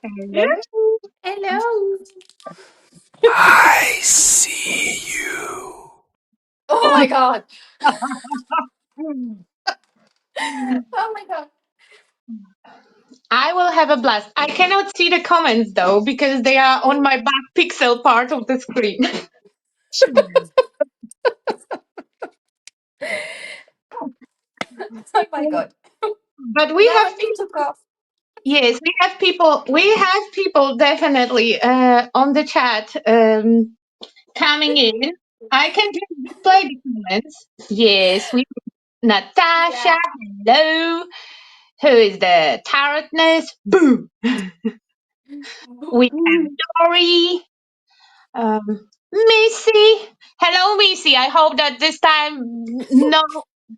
Hello. Hello. I see you. Oh my god. Mm. Oh my god. I will have a blast. I cannot see the comments though because they are on my back pixel part of the screen. Oh my god. But we Now have I need to cough. yes, we have people. We have people definitely on the chat coming in. I can just display the comments. Yes, we Natasha. Yeah. Hello. Who is the tarotness? Boo. We have Dory. Missy. Hello, Missy. I hope that this time, no,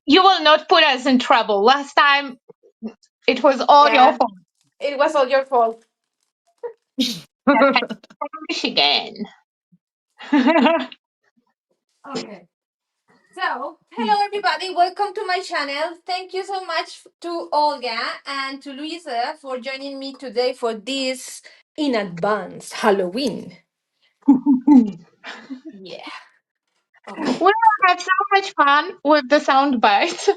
you will not put us in trouble. Last time, it was all your Yeah. fault. It was all your fault. That had from Michigan. Okay. So, hello everybody. Welcome to my channel. Thank you so much to Olga and to Luisa for joining me today for this in advance Halloween. Yeah. Okay. We had so much fun with the sound bites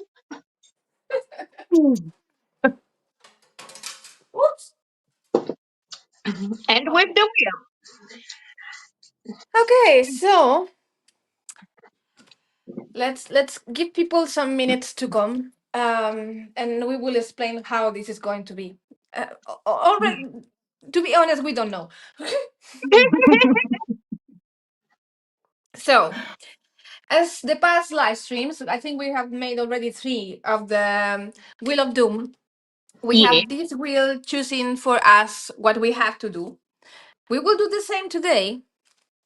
Whoops. and with Okay. the wheel. Okay, so let's give people some minutes to come, and we will explain how this is going to be. Already, to be honest, we don't know. So, as the past live streams, I think we have made already 3 of the Wheel of Doom. We Yeah. have this wheel choosing for us what we have to do. We will do the same today,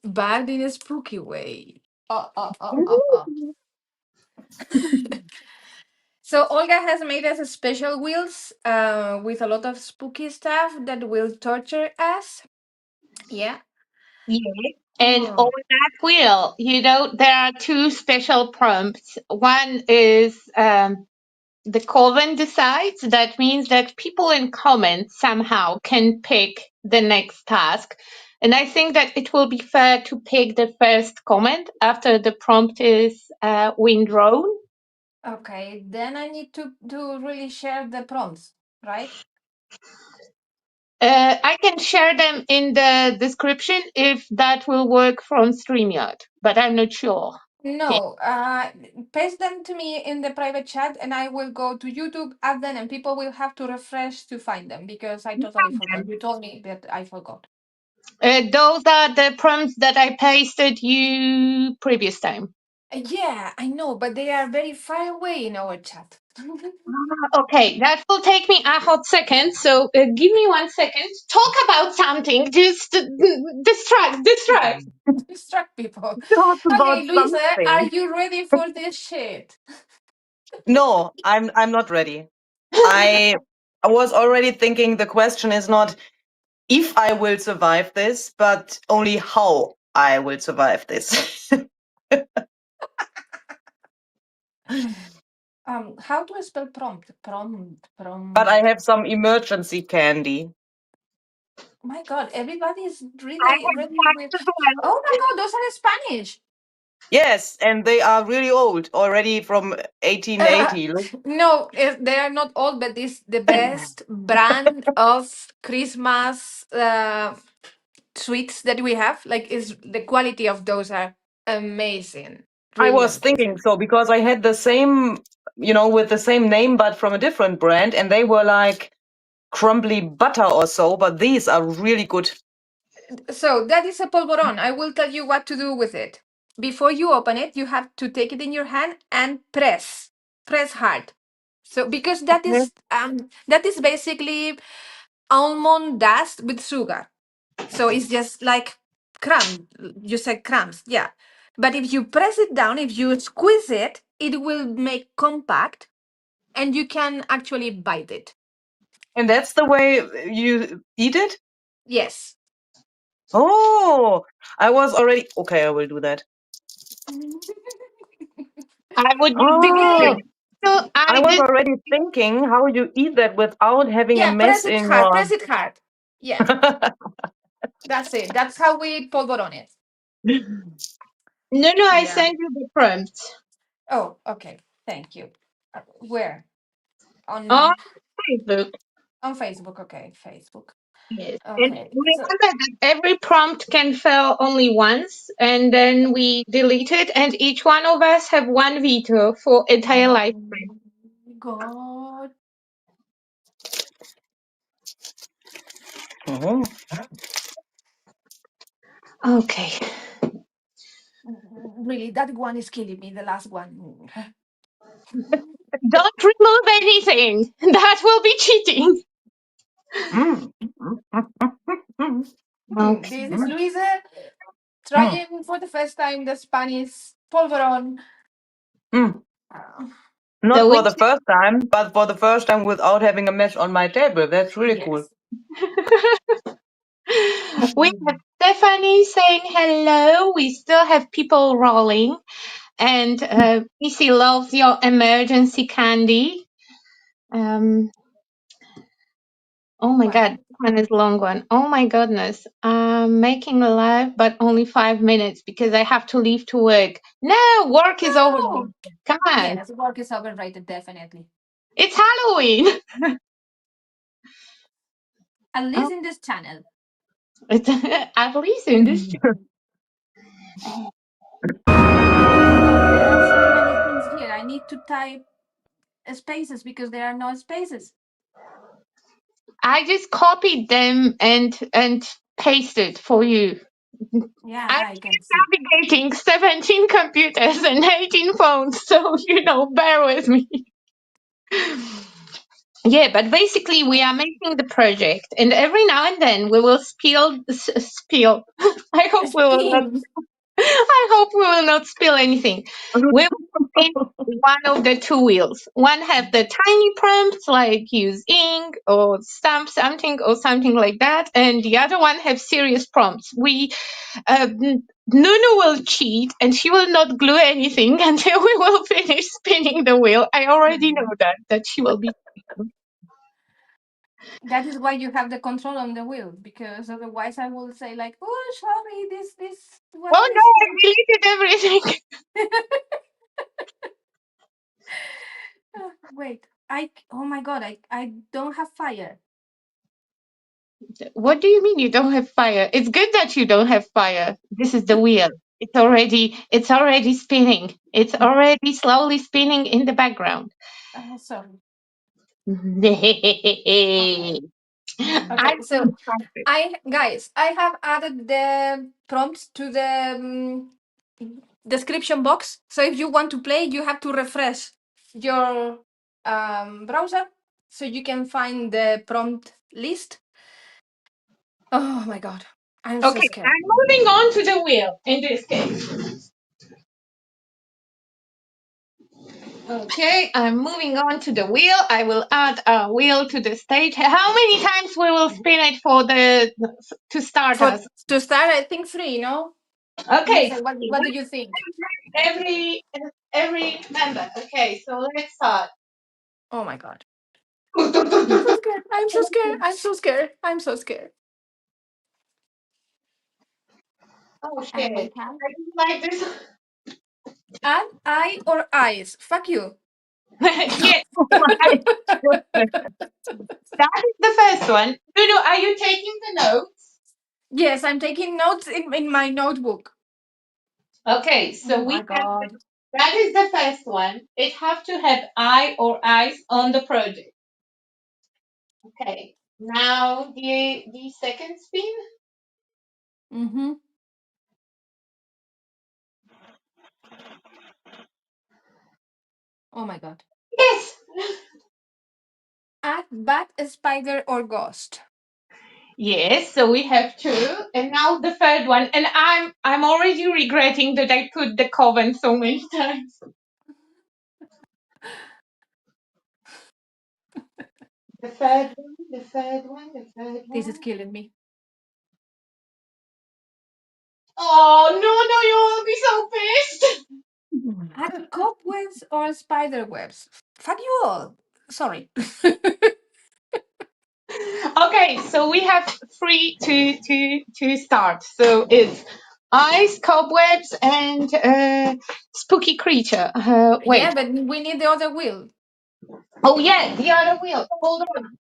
but in a spooky way. So Olga has made us a special wheels with a lot of spooky stuff that will torture us. Yeah. Yeah. And on Oh. that wheel, there are two special prompts. One is the Coven decides. That means that people in comments somehow can pick the next task. And I think that it will be fair to pick the first comment after the prompt is withdrawn. Okay. Then I need to really share the prompts, right? I can share them in the description if that will work from StreamYard, but I'm not sure. Okay. No. Paste them to me in the private chat, and I will go to YouTube, add them, and people will have to refresh to find them because I totally forgot. You told me that I forgot. Those are the prompts that I pasted you previous time. Yeah, I know, but they are very far away in our chat. Okay, that will take me a hot second. So give me 1 second. Talk about something. Just distract. Distract people. Talk about Okay, Luisa, are something. you ready for this shit? No, I'm not ready. I was already thinking the question is not if I will survive this, but only how I will survive this. How do I spell prompt? But I have some emergency candy. My God, everybody is I really have ready with. facts as well. Oh my God, those are Spanish. Yes, and they are really old, already from Uh, 1880. Look. no, they are not old, but this the best brand of Christmas sweets that we have. Like, is the quality of those are amazing, I really was thinking amazing. so because I had the same, with the same name, but from a different brand, and they were like crumbly butter or so, but these are really good. So that is a polvoron. I will tell you what to do with it. Before you open it, you have to take it in your hand and press hard. So because that is basically almond dust with sugar. So it's just like crumb. You said crumbs, yeah. But if you press it down, if you squeeze it, it will make compact, and you can actually bite it. And that's the way you eat it? Yes. Oh, I was already okay. I will do that. I would do the Oh, Begin. same. So I I was did. already thinking how you eat that without having a Yeah, mess press it in hard. your. Press it hard. Yeah, that's it. That's how we polvoron it. No, I Yeah. sent you the prompts Oh, okay. Thank you. Where? on On Facebook. Facebook. Okay, Facebook. Yes. And Okay. So remember that every prompt can fail only once, and then we delete it, and each one of us have one veto for entire life. God. Mhm. Okay. Really, that one is killing me. The last one. Don't remove anything. That will be cheating. Mm. Mm. Okay. This is Luise Mm. trying for the first time the Spanish polvoron. Mm. Uh, Not So for we the first time, but for the first time without having a mess on my table. That's really cool. yes. we have Stephanie saying hello. We still have people rolling. And Missy loves your emergency candy. Oh my Well, God, this one is a long one. Oh my goodness. I'm making a live, but only 5 minutes because I have to leave to work. No, work is over. no. Come on. Yes, work is overrated, definitely. It's Halloween. At Oh, least in this channel. it's at least in this. Oh my God, there are so many things here. I need to type spaces because there are no spaces. I just copied them and pasted for you. Yeah, I'm I can see. navigating 17 computers and 18 phones, so bear with me. Yeah, but basically we are making the project, and every now and then we will spill. I hope we will not. Spin. I hope we will not spill anything. We will spin one of the two wheels. One have the tiny prompts like use ink or stamp something or something like that, and the other one have serious prompts. Nunu will cheat and she will not glue anything until we will finish spinning the wheel. I already know that she will be. That is why you have the control on the wheel, because otherwise I will say like, oh, sorry, this was Oh no, I mistake. deleted everything. Wait, oh my God, I don't have fire. What do you mean you don't have fire? It's good that you don't have fire. This is the wheel. It's already spinning. It's already slowly spinning in the background. Sorry. I Okay, so I have added the prompts to the description box. So if you want to play, you have to refresh your browser so you can find the prompt list. Oh my God, I'm so Okay, scared. I'm moving on to the wheel in this case. Okay, I'm moving on to the wheel. I will add a wheel to the stage. How many times we will spin it to start For us? to start, I think three. No, Okay, Luisa, what do you think? every every member. Okay, so let's start. Oh my God, I'm so scared. I'm so scared. I'm so scared. I'm so scared. Oh shit! And we have I didn't like this. add eye or eyes. Fuck you. Yes, that is the first one. Bruno, are you taking the notes? Yes, I'm taking notes in my notebook. Okay, Oh so we my have God. that is the first one. It have to have eye or eyes on the project. Okay. Now the second spin. Mm-hmm. Oh my God. Yes. Add bat, spider, or ghost. Yes, so we have two, and now the third one. And I'm already regretting that I put the coven so many times. The third one, the third one, the third This is one. killing me. Oh no, you will be so pissed. Add cobwebs or spider webs. Fuck you all. Sorry. Okay, so we have three to start. So it's ice, cobwebs, and spooky creature. Wait. Yeah, but we need the other wheel Oh yeah, the other wheel.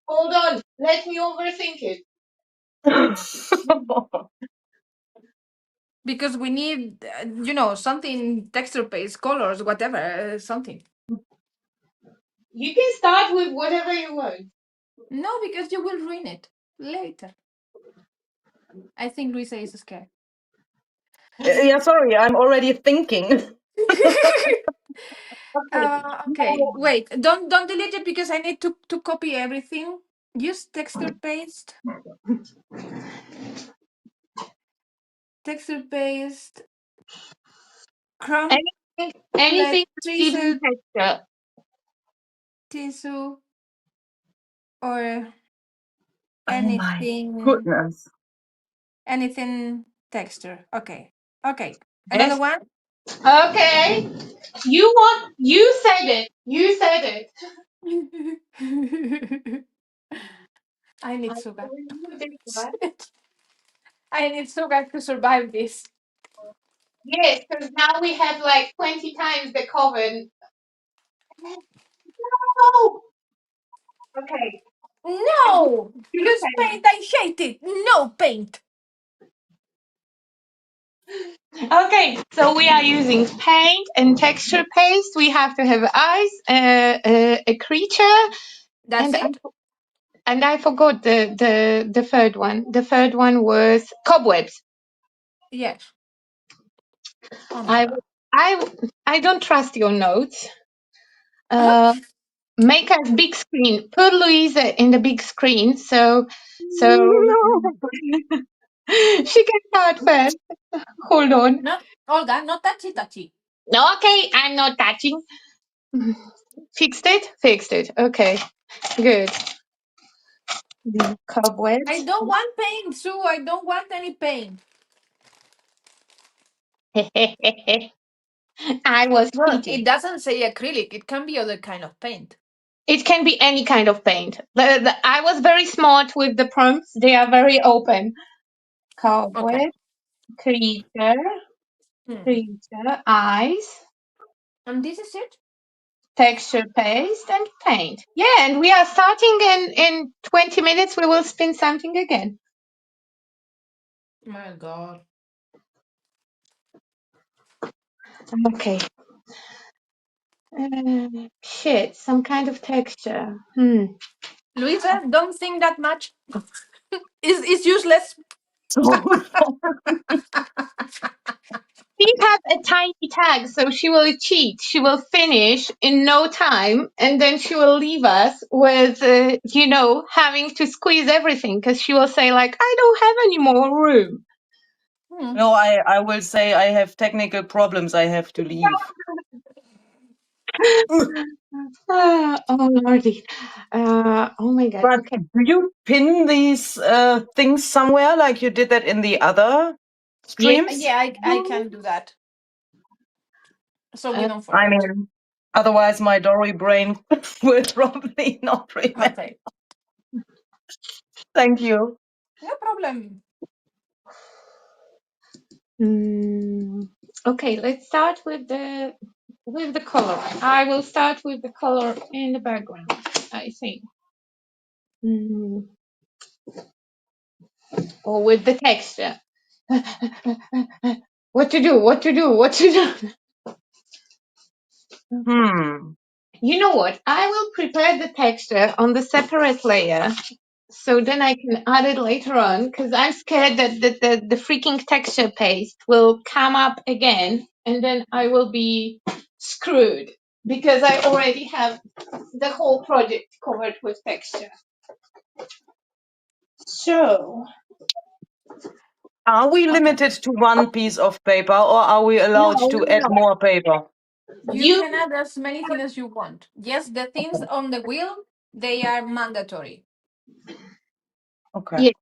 Hold on. Let me overthink it. because we need, something texture-based, colors, whatever, something. You can start with whatever you want. No, because you will ruin it later. I think Luisa is scared. Yeah, sorry, I'm already thinking. Okay, wait. Don't delete it because I need to copy everything. Use texture paste. Texture paste. Crumb. Anything Tissue. giving texture. Tissue. Or Oh my anything. goodness. Anything texture. Okay. Okay. Another Yes. one. Okay. You said it. You said it. I need I'm sugar. going to do that. I need sugar to survive this. Yes, because now we have like 20 times the coven. No! Okay. No! Use paint. I hate it. No paint. Okay, so we are using paint and texture paste. We have to have eyes, a creature, That's and it? I forgot the third one. The third one was cobwebs. Yes. Oh my I god. I I don't trust your notes. Uh-huh. Make us big screen. Put Louisa in the big screen so she can start first. Hold on. No, Olga, not touchy touchy. Okay, I'm not touching. Fixed it? Fixed it. Okay, good. The I cobwebs. don't want paint, Sue. I don't want any paint. I was Well, cheating. it doesn't say acrylic. It can be other kind of paint. It can be any kind of paint. I was very smart with the prompts. They are very open. Cobweb, Okay. creature, Hmm. eyes, And this is it? texture paste, and paint. Yeah, and we are starting in 20 minutes. We will spin something again. My god. Okay. Shit, some kind of texture. Luisa, don't think that much. It's useless. She has a tiny tag, so she will cheat. She will finish in no time, and then she will leave us with, having to squeeze everything because she will say, like, I don't have any more room. Hmm. No, I will say I have technical problems. I have to leave. Oh, Lordy. Oh, my God. But Okay. do you pin these things somewhere like you did that in the other streams? Yeah, I can do that. So we don't I forget. mean, otherwise my Dory brain will probably not remember. Okay. Thank you. No problem. Okay, let's start with the color. I will start with the color in the background, I think. Or with the texture. What to do? What to do? What to do? You know what? I will prepare the texture on the separate layer so then I can add it later on because I'm scared that the freaking texture paste will come up again and then I will be screwed because I already have the whole project covered with texture. So, Are we Okay. limited to one piece of paper or are we allowed no, to add more paper? You you can add as many things as you want. Yes, the things on the wheel, they are mandatory. Okay. yeah,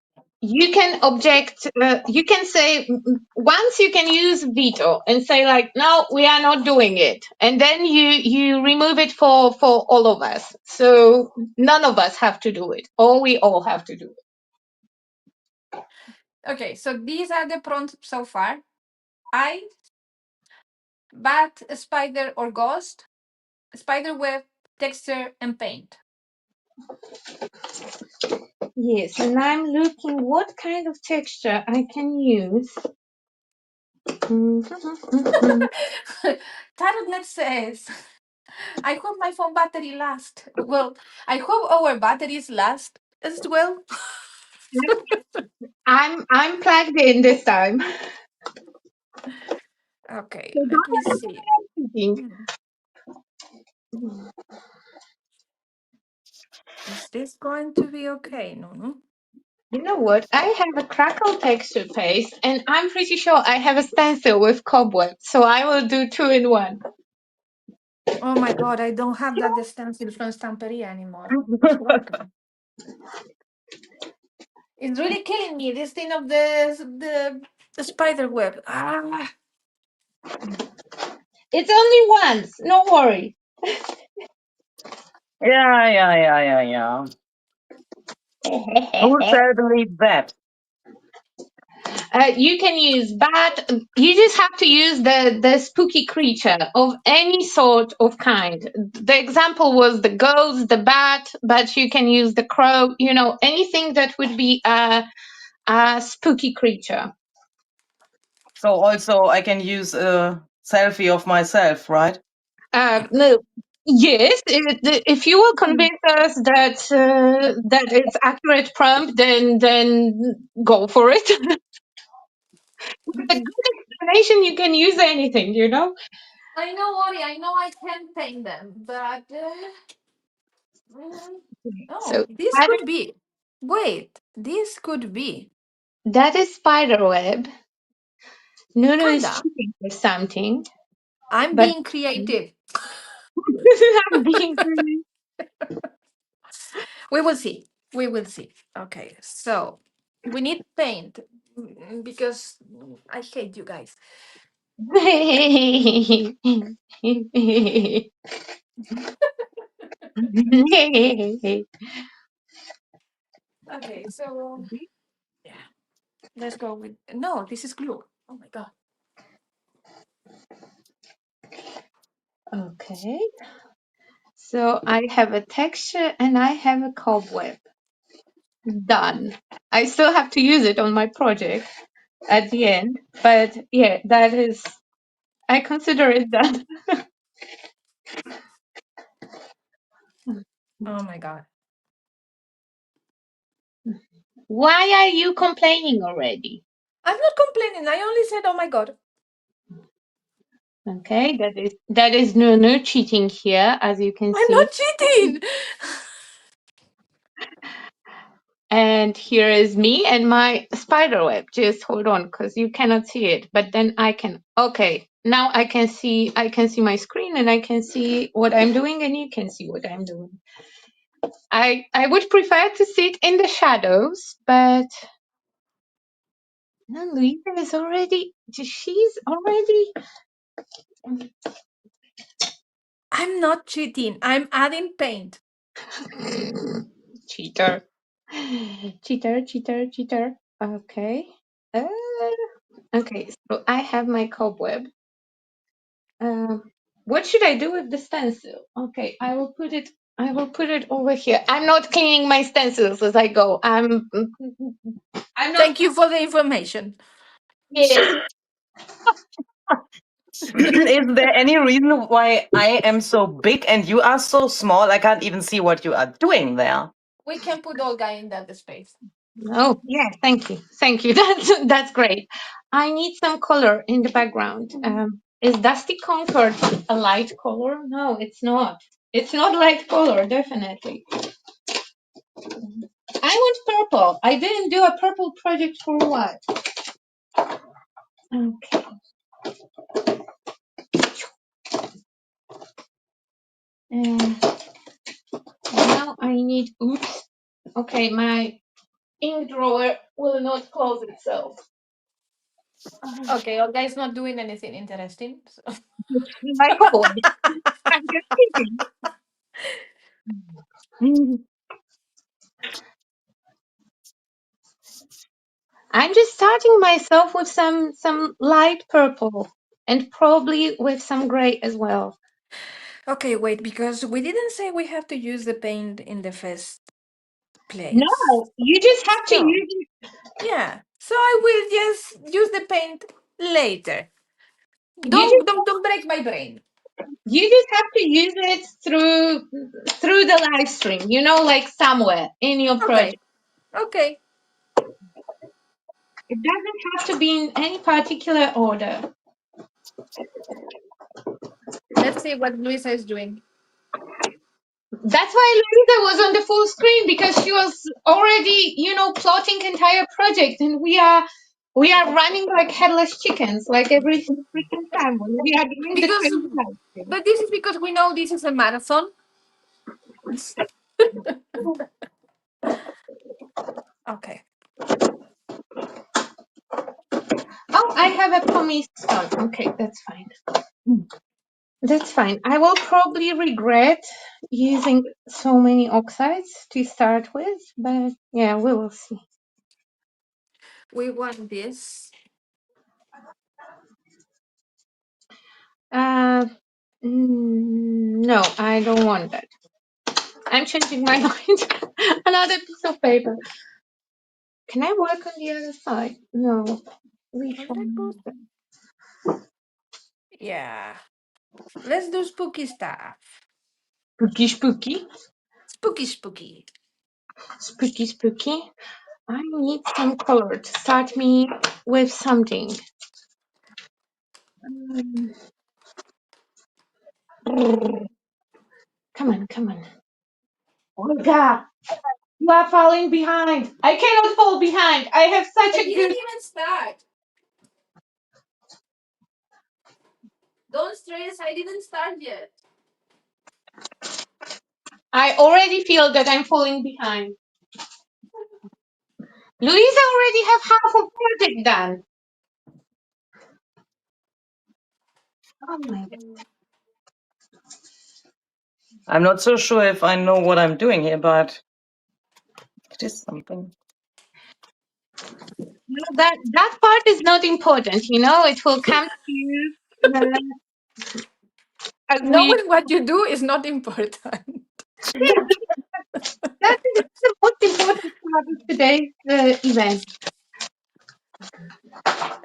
you can object, you can say, once you can use veto and say like, no, we are not doing it. And then you remove it for all of us. So none of us have to do it, or we all have to do it. Okay, so these are the prompts so far. Eye, bat, spider or ghost, spider web, texture, and paint. Yes, and I'm looking what kind of texture I can use. Tarotnet says, I hope my phone battery lasts. Well, I hope our batteries last as well. I'm plugged in this time. Okay, So let me don't see. think. Is this going to be okay? No. You know what? I have a crackle texture paste, and I'm pretty sure I have a stencil with cobweb, so I will do 2 in 1. Oh my god, I don't have that stencil from Stamperia anymore. It's broken. It's really killing me, this thing of the spider web. Ah. It's only once, no worry. Yeah. Who shall believe that? You can use bat. You just have to use the spooky creature of any sort of kind. The example was the ghost, the bat, but you can use the crow. You know, anything that would be a spooky creature. So also I can use a selfie of myself, right? No. Yes, if you will convince us that it's accurate prompt, then go for it. With a good explanation, you can use anything, you know. I know, Ori, I know I can paint them, but oh, So this could be. Wait, this could be. that is spider web. Nunu is Kinda. cheating for something, I'm but being creative. I'm being really- We will see. We will see. Okay, so we need paint because I hate you guys. Okay, so yeah, let's go with. No, this is glue. Oh my god. Okay, so I have a texture and I have a cobweb. Done. I still have to use it on my project at the end, but yeah, that is, I consider it done. Oh my god. Why are you complaining already? I'm not complaining. I only said, oh my god. Okay, that is no cheating here, as you can I'm see. not cheating. And here is me and my spider web. Just hold on, because you cannot see it, but then I can. Okay, now I can see. I can see my screen, and I can see what I'm doing, and you can see what I'm doing. I would prefer to sit in the shadows, but no, Luisa is already. She's already. I'm not cheating. I'm adding paint. Cheater. Cheater. Okay. Uh, okay, so I have my cobweb. What should I do with the stencil? Okay, I will put it. I will put it over here. I'm not cleaning my stencils as I go. I'm not. Thank you for the information. Yes. Is there any reason why I am so big and you are so small? I can't even see what you are doing there. We can put Olga in that space. Oh, yeah. Thank you. Thank you. That's great. I need some color in the background. Is Dusty Concord a light color? No, it's not. It's not light color, definitely. I want purple. I didn't do a purple project for a while. Okay. And now I need, oops. Okay, my ink drawer will not close itself. Okay, Olga is not doing anything interesting. So. I hope. I'm just kidding. I'm just starting myself with some light purple and probably with some gray as well. Okay, wait, because we didn't say we have to use the paint in the first place. No, you just have to So, use it. yeah. So I will just use the paint later. You Don't break my brain. just have to use it through the live stream. You know, like somewhere in your Okay. project. Okay. It doesn't have to be in any particular order. Let's see what Luisa is doing. That's why Luisa was on the full screen, because she was already, plotting entire project, and we are running like headless chickens, like every freaking time when we are doing the Because, training live stream. but this is because we know this is a marathon. Okay. Oh, I have a pumice stone. Okay, that's fine. That's fine. I will probably regret using so many oxides to start with, but yeah, we will see. We want this. No, I don't want that. I'm changing my mind. Another piece of paper. Can I work on the other side? No. Which What did I one? put? Yeah. Let's do spooky stuff. Spooky, spooky. Spooky, spooky. Spooky, spooky. I need some color to start me with something. Come on, come on. Olga, you are falling behind. I cannot fall behind. I have such I a didn't good. even start. Don't stress, I didn't start yet. I already feel that I'm falling behind. Louisa already have half of project done. Oh my God. I'm not so sure if I know what I'm doing here, but it is something. No, that part is not important. It will come to you as we. Knowing what you do is not important. That is the most important part of today's event.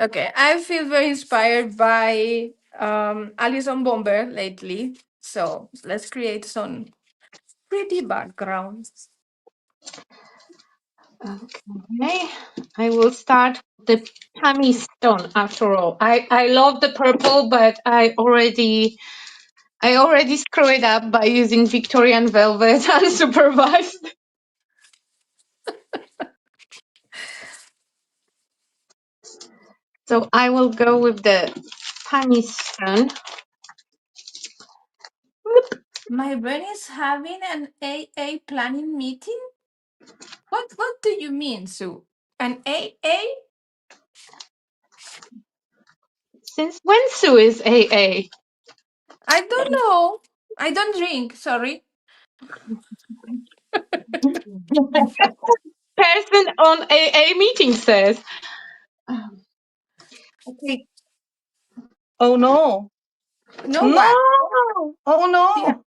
Okay, I feel very inspired by Alison Bomber lately. So let's create some pretty backgrounds. Okay, I will start with the pumice stone. After all, I love the purple, but I already screw it up by using Victorian velvet unsupervised. So I will go with the pumice stone. My brain is having an AA planning meeting? What do you mean, Sue? An AA? Since when Sue is AA? I don't know. I don't drink, sorry. Person on AA meeting says. Okay. Oh no. No No. what? Oh Yeah. no.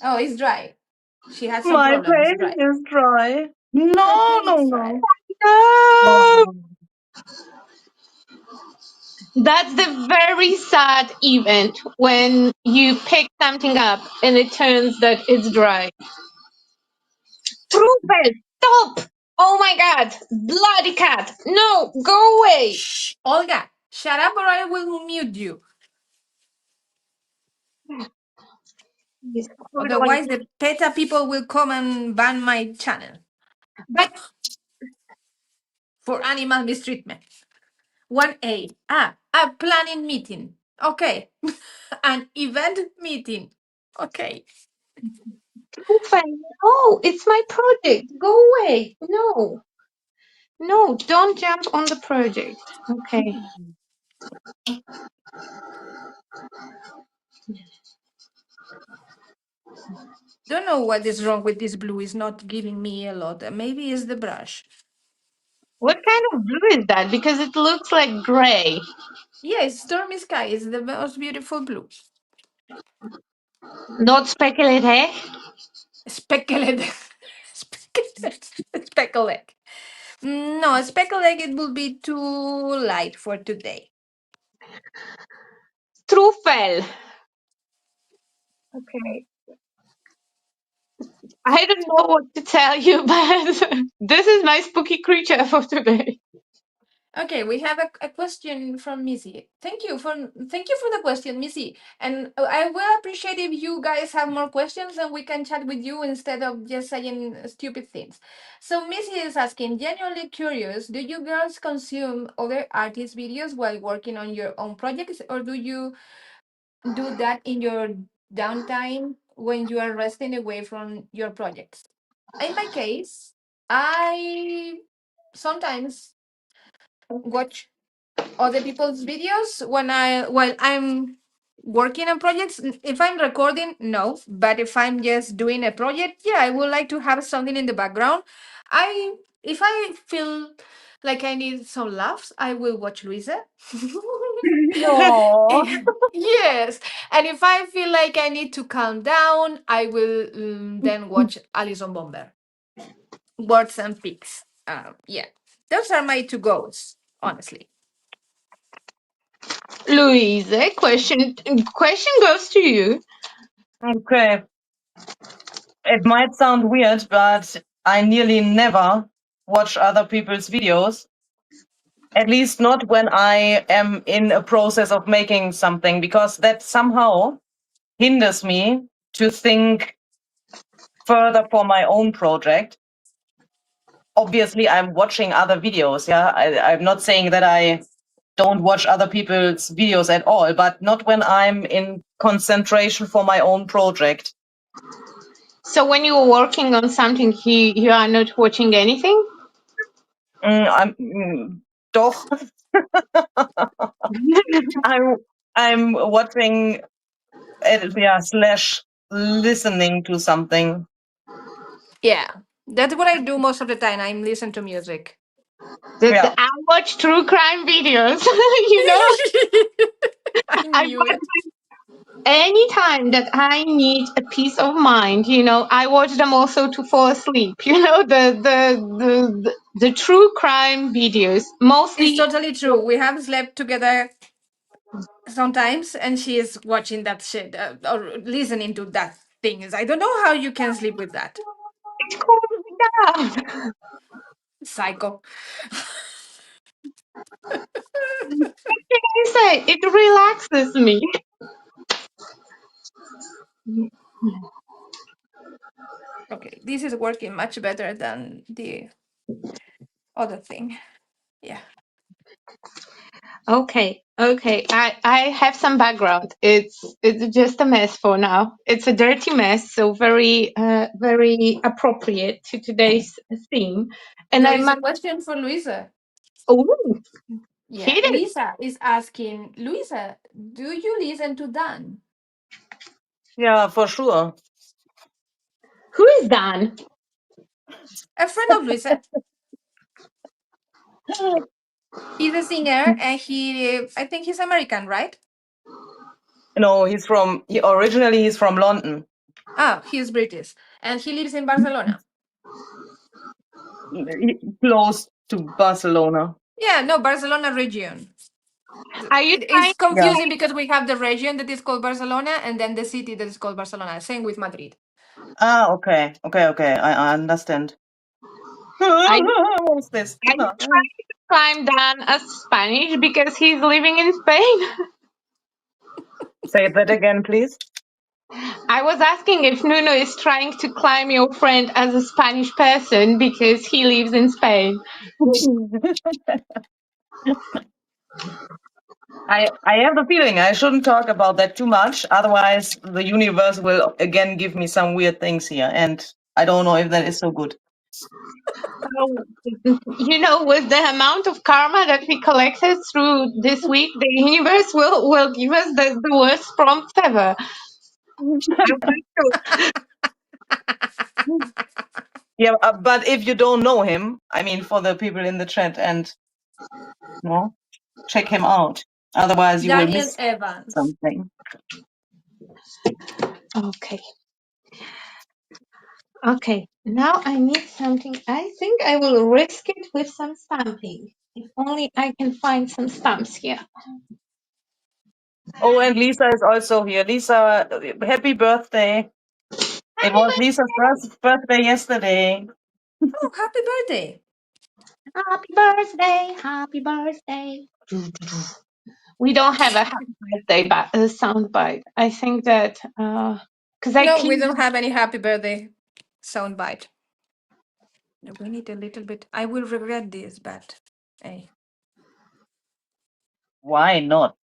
Oh, it's dry. She has some My problem. It's paint dry. is dry. Okay, No, no, it's no. dry. No! Oh. That's the very sad event when you pick something up and it turns that it's dry. Rupert, stop! Oh my god! Bloody cat! No, go away! Shh, Olga, shut up or I will mute you. Yes, hold on. Otherwise, the PETA people will come and ban my channel But for animal mistreatment. 1A. A planning meeting. Okay. An event meeting. Okay. No, it's my project. Go away. No. No, don't jump on the project. Okay. Don't know what is wrong with this blue. It's not giving me a lot. Maybe it's the brush. What kind of blue is that? Because it looks like gray. Yeah, it's stormy sky. It's the most beautiful blue. Not speculate, eh? Speculate. Speculate. No, speculate it will be too light for today. Truffle. Okay. I don't know what to tell you, but this is my spooky creature for today. Okay, we have a question from Missy. Thank you for the question, Missy. And I will appreciate if you guys have more questions and we can chat with you instead of just saying stupid things. So Missy is asking, genuinely curious, do you girls consume other artists' videos while working on your own projects, or do you do that in your downtime when you are resting away from your projects? In my case, I sometimes watch other people's videos while I'm working on projects. If I'm recording, no, but if I'm just doing a project, yeah, I would like to have something in the background. I If I feel like I need some laughs, I will watch Luise. No. Yes, and if I feel like I need to calm down, I will then watch Alison Bomber, Birds and Pigs. Yeah, those are my two goals, honestly. Louise, question goes to you. Okay. It might sound weird, but I nearly never watch other people's videos. At least not when I am in a process of making something, because that somehow hinders me to think further for my own project. Obviously, I'm watching other videos. Yeah, I'm not saying that I don't watch other people's videos at all, but not when I'm in concentration for my own project. So when you were working on something, you are not watching anything? Doch, I'm watching slash listening to something. Yeah, that's what I do most of the time. I listen to music. Yeah. I watch true crime videos. You know, I I knew watch it. anytime that I need a peace of mind. You know, I watch them also to fall asleep. You know, the true crime videos It's mostly. totally true. We have slept together sometimes, and she is watching that shit or listening to that things. I don't know how you can sleep with that. It cools me down. Psycho. What can I say? It relaxes me. Okay, this is working much better than the other thing. Yeah. Okay, okay. I have some background. It's just a mess for now. It's a dirty mess, so very appropriate to today's theme. And There I is a might. question for Luisa. Oh, Yeah, hit it. Lisa is asking, Luisa, do you listen to Dan? Yeah, for sure. Who is Dan? A friend of Luisa. He's a singer, and I think he's American, right? No, originally he's from London, Oh, he's British, and he lives in Barcelona. close to Barcelona. Yeah, no, Barcelona region. Are you It's trying to Yeah. confusing say? because we have the region that is called Barcelona and then the city that is called Barcelona. Same with Madrid. Ah, okay. I understand. Are, What's this? are you trying to climb Dan as Spanish because he's living in Spain? Say that again, please. I was asking if Nuno is trying to climb your friend as a Spanish person because he lives in Spain. I have the feeling I shouldn't talk about that too much, otherwise the universe will again give me some weird things here, and I don't know if that is so good. So, with the amount of karma that we collected through this week, the universe will give us the worst prompts ever. Yeah, but if you don't know him, I mean, for the people in the chat, and check him out. Otherwise, you will Daniel miss Evans. something. Okay. Okay. Now I need something. I think I will risk it with some stamping. If only I can find some stamps here. Oh, and Lisa is also here. Lisa, happy birthday! It Happy was Lisa's birthday yesterday. Oh, happy birthday. Happy birthday! Happy birthday! We don't have a happy birthday sound bite. I think that because I No, we cleaned. don't have any happy birthday soundbite. We need a little bit. I will regret this, but hey, Why not?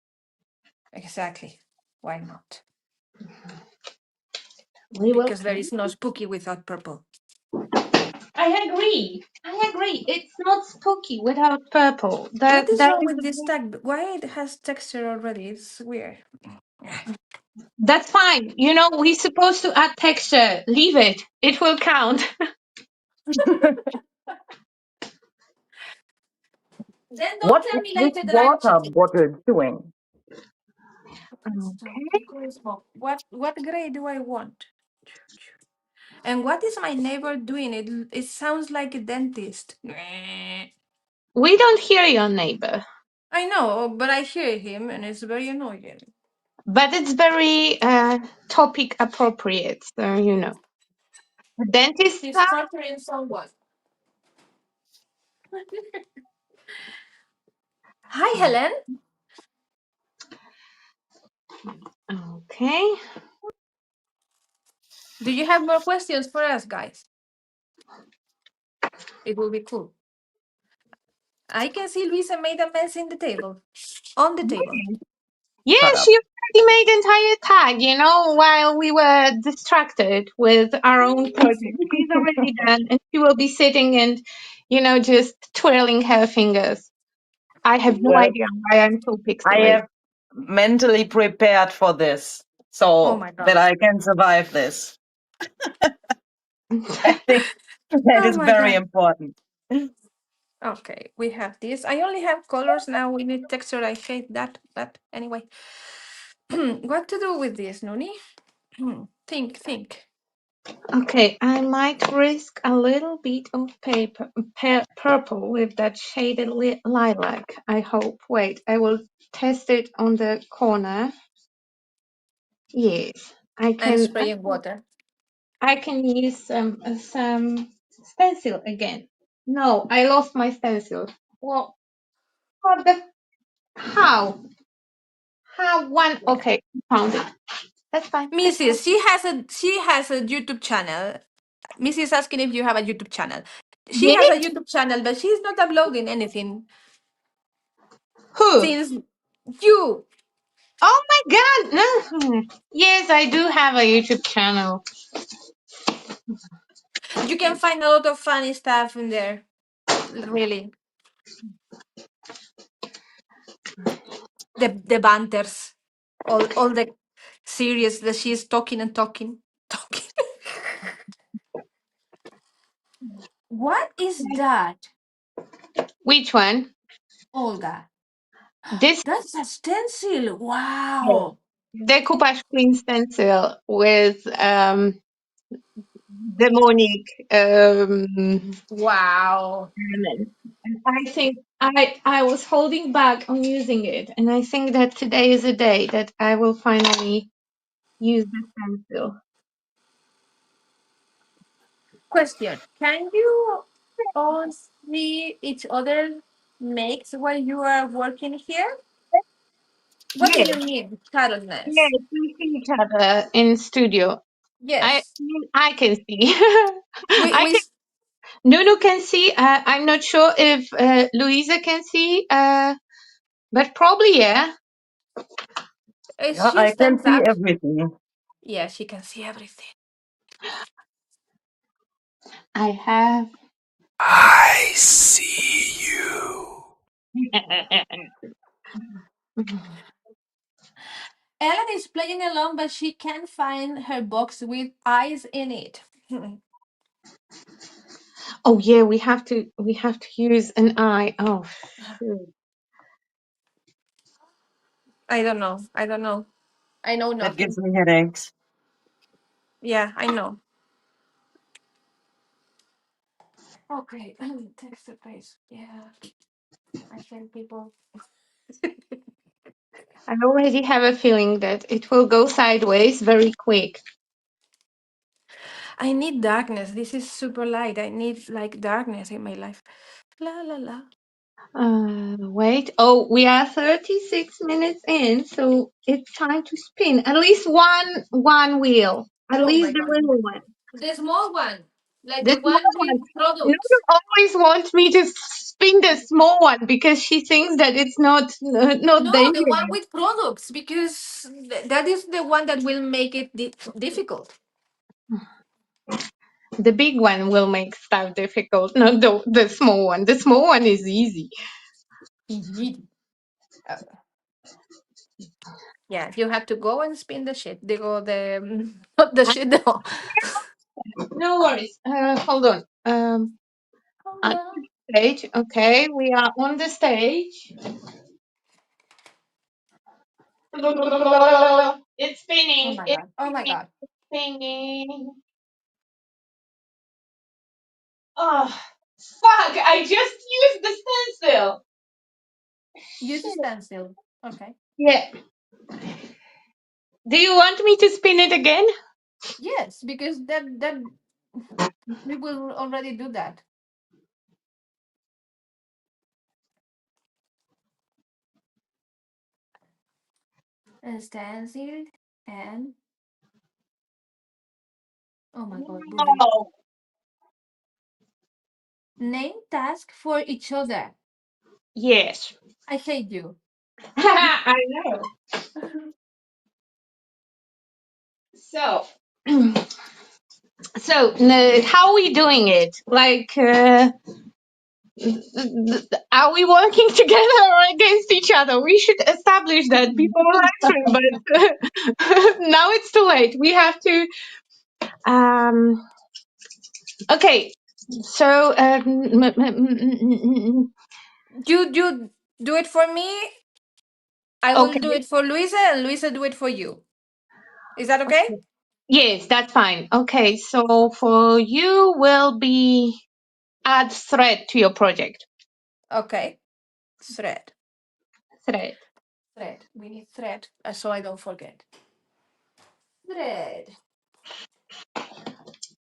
exactly. Why not? We will. Because there is no spooky without purple. I agree. I agree. It's not spooky without purple. What is That wrong is with this tag? Why it has texture already? It's weird. that's fine. We're supposed to add texture. Leave it. It will count. Then don't What tell is me this later that I'm water cheating. bottle doing? Okay. What gray do I want? And what is my neighbor doing? It sounds like a dentist. We don't hear your neighbor, I know, but I hear him and it's very annoying. but it's very topic appropriate. So the dentist. He's torturing someone. Hi, Helen. Okay. Do you have more questions for us, guys? It will be cool. I can see Luisa made a mess in the table. On the table. Yeah, Shut up. she already made entire tag, while we were distracted with our own project. She's already done, and she will be sitting and, just twirling her fingers. I have no Well, idea why I'm so I pixelated. have mentally prepared for this Oh so my that god. I can survive this. I think that Oh is my very god. important. Okay, we have this. I only have colors now. We need texture. I hate that. But anyway. What to do with this, Nuni? Think. Okay, I might risk a little bit of purple with that shaded lilac, I hope. Wait, I will test it on the corner. Yes, I I'm can. spraying water. I can use some stencil again. No, I lost my stencil. Well, what the? How? How one? Okay, found it. That's fine. That's fine. Mrs. She has a YouTube channel. Mrs. is asking if you have a YouTube channel. She has a Yes. YouTube channel, but she's not uploading anything Who? since you. Oh my God! No. Yes, I do have a YouTube channel. You can find a lot of funny stuff in there. Really. The banters. All the serious that she's talking and talking. What is that, Which one? Olga? This That's a stencil. Wow. decoupage queen stencil with demonic Wow. element. And I think I was holding back on using it, and I think that today is a day that I will finally use the stencil. Question. Can you all see each other makes while you are working here? What do Yes, you mean, yes, carelessness? we see each other in studio. I Yes. mean, I can see. We I we can. Nunu can see. I'm not sure if Louisa can see. But probably yeah. Yeah, She I can stands see up. everything. Yeah, she can see everything. I have. I see you. Ellen is playing along, but she can't find her box with eyes in it. Oh yeah, we have to use an eye. Oh shoot. I don't know. I know That gives nothing. me headaches. Yeah, I know. Okay, text the face. Yeah, I send people. I already have a feeling that it will go sideways very quick. I need darkness. This is super light. I need like darkness in my life. La la la. Wait. Oh, we are 36 minutes in, so it's time to spin. At least one wheel. At Oh least my the god. little one. The small one, like The the small one with one. products. Nora always wants me to spin the small one because she thinks that it's not No, the dangerous. one with products, because that is the one that will make it difficult. The big one will make stuff difficult, not the small one. The small one is easy. Indeed. Yeah, you have to go and spin the shit. They go the not the shit. No. No worries. Hold on. Hold On on. stage. Okay, we are on the stage. It's Oh spinning. my It's god. Oh my god. spinning. Oh, fuck! I just used the stencil. Use a standstill. Okay. Yeah. Do you want me to spin it again? Yes, because that we will already do that. A stencil and oh my god, bully. No. Name task for each other. Yes. I hate you. I know. So, how are we doing it? Like, are we working together or against each other? We should establish that before live stream, but now it's too late. We have to. Okay. So, You do it for me. I will okay. do it for Luisa, and Luisa do it for you. Is that okay? Yes, that's fine. Okay. So for you will be add thread to your project. Okay. Thread. Thread. Thread. We need thread, so I don't forget. Thread.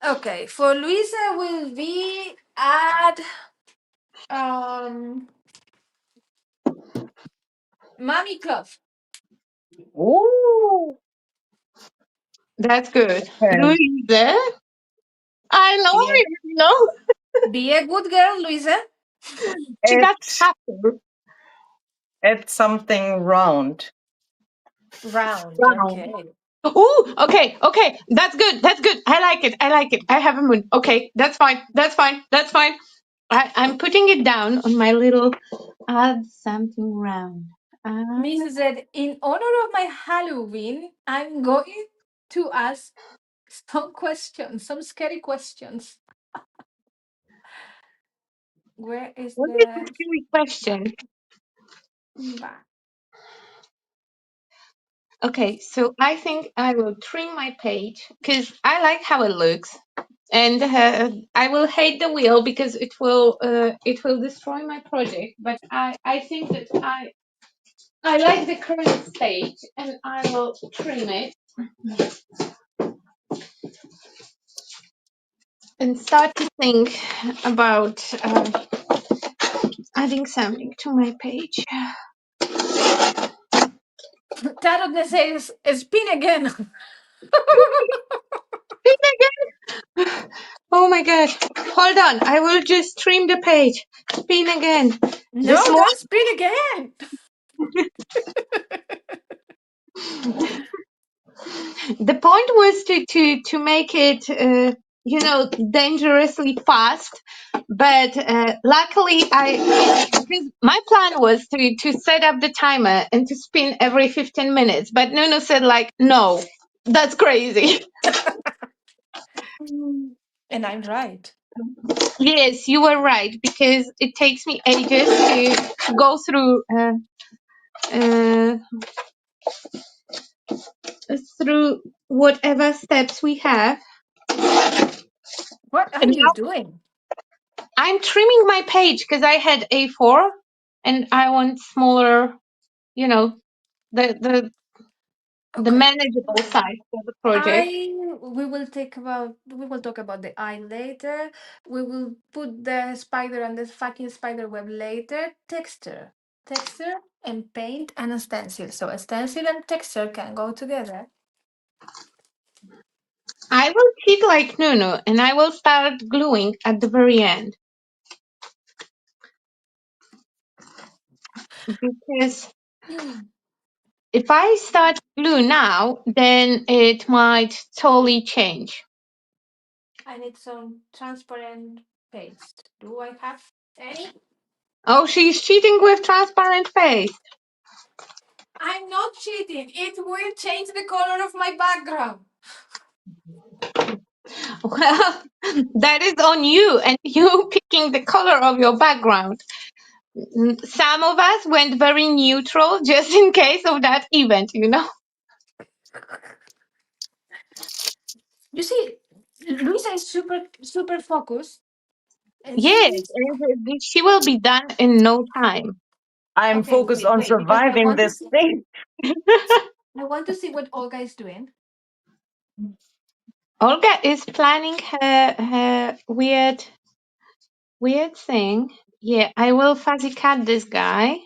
Okay. For Luisa will be add mommy cloth. Ooh. That's good. Okay. Luise, I love Be a, you. You know, be a good girl, Luisa. she got It's happy. it's something round. Round. Wow. Okay. Ooh, okay, okay. That's good. That's good. I like it. I like it. I have a moon. Okay, that's fine. That's fine. That's fine. I'm putting it down on my little add something round. Means that in honor of my Halloween, I'm going to ask some questions, some scary questions. Where is What is the the scary question? back? Okay, so I think I will trim my page because I like how it looks, and I will hate the wheel because it will destroy my project. But I think that I like the current stage, and I will trim it and start to think about adding something to my page. Tarot says spin again. Spin again! Oh my god! Hold on, I will just trim the page. Spin again. The No, small. don't spin again. The point was to make it, dangerously fast. But luckily, because my plan was to set up the timer and to spin every 15 minutes. But Nuno said, like, no, that's crazy. And I'm right. Yes, you were right, because it takes me ages to go uh, through whatever steps we have. What are And you doing? I'm trimming my page because I had A4 and I want smaller, you know, the Okay. manageable size for the project. We will talk about the eye later. We will put the spider and the fucking spider web later. Texture and paint and a stencil. So a stencil and texture can go together. I will cheat like Nuno and I will start gluing at the very end. Because if I start glue now, then it might totally change. I need some transparent paste. Do I have any? Oh, she's cheating with transparent face. I'm not cheating. It will change the color of my background. Well, that is on you and you picking the color of your background. Some of us went very neutral just in case of that event, you know? You see, Luisa is super focused. And Yes, she's and she will be done in no time. I'm okay. focused on Wait, because surviving this thing. I want to see what Olga is doing. Olga is planning her weird thing. Yeah, I will fuzzy cut this guy.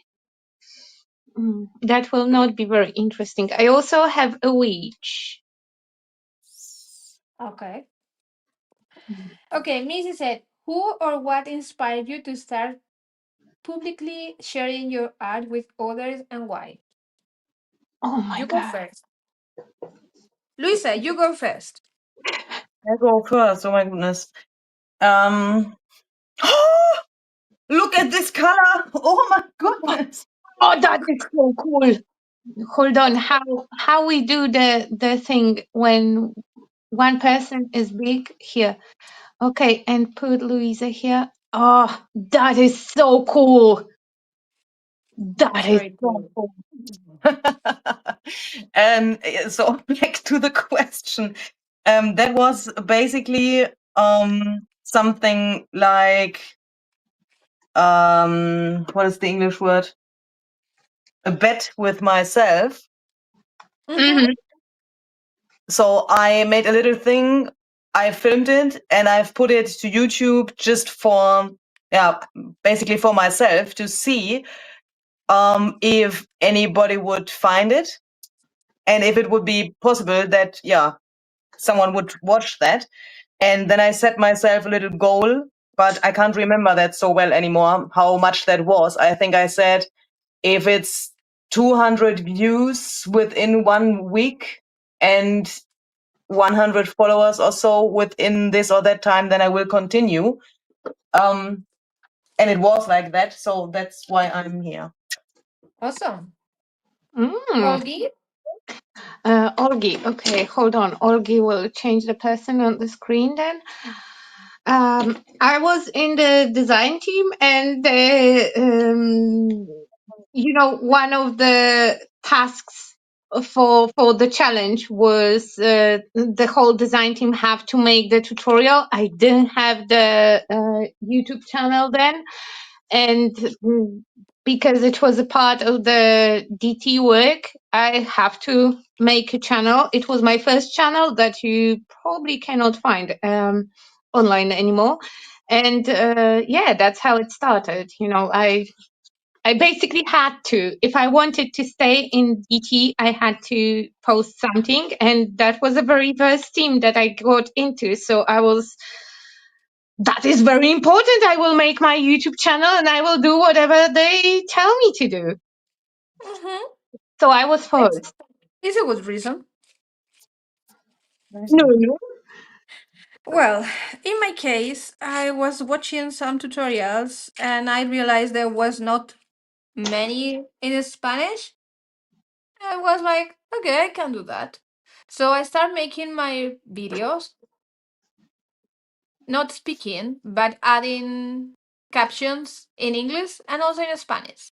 That will not be very interesting. I also have a witch. Okay. Okay, Missy said, who or what inspired you to start publicly sharing your art with others and why? Oh my You go god. first. Luisa, you go first. I go first. Oh my goodness. Look at this color. Oh my goodness. Oh, that is so cool. Hold on. How we do the thing when one person is big here. Okay, and put Louisa here. Oh, that is so cool. That It's is very so cool. cool. So back to the question. That was basically something like what is the English word? A bet with myself. Mm-hmm. Mm-hmm. So I made a little thing, I filmed it, and I've put it to YouTube just for, basically for myself to see if anybody would find it and if it would be possible that, someone would watch that. And then I set myself a little goal, but I can't remember that so well anymore, how much that was. I think I said if it's 200 views within 1 week and 100 followers or so within this or that time, then I will continue. And it was like that. So that's why I'm here. Awesome. Mm. Olgi? Olgi. Okay, hold on. Olgi will change the person on the screen then. I was in the design team, and one of the tasks for the challenge was the whole design team have to make the tutorial. I didn't have the YouTube channel then, and because it was a part of the DT work, I have to make a channel. It was my first channel that you probably cannot find online anymore. And that's how it started. I basically had to, if I wanted to stay in DT, I had to post something. And that was a very first team that I got into. So that is very important. I will make my YouTube channel and I will do whatever they tell me to do. Mm-hmm. So I was It's, forced. It's a good reason. No. Well, in my case, I was watching some tutorials and I realized there was not many in Spanish. I was like, okay, I can do that. So I start making my videos, not speaking, but adding captions in English and also in Spanish.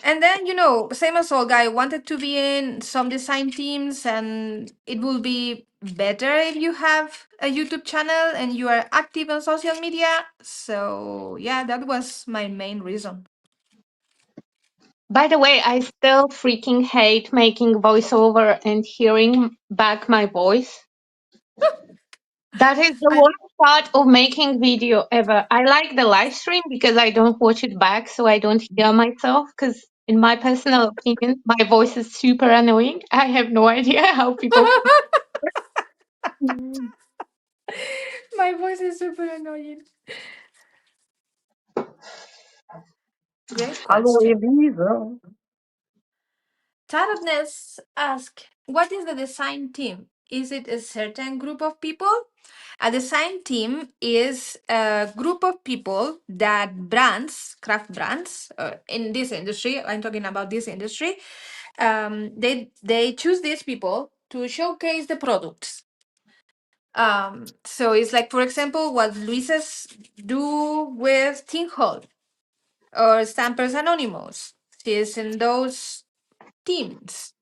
And then, same as Olga, I wanted to be in some design teams, and it will be better if you have a YouTube channel and you are active on social media. So, yeah, that was my main reason. By the way, I still freaking hate making voiceover and hearing back my voice. That is the I, worst part of making video ever. I like the live stream because I don't watch it back, so I don't hear myself. Because in my personal opinion, my voice is super annoying. I have no idea how people. my voice is super annoying. Great Hallo, question. Elise. Tiredness asks, what is the design team? Is it a certain group of people? A design team is a group of people that brands, craft brands, in this industry, I'm talking about this industry, they choose these people to showcase the products. So it's like, for example, what Luise's do with Teen Hall or Stampers Anonymous. She is in those teams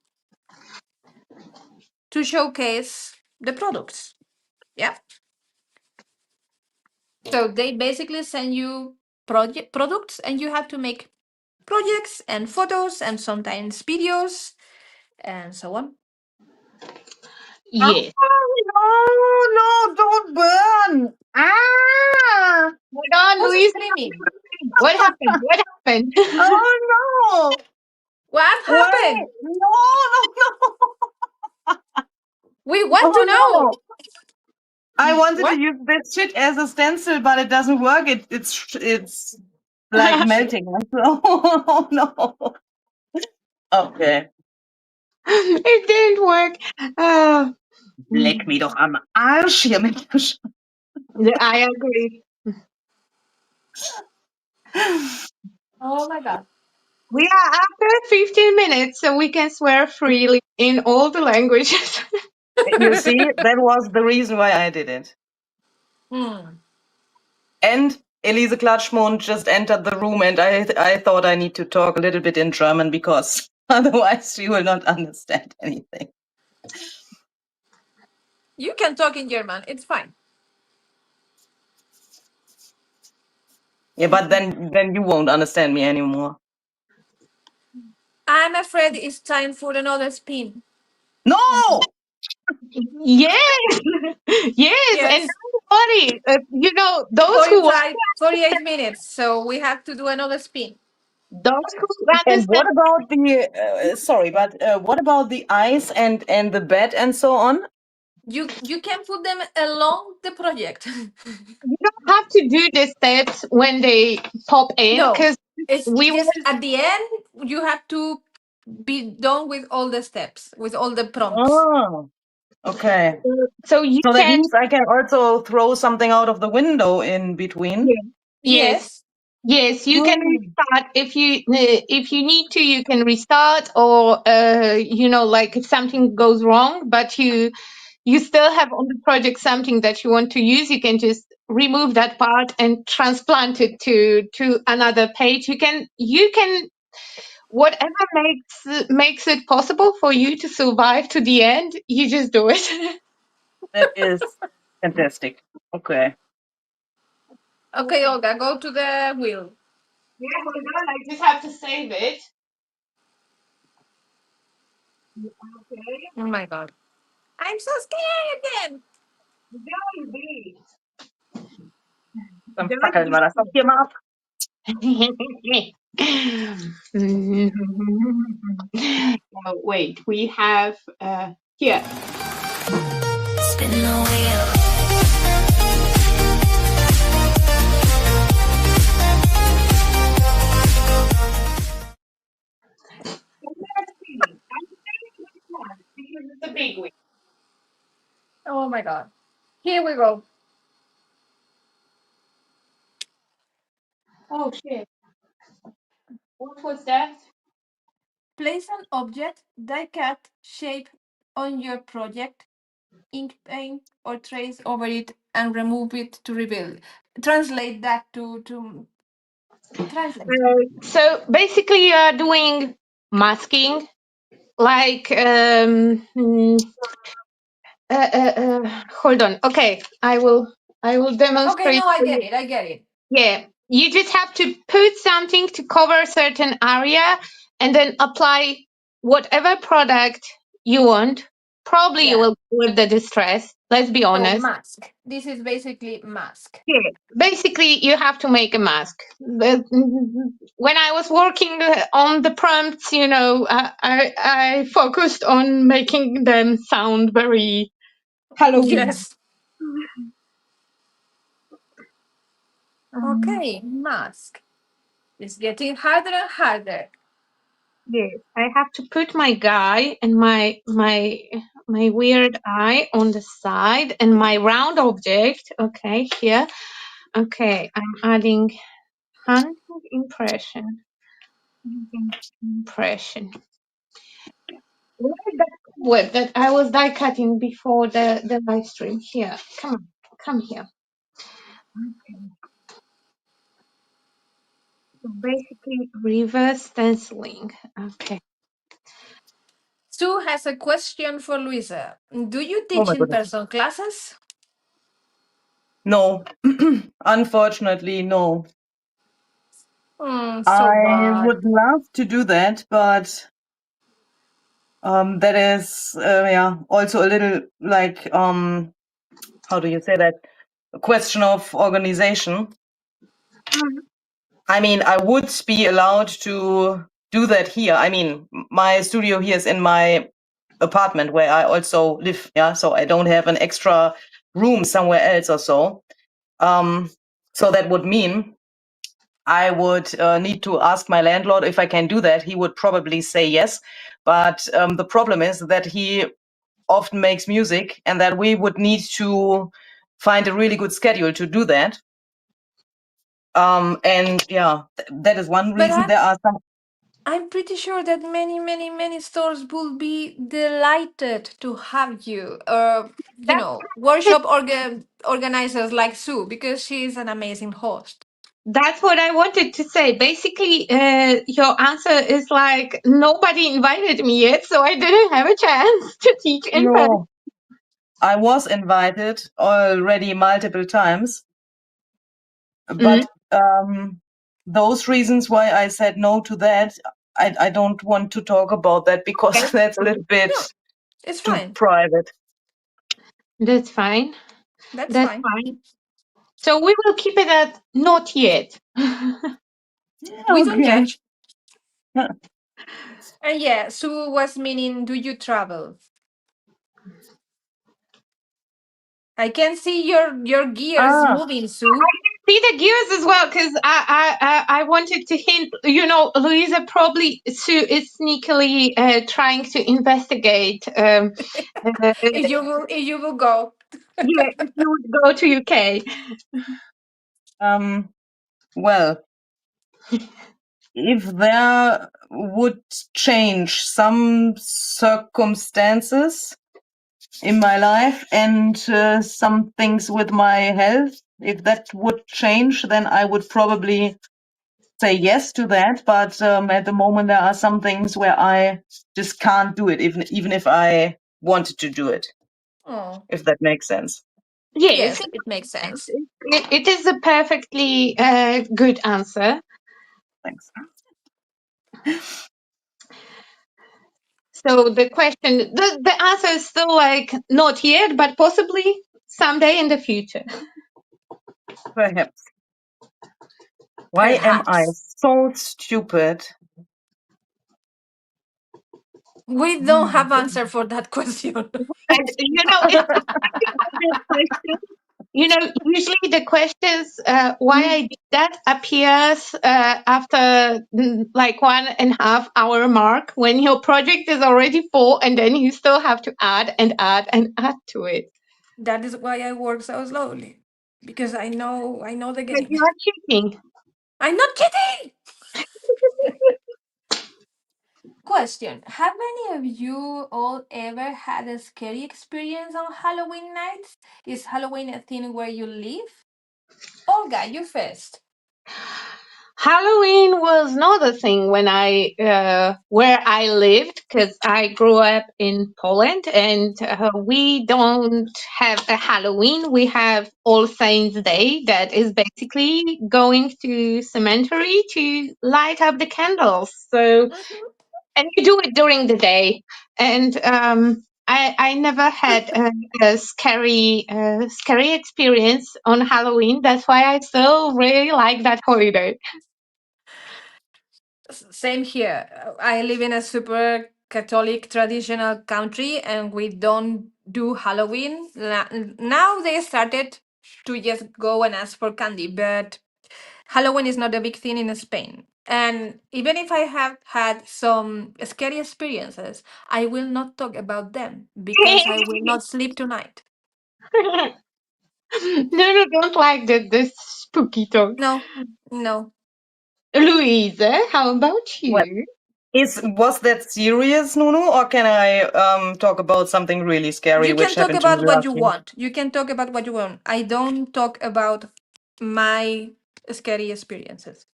to showcase the products. Yeah. So they basically send you products and you have to make projects and photos and sometimes videos and so on. Yes. Oh, no, don't burn. Ah! Hold on, Who's Louise. screaming? What happened? What happened? Oh, no. What happened? Wait. No. We want to Oh, know. no. I wanted What? to use this shit as a stencil, but it doesn't work. It's like melting. Oh, no. Okay. It didn't work. Uh, Leck mich doch am Arsch hier, Mensch. I agree. Oh my God. We are after 15 minutes, so we can swear freely in all the languages. You see, that was the reason why I did it. And Elise Klatschmund just entered the room, and I thought I need to talk a little bit in German because otherwise she will not understand anything. You can talk in German. It's fine. Yeah, but then you won't understand me anymore. I'm afraid it's time for another spin. No! Yes, yes, and Yes. don't worry. Those who 48 minutes. So we have to do another spin. And what understand. about the sorry, but what about the ice and the bed and so on? You can put them along the project. You don't have to do the steps when they pop in No, because it's we will. just at the end you have to be done with all the steps, with all the prompts. Oh, okay. So you So that can. means I can also throw something out of the window in between. Yes, yes, you can Oh. restart if you need to. You can restart, or like if something goes wrong, but you still have on the project something that you want to use. You can just remove that part and transplant it to another page. You can whatever makes it possible for you to survive to the end. You just do it. That is fantastic. Okay. Okay, Olga, go to the wheel. Yeah, hold on. I just have to save it. Okay. Oh my God. I'm so scared again. Don't be. Dann Don't fackeln wir das doch hier mal ab. Oh, wait, we have here. Spin the wheel. Oh my God. Here we go. Oh shit. What was that? Place an object, die cut, shape on your project, ink paint or trace over it and remove it to rebuild. Translate that to translate. So basically you are doing masking, like hold on. Okay, I will Okay, demonstrate no, I for get you. it. I get it. Yeah, you just have to put something to cover a certain area and then apply whatever product you want. Probably you Yeah. will go with the distress, let's be So honest. mask. This is basically mask. Yeah, basically you have to make a mask. When I was working on the prompts, I focused on making them sound very Halloween. Yes. Okay, mask. It's getting harder and harder. Yes, I have to put my guy and my weird eye on the side and my round object. Okay, here. Okay, I'm adding hunting impression. Hunting impression. Where is that web that I was die cutting before the live stream? Here, come here. Okay. So basically reverse stenciling. Okay. Sue has a question for Luisa. Do you Oh teach my in goodness. person classes? No, unfortunately, no. So I bad. would love to do that, but that is, yeah, also a little like, how do you say that? A question of organization. I mean, I would be allowed to do that here. I mean, my studio here is in my apartment where I also live. Yeah, so I don't have an extra room somewhere else or so. So that would mean I would need to ask my landlord if I can do that. He would probably say yes. But the problem is that he often makes music and that we would need to find a really good schedule to do that. And yeah, that is one But reason. There are some. I'm pretty sure that many stores will be delighted to have you, That's workshop organizers like Sue, because she is an amazing host. that's what I wanted to say. Basically, your answer is like nobody invited me yet, so I didn't have a chance to teach in person. No, I was invited already multiple times, Mm. but those reasons why I said no to that, I don't want to talk about that because Okay, that's a little bit No, it's too fine. private. that's fine. That's That's fine. fine. So we will keep it at not yet. We don't Okay. judge. And yeah, Sue was meaning, do you travel? I can see your gears Ah, moving, Sue. See the gears as well, because I wanted to hint. Louisa probably is sneakily trying to investigate. Yeah, If you will go. if you would go to UK. well, if there would change some circumstances in my life and some things with my health, if that would change, then I would probably say yes to that. But at the moment, there are some things where I just can't do it, even if I wanted to do it, Oh, if that makes sense. Yes, yes, it makes sense. it is a perfectly good answer. Thanks. So the question, the answer is still like not yet, but possibly someday in the future. Perhaps. Why am I Perhaps. so stupid? We Oh don't my have answer for that question. And it's the question. Usually the questions why I did that appears after like 1.5 hour mark when your project is already full, and then you still have to add and add and add to it. That is why I work so slowly, because I know the But game. you are cheating. I'm not kidding. Question: have any of you all ever had a scary experience on Halloween nights? Is Halloween a thing where you live? Olga, you first. Halloween was not a thing when where I lived, because I grew up in Poland, and we don't have a Halloween. We have All Saints Day, that is basically going to cemetery to light up the candles. So, Mhm. and you do it during the day. And I never had a scary experience on Halloween. That's why I still really like that holiday. Same here. I live in a super Catholic traditional country and we don't do Halloween. Now they started to just go and ask for candy, but Halloween is not a big thing in Spain. And even if I have had some scary experiences, I will not talk about them because I will not sleep tonight. No, no, don't like this spooky talk. No, no. Louise, how about Well, you? was that serious, Nunu, or can I talk about something really scary You which can talk happened to me about what last you year? want. You can talk about what you want. I don't talk about my scary experiences.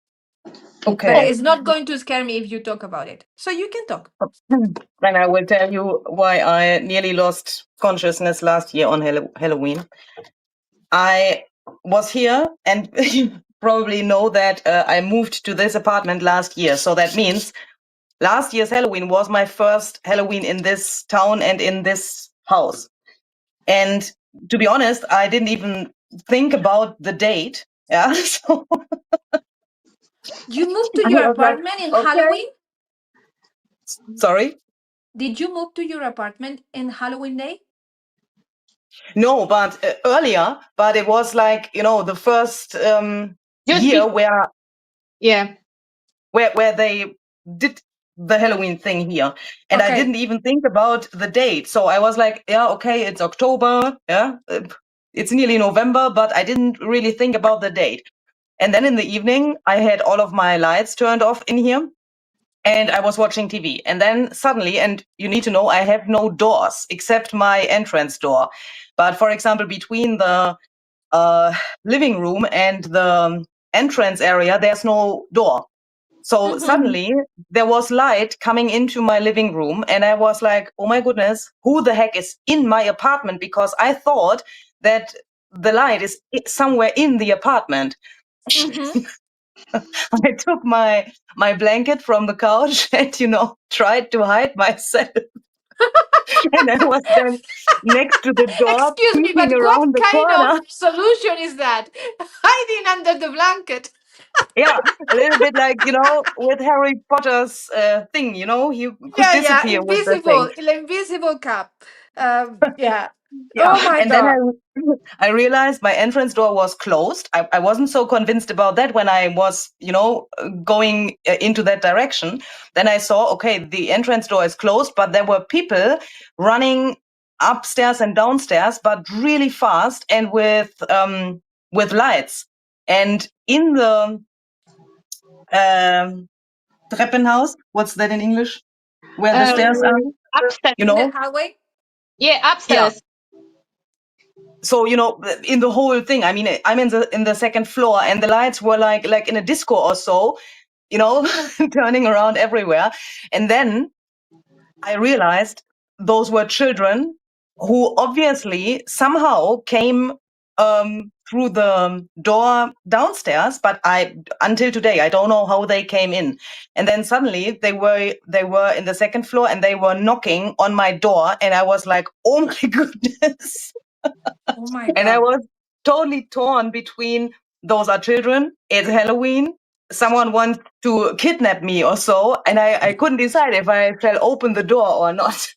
But Okay. it's not going to scare me if you talk about it. So you can talk. Then I will tell you why I nearly lost consciousness last year on Halloween. I was here, and you probably know that I moved to this apartment last year. So that means last year's Halloween was my first Halloween in this town and in this house. And to be honest, I didn't even think about the date. Yeah. So You moved to I your was like, apartment in okay. Halloween? Sorry. Did you move to your apartment in Halloween day? No, but earlier, but it was like, the first Just year be, where yeah. they did the Halloween thing here. And I Okay. didn't even think about the date. So I was like, yeah, okay, it's October. Yeah. It's nearly November, but I didn't really think about the date. And then in the evening, I had all of my lights turned off in here and I was watching TV. And then suddenly, and you need to know, I have no doors except my entrance door. But for example, between the living room and the entrance area, there's no door. So Mm-hmm. suddenly there was light coming into my living room, and I was like, oh my goodness, who the heck is in my apartment? Because I thought that the light is somewhere in the apartment. Mm-hmm. I took my blanket from the couch and tried to hide myself. And I was then next to the door, Excuse me, peeking but what around the kind of corner. solution is that? Hiding under the blanket. Yeah, a little bit like, with Harry Potter's thing, he could Yeah, yeah, disappear with the thing. invisible cap. Yeah. Yeah, Oh my and then god. I realized my entrance door was closed. I wasn't so convinced about that when I was, going into that direction. Then I saw, okay, the entrance door is closed, but there were people running upstairs and downstairs, but really fast and with lights. And in the Treppenhaus, what's that in English? Where the Um, stairs are, Upstairs. you In the know? hallway? Yeah, Yeah. upstairs. So in the whole thing, I mean, I'm in the second floor, and the lights were like in a disco or so, turning around everywhere. And then I realized those were children who obviously somehow came through the door downstairs, but until today I don't know how they came in. And then suddenly they were in the second floor and they were knocking on my door, and I was like, oh my goodness. Oh my And I god. was totally torn between those are children, it's Halloween, someone wants to kidnap me or so, and I couldn't decide if I shall open the door or not.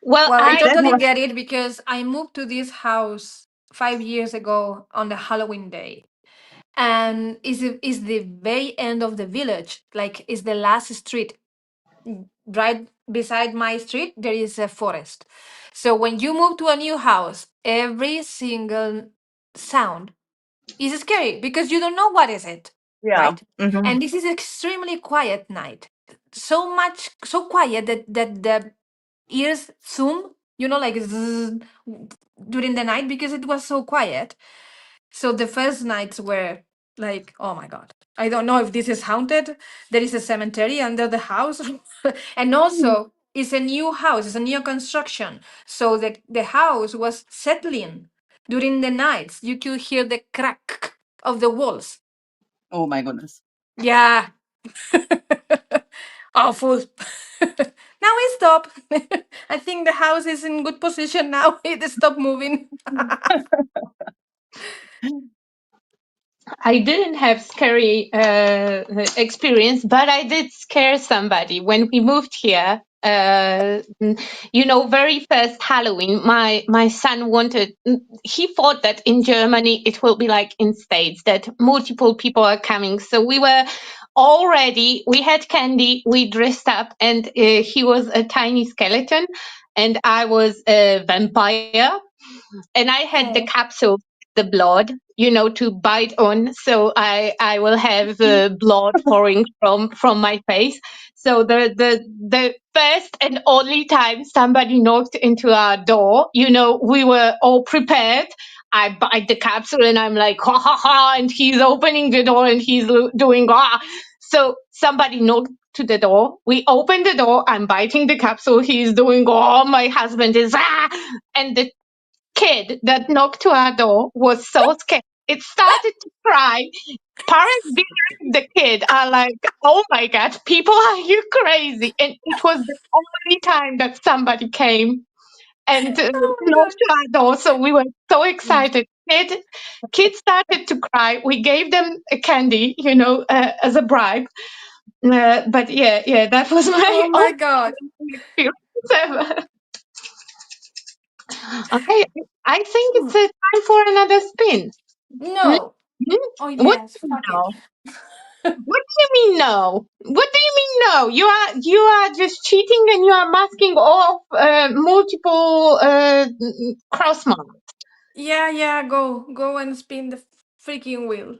Well, Well, I I That totally was get it because I moved to this house 5 years ago on the Halloween day. And is the very end of the village, like is the last street. Right beside my street, there is a forest. So when you move to a new house, every single sound is scary because you don't know what is it, Yeah. right? And this is extremely quiet night. So quiet that the ears zoom, like zzz, during the night because it was so quiet. So the first nights were like, oh my God, I don't know if this is haunted. There is a cemetery under the house. And also, it's a new house, it's a new construction. So the house was settling during the nights. You could hear the crack of the walls. Oh my goodness. Yeah. Awful. Now it stopped. I think the house is in good position now. It stopped moving. I didn't have scary experience, but I did scare somebody when we moved here. Very first Halloween, my son wanted. He thought that in Germany it will be like in States, that multiple people are coming. So we were all ready. We had candy. We dressed up, and he was a tiny skeleton, and I was a vampire, and I had the Oh. capsule, the blood, to bite on. So I will have blood pouring from my face. So the first and only time somebody knocked into our door, we were all prepared. I bite the capsule and I'm like, ha ha ha, and he's opening the door and he's doing ah. So somebody knocked to the door. We open the door. I'm biting the capsule. He's doing oh. My husband is ah, and the kid that knocked to our door was so scared. It started to cry. Parents behind the kid are like, oh my God, people, are you crazy? And it was the only time that somebody came and Oh my knocked to our door. So we were so God. excited. Kids started to cry. We gave them a candy, as a bribe. But yeah, that was my Oh my only God. experience ever. Okay, I think Hmm. it's time for another spin. Hmm? No. Hmm? Oh What yes, do you fuck it. know? What do you mean no? What do you mean no? You are just cheating and you are masking off multiple cross marks. Yeah, go and spin the freaking wheel.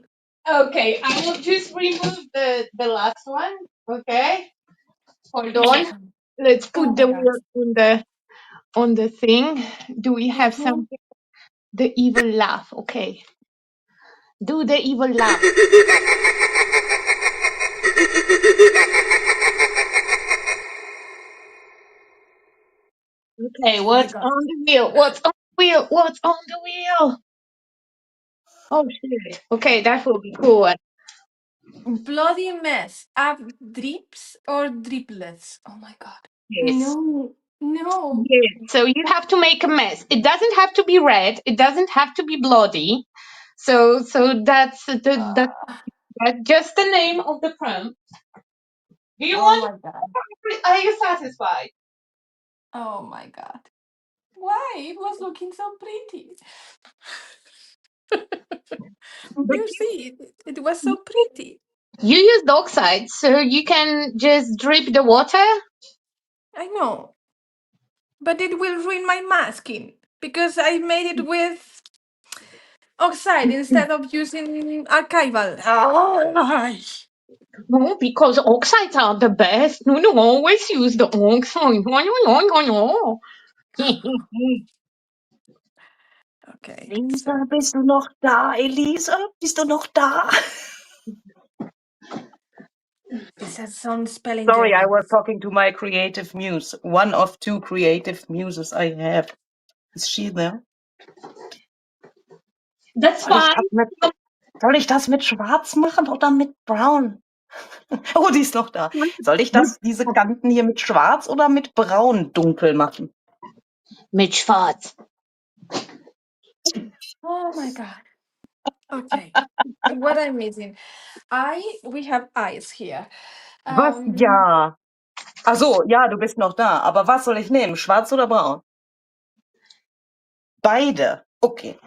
Okay, I will just remove the last one. Okay, hold Oh my on. God. Let's Oh put the my God. wheel on the thing. Do we have Mm-hmm. something? The evil laugh. Okay, do the evil laugh. Okay, Oh my what's God. on the wheel? What's on the wheel? What's on the wheel? Oh shit. Okay, that will be cool. Bloody mess. Up drips or driplets? Oh my God. Yes. No. No. Yes. So you have to make a mess. It doesn't have to be red. It doesn't have to be bloody. So Uh, that's just the name of the prompt. Do you oh want? my God. Are you satisfied? Oh my God. Why? It was looking so pretty. But You see, it was so pretty. you used oxide, so you can just drip the water. I know. But it will ruin my masking because I made it with oxide instead of using archival. Oh, No, because oxides are the best. No, no, always use the oxide. No, no, no, no, no. okay, Elisa, so bist du noch da? Elisa, bist du noch da? this has some spelling Sorry, I German. was talking to my creative muse. One of two creative muses I have. Is she there? That's Soll ich fine. das mit, soll ich das mit Schwarz machen oder mit Brown? Oh, die ist noch da. Soll ich diese Kanten hier mit Schwarz oder mit Braun dunkel machen? Mit Schwarz. Oh my God. Okay. What I'm missing. We have eyes here. Was? Ja. Ach so, ja, du bist noch da. Aber was soll ich nehmen? Schwarz oder braun? Beide. Okay.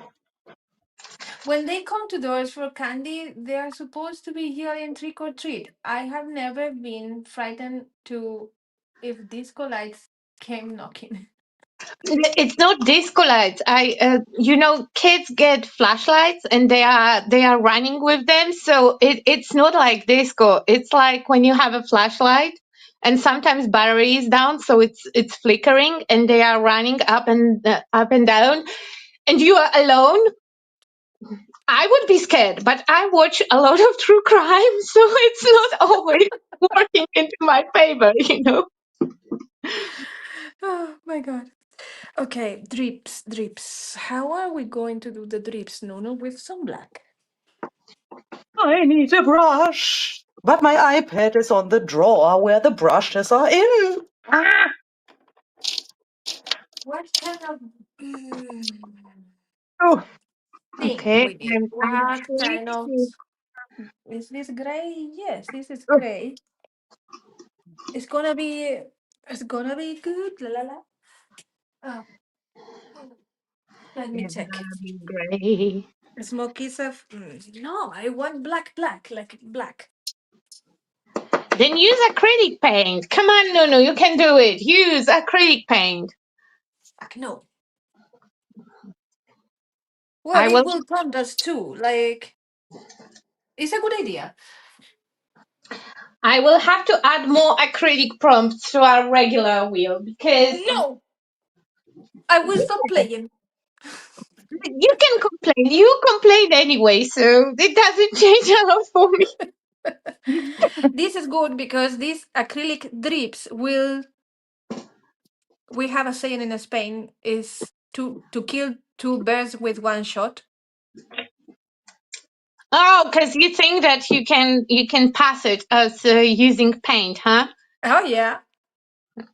When they come to doors for candy, they are supposed to be yelling trick or treat. I have never been frightened to if disco lights came knocking. It's not disco lights. Kids get flashlights and they are running with them. So it's not like disco. It's like when you have a flashlight and sometimes battery is down, so it's flickering and they are running up and down, and you are alone. I would be scared, but I watch a lot of true crime, so it's not always working into my favor. Oh my god. Okay, drips. How are we going to do the drips, Nuno, with some black? I need a brush, but my iPad is on the drawer where the brushes are in. Ah! What kind of Oh, thing Okay, we need? I'm What trying kind of... to. Is this gray? Yes, this is oh, gray. It's gonna be good. La la la. Oh, let me It's check. gonna be great. Smokies of no, I want black, like black. Then use acrylic paint. Come on, Nunu, you can do it. Use acrylic paint. Black, no. Well, I it will. will prompt us too. Like, it's a good idea. I will have to add more acrylic prompts to our regular wheel because No, I will stop playing. you can complain. You complain anyway, so it doesn't change a lot for me. This is good because these acrylic drips will. We have a saying in Spain is to kill two birds with one shot. Oh, because you think that you can pass it as using paint, huh? Oh yeah,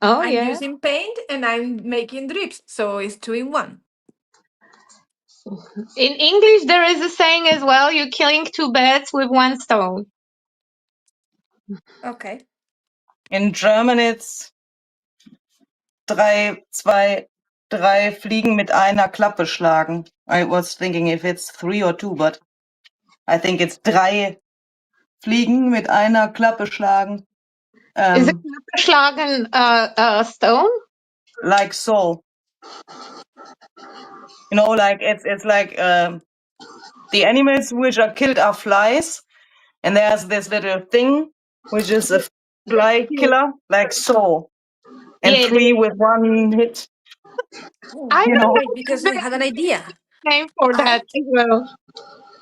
Oh I'm yeah. using paint and I'm making drips, so it's 2 in 1. In English, there is a saying as well: you're killing two birds with one stone. Okay. in German, it's drei Fliegen mit einer Klappe schlagen. I was thinking if it's 3 or 2, but I think it's 3 Fliegen mit einer Klappe schlagen. Is it schlagen a stone? Like so. Like it's like the animals which are killed are flies, and there's this little thing which is a fly killer, like so. And Yeah, 3 with 1 hit. I Ooh, You don't know. wait, know because the I have an idea. name for I that as well.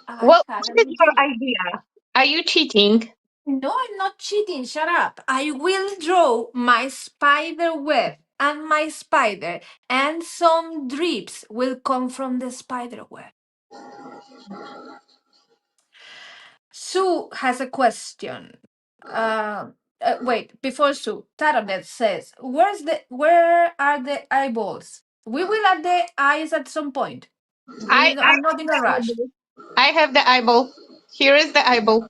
I What have is an your idea. idea? Are you cheating? No, I'm not cheating. Shut up. I will draw my spider web and my spider, and some drips will come from the spider web. Sue has a question. Wait, before Sue, Taranet says, where are the eyeballs? We will add the eyes at some point. I We I are not in a rush. have the eyeball. Here is the eyeball.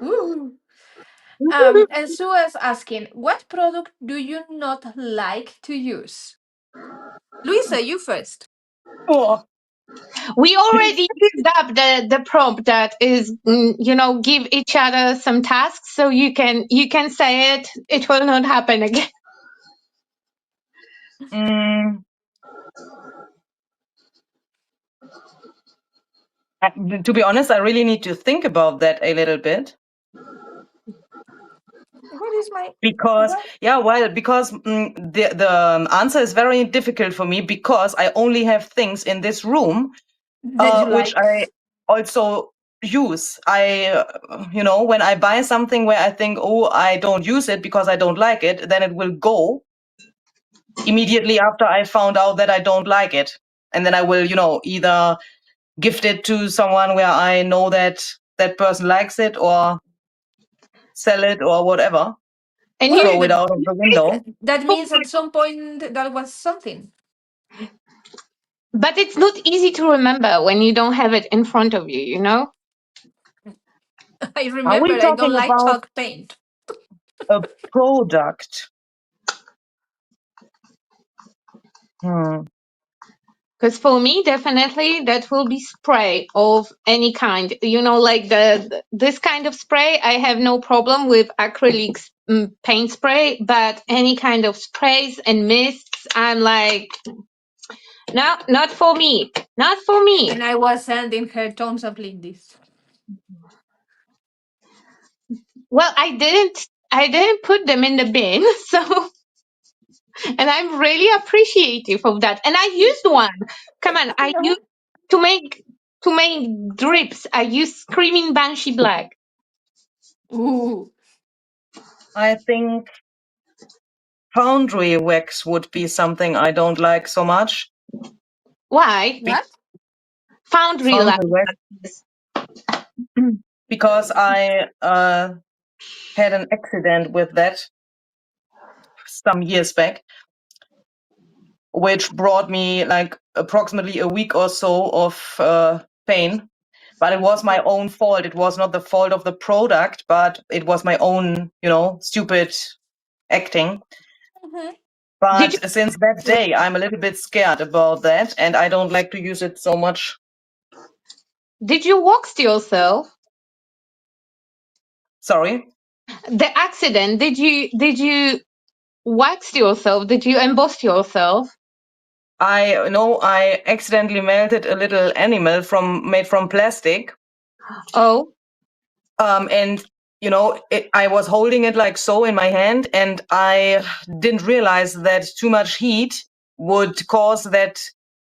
Ooh. And Sue is asking, what product do you not like to use? Luisa, you first. Oh, We already used up the prompt that is, give each other some tasks, so you can say it. It will not happen again. mm, to be honest, I really need to think about that a little bit. What is my Because what the answer is very difficult for me because I only have things in this room that you which like? I also use. When I buy something where I think, oh, I don't use it because I don't like it, then it will go immediately after I found out that I don't like it, and then I will, either gift it to someone where I know that that person likes it, or sell it, or whatever, And Well, throw you, it but out of the window. that means at some point that was something. but it's not easy to remember when you don't have it in front of you. I Are remember we I don't talking like about chalk paint. a product? Hmm. Because for me, definitely that will be spray of any kind. Like this kind of spray, I have no problem with acrylics paint spray, but any kind of sprays and mists books. I'm like, no, not for me. Not for me. And I was sending her tons of links. Well, I didn't put them in the bin, so and I'm really appreciative of that. And I used one. Come on, I No. used to make drips. I used Screaming Banshee Black. Ooh. I think foundry wax would be something I don't like so much. Why? What? Foundry Foundry wax, wax. because I had an accident with that some years back, which brought me like approximately a week or so of pain. But it was my own fault. It was not the fault of the product, but it was my own, stupid acting. Mhm. Did But since that day, I'm a little bit scared about that, and I don't like to use it so much. you wax yourself? Sorry. The accident. Did you wax yourself? Did you emboss yourself? I know I accidentally melted a little animal made from plastic. Oh, And I was holding it like so in my hand, and I didn't realize that too much heat would cause that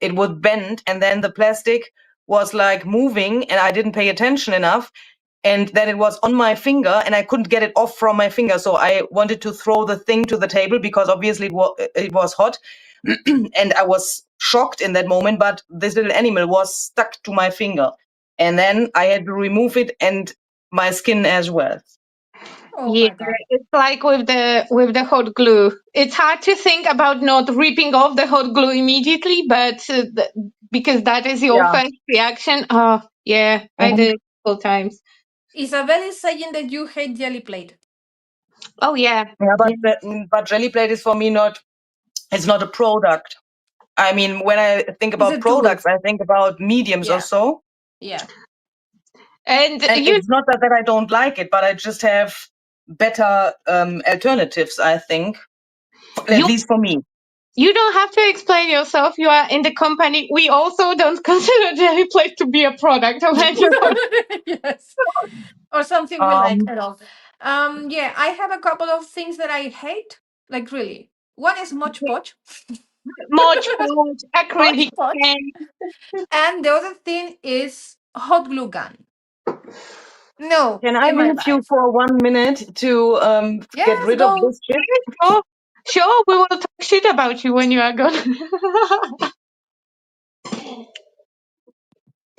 it would bend, and then the plastic was like moving, and I didn't pay attention enough, and then it was on my finger, and I couldn't get it off from my finger. So I wanted to throw the thing to the table because obviously it was hot, and I was shocked in that moment. But this little animal was stuck to my finger, and then I had to remove it and my skin as well. Oh yeah. my god. It's like with the hot glue. It's hard to think about not ripping off the hot glue immediately, but because that is your Yeah. first reaction. Oh, yeah, I Mhm. did it a couple times. Isabel is saying that you hate jelly plate. Oh, yeah. Yeah, Yeah. but jelly plate is for me not. It's not a product. I mean, when I think It's about a tool. products, I think about mediums or Yeah. so. Yeah. And And it's not that I don't like it, but I just have better alternatives, I think, at you least for me. you don't have to explain yourself. You are in the company. We also don't consider jelly plate to be a product of any kind. Yes. Or something we like Um, at all. Yeah, I have a couple of things that I hate. Like really. One is Mod Podge. Much more Mod acrylic Podge. pen. And the other thing is hot glue gun. No, can I in my leave you life. for 1 minute to get Yes, rid of go. this shit? Oh, sure, we will talk shit about you when you are gone.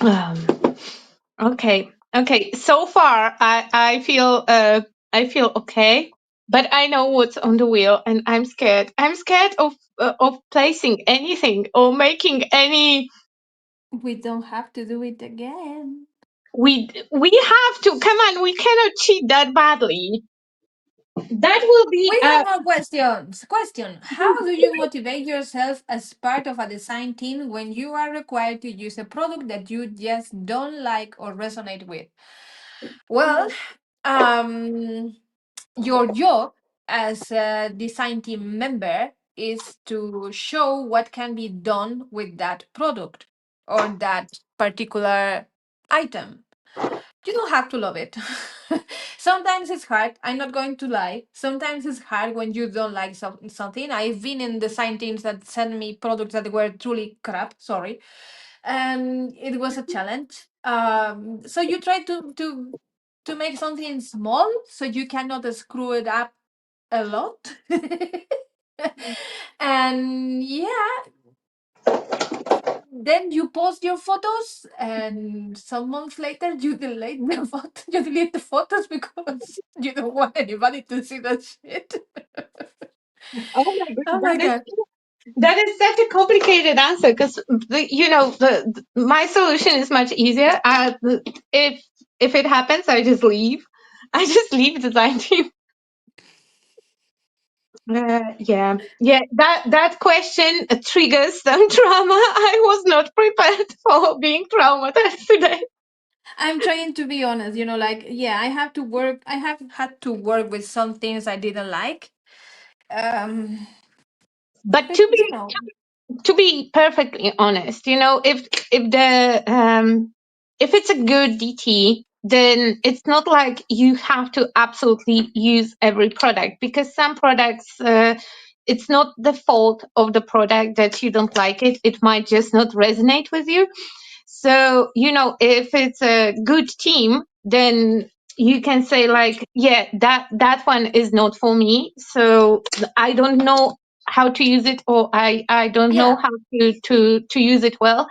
um, okay. So far, I feel okay, but I know what's on the wheel, and I'm scared. I'm scared of placing anything or making any. We don't have to do it again. We have to come on. We cannot cheat that badly. That will be We have more questions. Question: how do you motivate yourself as part of a design team when you are required to use a product that you just don't like or resonate with? Well, um, your job as a design team member is to show what can be done with that product or that particular item. You don't have to love it. Sometimes it's hard. I'm not going to lie. Sometimes it's hard when you don't like something. I've been in design teams that sent me products that were truly crap. Sorry, and it was a challenge. So you try to make something small so you cannot screw it up a lot. And yeah, then you post your photos and some months later you delete the photo, you delete the photos because you don't want anybody to see that shit. Oh my Oh god, my god. that is such a complicated answer because my solution is much easier. If it happens, I just leave. I just leave the design team. Yeah. That question triggers some trauma. I was not prepared for being traumatized today. I'm trying to be honest, like yeah, I have had to work with some things I didn't like. Um But But to be perfectly honest, if it's a good DT, then it's not like you have to absolutely use every product, because some products, it's not the fault of the product that you don't like it. It might just not resonate with you. So, if it's a good team, then you can say like, yeah, that one is not for me. So I don't know how to use it, or I don't know yeah, how to use it well.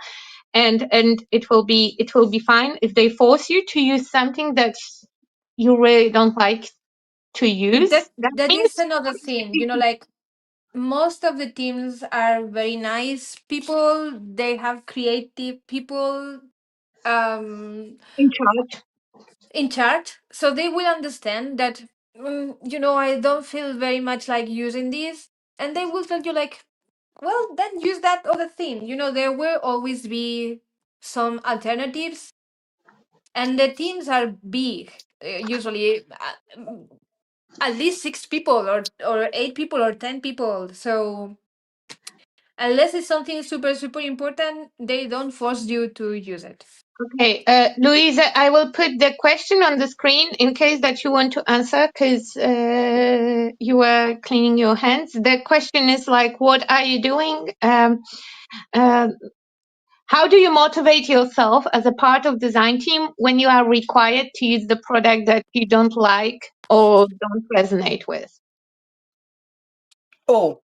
And it will be fine. If they force you to use something that you really don't like to use, that that means is another thing. Like most of the teams are very nice people. They have creative people in charge. in charge, so they will understand that I don't feel very much like using this, and they will tell you like, well, then use that other thing. There will always be some alternatives, and the teams are big, usually at least 6 people or 8 people or 10 people. So unless it's something super super important, they don't force you to use it. Okay, Louisa, I will put the question on the screen in case that you want to answer, because you were cleaning your hands. The question is like, what are you doing? Uh, how do you motivate yourself as a part of design team when you are required to use the product that you don't like or don't resonate with? Oh,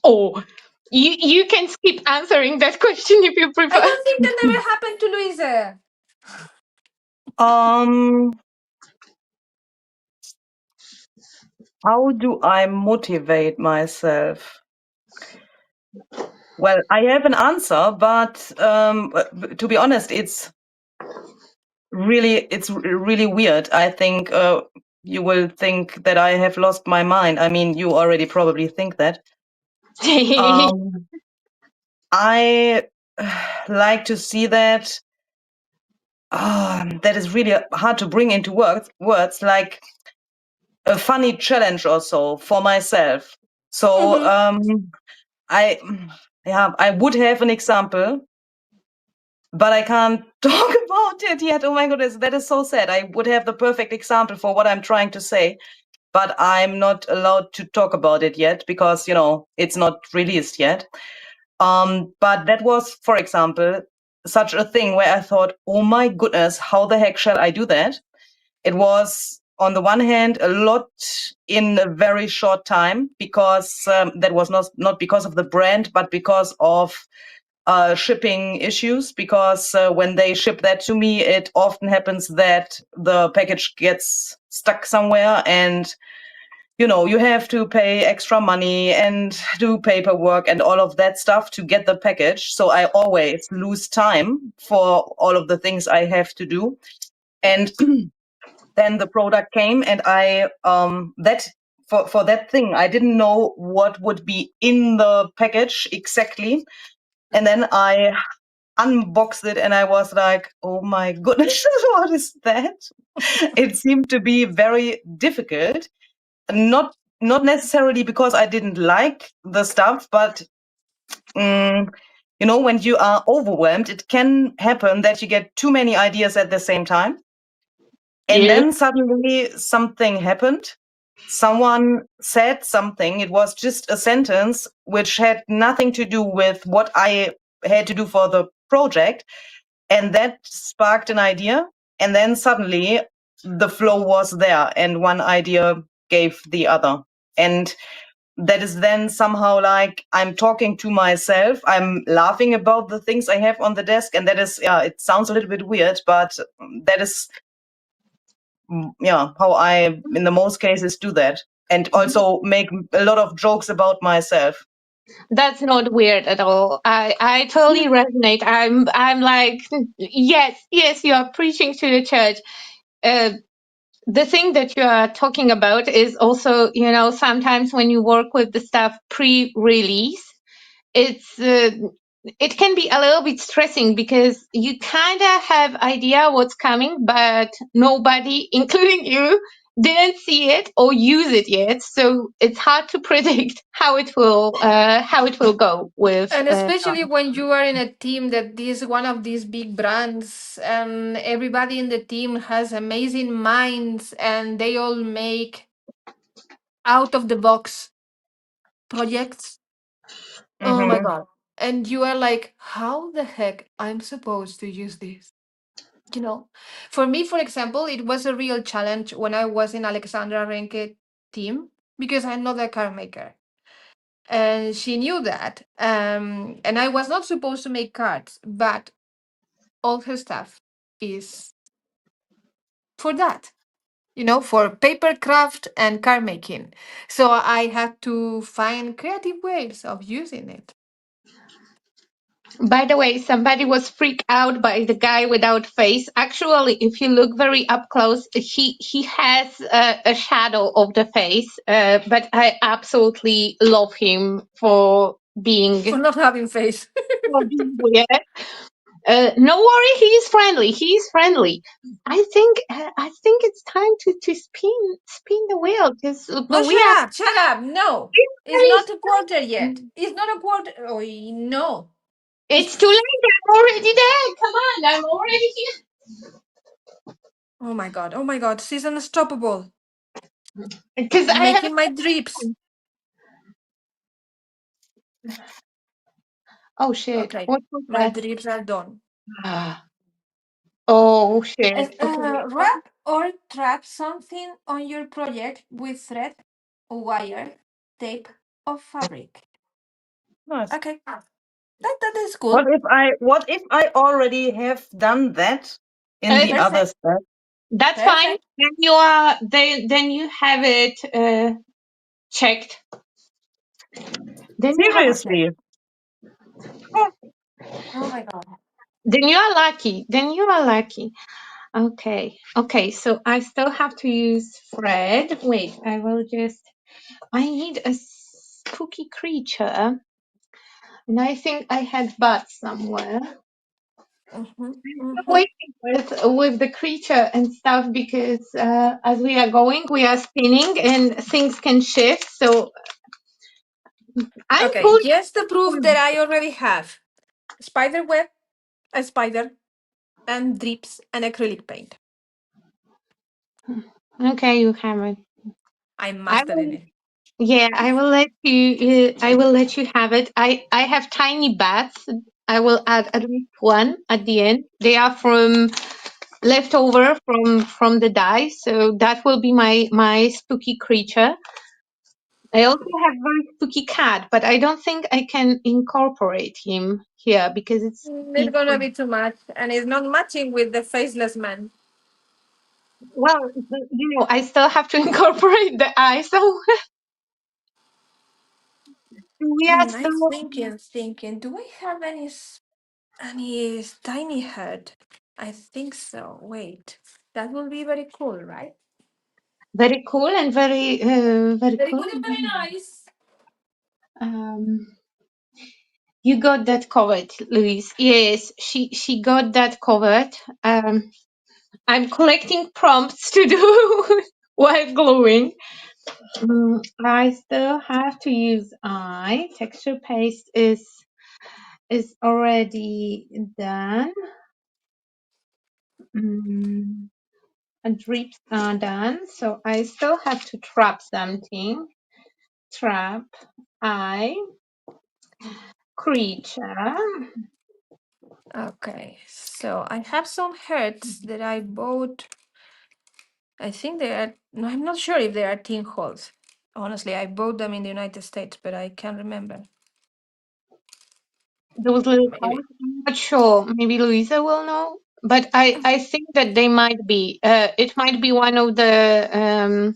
Or you can skip answering that question if you I prefer. don't think that never happened to Louisa. um, how do I motivate myself? Well, I have an answer, but to be honest, it's really weird. I think you will think that I have lost my mind. I mean, you already probably think that. Um, I like to see that. That is really hard to bring into words like a funny challenge or so for myself. So Mm-hmm. I yeah, I would have an example, but I can't talk about it yet. Oh my goodness, that is so sad. I would have the perfect example for what I'm trying to say, but I'm not allowed to talk about it yet because, it's not released yet. But that was, for example, such a thing where I thought, oh my goodness, how the heck shall I do that? It was, on the one hand, a lot in a very short time because that was not because of the brand, but because of shipping issues. Because when they ship that to me, it often happens that the package gets stuck somewhere and you have to pay extra money and do paperwork and all of that stuff to get the package. So I always lose time for all of the things I have to do. And then the product came and I that for that thing I didn't know what would be in the package exactly. And then I unboxed it and I was like, oh my goodness, what is that? It seemed to be very difficult. Not necessarily because I didn't like the stuff, but when you are overwhelmed, it can happen that you get too many ideas at the same time. And Yeah. then suddenly something happened. Someone said something. It was just a sentence which had nothing to do with what I had to do for the project. And that sparked an idea. And then suddenly the flow was there and one idea gave the other. And that is then somehow like I'm talking to myself. I'm laughing about the things I have on the desk. And that is, yeah, it sounds a little bit weird, but that is how I in the most cases do that, and also make a lot of jokes about myself. That's not weird at all. I totally resonate. I'm like, yes, you are preaching to the church. The thing that you are talking about is also, sometimes when you work with the stuff pre-release, it can be a little bit stressing because you kind of have idea what's coming, but nobody, including you, didn't see it or use it yet, so it's hard to predict how it will go with. And especially when you are in a team that is one of these big brands and everybody in the team has amazing minds and they all make out of the box projects. Oh my Mm-hmm. God. And you are like, how the heck I'm supposed to use this? You know, for me, for example, it was a real challenge when I was in Alexandra Renke team because I'm not a car maker. And she knew that. And I was not supposed to make cards, but all her stuff is for that, for paper craft and car making. So I had to find creative ways of using it. By the way, somebody was freaked out by the guy without face. Actually, if you look very up close, he has a shadow of the face. But I absolutely love him for being For not having face. weird. No worry, he's friendly. He's friendly. I think it's time to spin the wheel because No, we are shut up. No, it's not a quarter yet. It's not a quarter. Oh, no. It's too late. I'm already there. Come on, I'm already here. Oh my God. Oh my God. She's unstoppable. Because I'm I have. making my drips. Oh shit! Okay. What was My that? drips are done. Ah. Oh shit! Okay. Wrap or trap something on your project with thread, wire, tape, or fabric. Nice. Okay. That is What cool. if I already have done that in the That's, other step? that's fine. Perfect. Then you have it checked. Then you have. Seriously? Oh, Oh my God. Then you are lucky. Then you are lucky. Okay. Okay. So I still have to use thread. Wait. I will just. I need a spooky creature, and I think I had bat somewhere. Mm-hmm. Mm-hmm. Waiting with the creature and stuff because as we are going, we are spinning and things can shift. So I'm Okay. pulling. Just the proof that I already have spider web, a spider, and drips and acrylic paint. Okay, you have it. I'm I mastering will. it. Yeah, I will let you. I will let you have it. I have tiny bats. I will add at least one at the end. They are from leftover from the die, so that will be my spooky creature. I also have very spooky cat, but I don't think I can incorporate him here because it's It's gonna be too much, and it's not matching with the faceless man. well, I still have to incorporate the eye, so we are I'm still thinking. Do I have any tiny head? I think so. Wait, that will be very cool, right? very cool and very Very cool. cool and very nice. Um, you got that covered, Louise. Yes, she got that covered. I'm collecting prompts to do while gluing. I still have to use eye. Texture paste is already done. And drips are done. So I still have to trap something. Trap eye creature. Okay, so I have some heads that I bought. I think they are. No, I'm not sure if they are tin holes. Honestly, I bought them in the United States, but I can't remember. Those little Maybe. holes. I'm not sure. Maybe Louisa will know. But I think that they might be. It might be one of the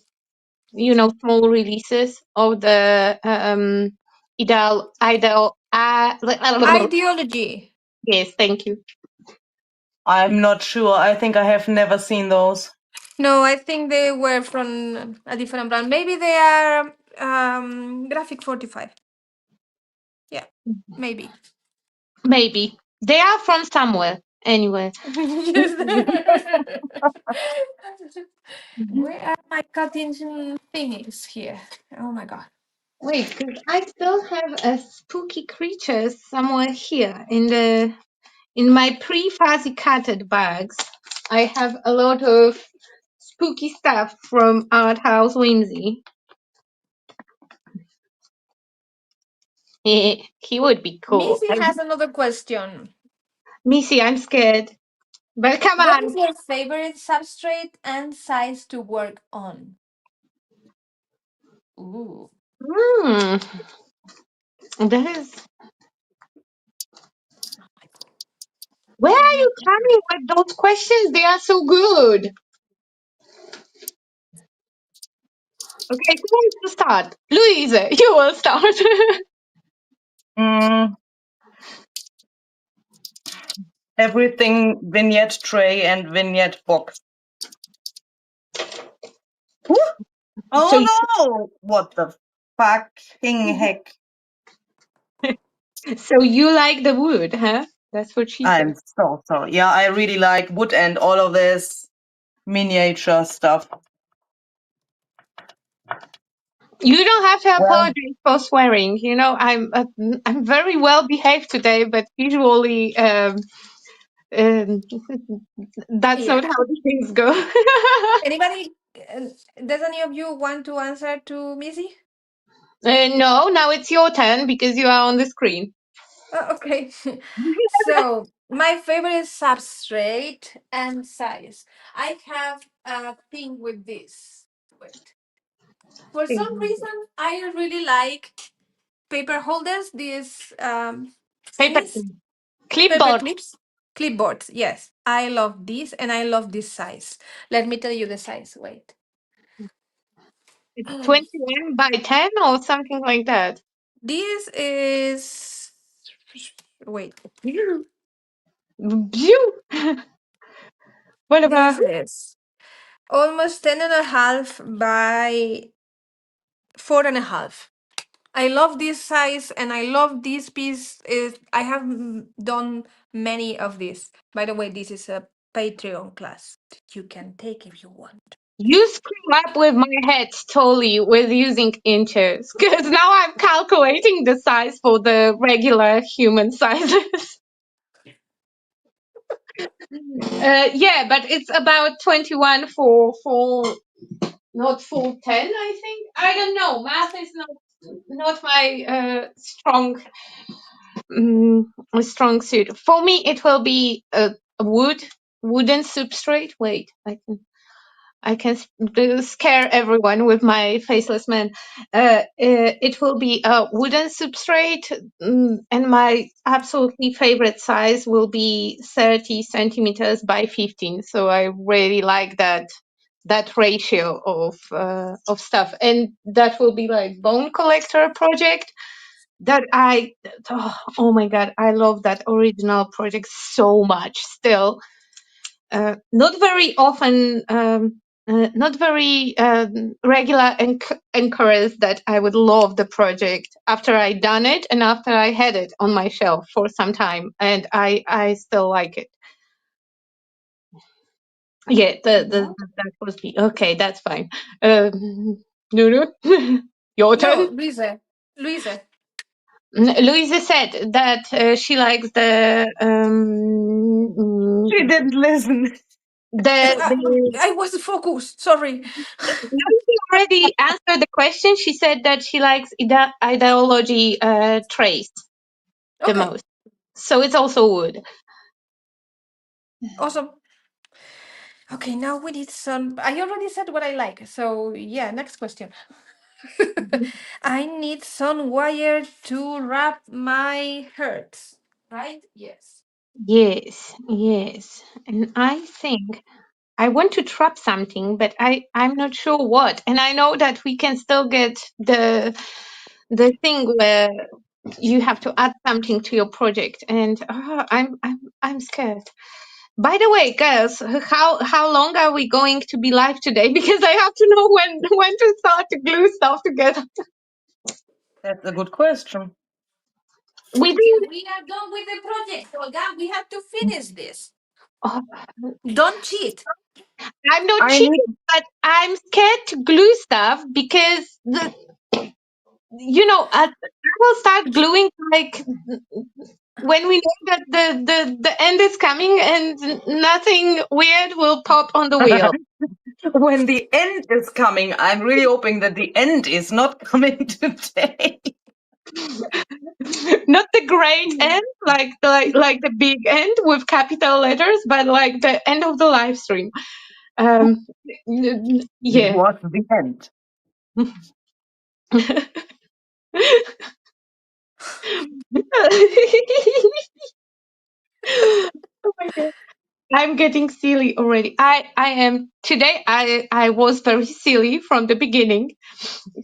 small releases of the ideal. Ideology. Yes, thank you. I'm not sure. I think I have never seen those. No, I think they were from a different brand. Maybe they are Graphic 45. Yeah, maybe. Maybe they are from somewhere. Anyway. Where are my cutting thingies here? Oh my god. Wait, because I still have a spooky creature somewhere here in my pre-fuzzy cutted bags. I have a lot of spooky stuff from Art House Whimsy. He would be cool. Missy has another question. Missy, I'm scared. But come What is on. your favorite substrate and size to work on? Ooh. Hmm. That is. Where are you coming with those questions? They are so good. Okay, who wants to start? Luise, you will start. Mm, everything vignette tray and vignette box. Woo! So Oh no! What the fucking heck? so you like the wood, huh? That's what she said. I'm so sorry. Yeah, I really like wood and all of this miniature stuff. You don't have to Well, apologize for swearing. You know, I'm very well behaved today, but usually um, that's Yeah. not how the things go. Anybody? Does any of you want to answer to Missy? No, now it's your turn because you are on the screen. Oh, okay. So my favorite substrate and size. I have a thing with this. Wait. For some reason, I really like paper holders. These Paper thingies, paper clipboard. clips, clipboards. Yes, I love these, and I love this size. Let me tell you the size. Wait. It's 21 by 10 or something like that. This is. Wait. Phew. What This about is almost 10.5 by 4.5. I love this size and I love this piece. I have done many of these. By the way, this is a Patreon class that you can take if you want. you screw up with my head totally with using inches because now I'm calculating the size for the regular human sizes. Yeah, but it's about 21 for not full 10, I think. I don't know. Math is not my strong suit. For me, it will be a wooden substrate. Wait, I can scare everyone with my faceless man. It will be a wooden substrate, and my absolutely favorite size will be 30 centimeters by 15. So I really like that ratio of stuff, and that will be like bone collector project that oh my god, I love that original project so much still. Not very often, not very regular encouraged that I would love the project after I done it and after I had it on my shelf for some time, and I still like it. Yeah, that was the okay. That's fine. Nunu, your No, turn. Luisa. Louisa said that she likes the she didn't listen. the I was focused. Sorry. Lucy already answered the question. She said that she likes ideology traits the Okay, most. So it's also wood. awesome. Okay, now we need some. I already said what I like. So, yeah, next question. I need some wire to wrap my hurts. Right? Yes. Yes, yes. And I think I want to trap something, but I'm not sure what. And I know that we can still get the thing where you have to add something to your project, and I'm scared. By the way, girls, how long are we going to be live today? Because I have to know when to start to glue stuff together. That's a good question. We Okay, did. we are done with the project, Olga. We have to finish this. Oh, Don't cheat. I'm not I need cheating, but I'm scared to glue stuff because I will start gluing like when we know that the end is coming and nothing weird will pop on the wheel. when the end is coming. I'm really hoping that the end is not coming today. Not the great end, like the big end with capital letters, but like the end of the live stream. Yeah. What the end? Oh my God. I'm getting silly already. I am today. I was very silly from the beginning,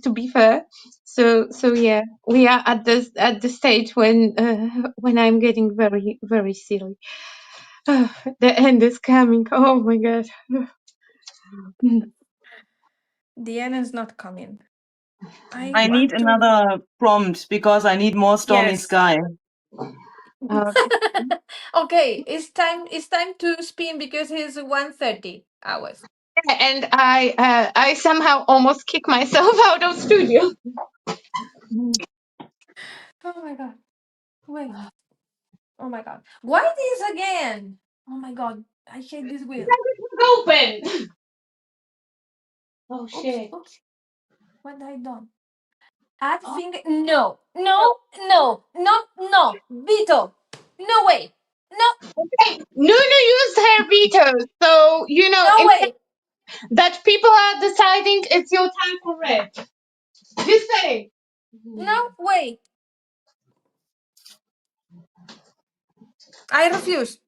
to be fair. So yeah, we are at the stage when I'm getting very very silly. The end is coming. Oh my God. The end is not coming. I need another prompt because I need more stormy Yes. sky. Okay. Okay, it's time to spin because it's 1:30 hours. And I somehow almost kicked myself out of studio. Oh my god. Wait. Oh my god. Why this again? Oh my god. I hate this wheel. Open. Oh Oops, shit. oops. What have I done? Add finger. No, no, no, no, no. Veto. No way. No, Okay. Nunu used her veto, so no way. that people are deciding it's your time for red. Just say. No way. I refuse.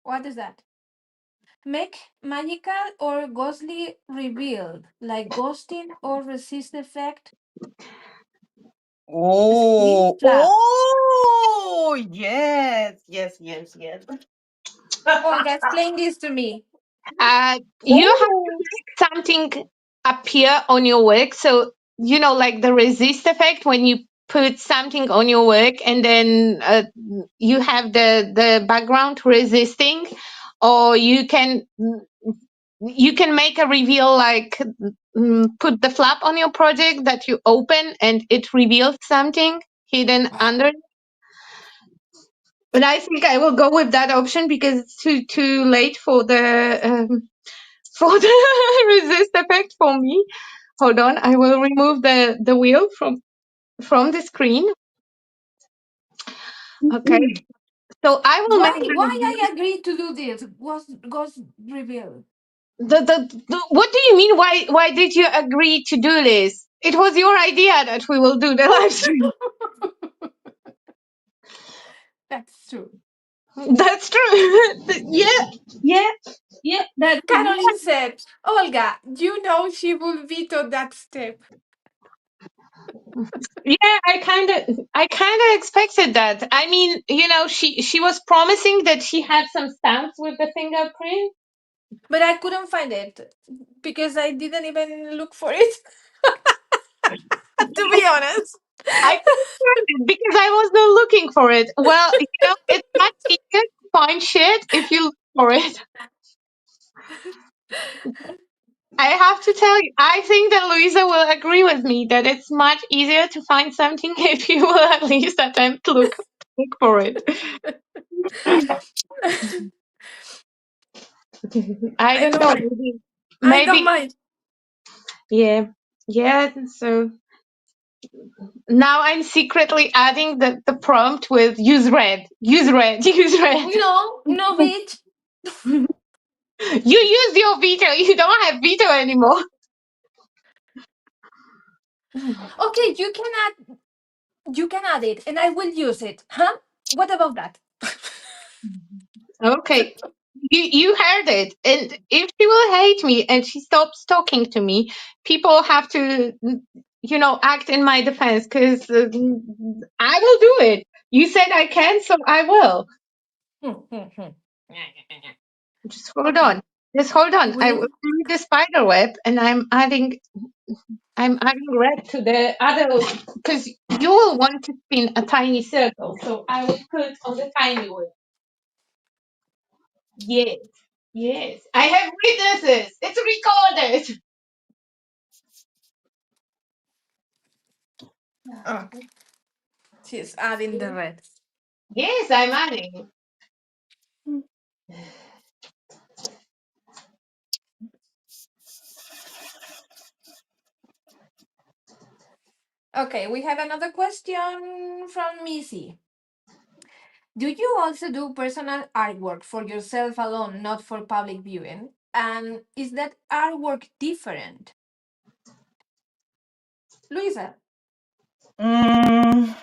What is that? Make magical or ghostly reveal, like ghosting or resist effect. Screen Oh, flap. yes, yes, yes, yes. Olga, explain this to me. You have Oh. something appear on your work, so like the resist effect when you put something on your work and then you have the background resisting, or you can make a reveal like put the flap on your project that you open and it reveals something hidden under. But I think I will go with that option because it's too late for the resist effect for me. Hold on, I will remove the wheel from the screen. Okay, so I will make Why I agreed to do this? Was ghost reveal. what do you mean? Why did you agree to do this? It was your idea that we will do the live stream. That's true. That's true. Yeah, yeah, yeah. That Caroline said, Olga, she will veto that step. Yeah, I kind of expected that. I mean, she was promising that she had some stamps with the fingerprint. But I couldn't find it because I didn't even look for it. To be honest. I couldn't find it because I was not looking for it. Well, it's much easier to find shit if you look for it. I have to tell you, I think that Luisa will agree with me that it's much easier to find something if you will at least attempt to look for it. I I don't don't know. mind. I don't Maybe, mind. yeah, yeah. So now I'm secretly adding the prompt with use red, use red, use red. No, bitch. You used your veto. You don't have veto anymore. Okay, you can add it and I will use it. Huh? What about that? Okay. You heard it. And if she will hate me and she stops talking to me, people have to, act in my defense because I will do it. You said I can, so I will. Just hold Okay. on. Just hold It on. will I leave. will do the spider web, and I'm adding red to the other because you will want to spin a tiny circle. So I will put on the tiny one. Yes, yes. I have witnesses. It's recorded. Okay. She's adding the red. Yes, I'm adding. Okay, we have another question from Missy. Do you also do personal artwork for yourself alone, not for public viewing? And is that artwork different? Luisa? Mm,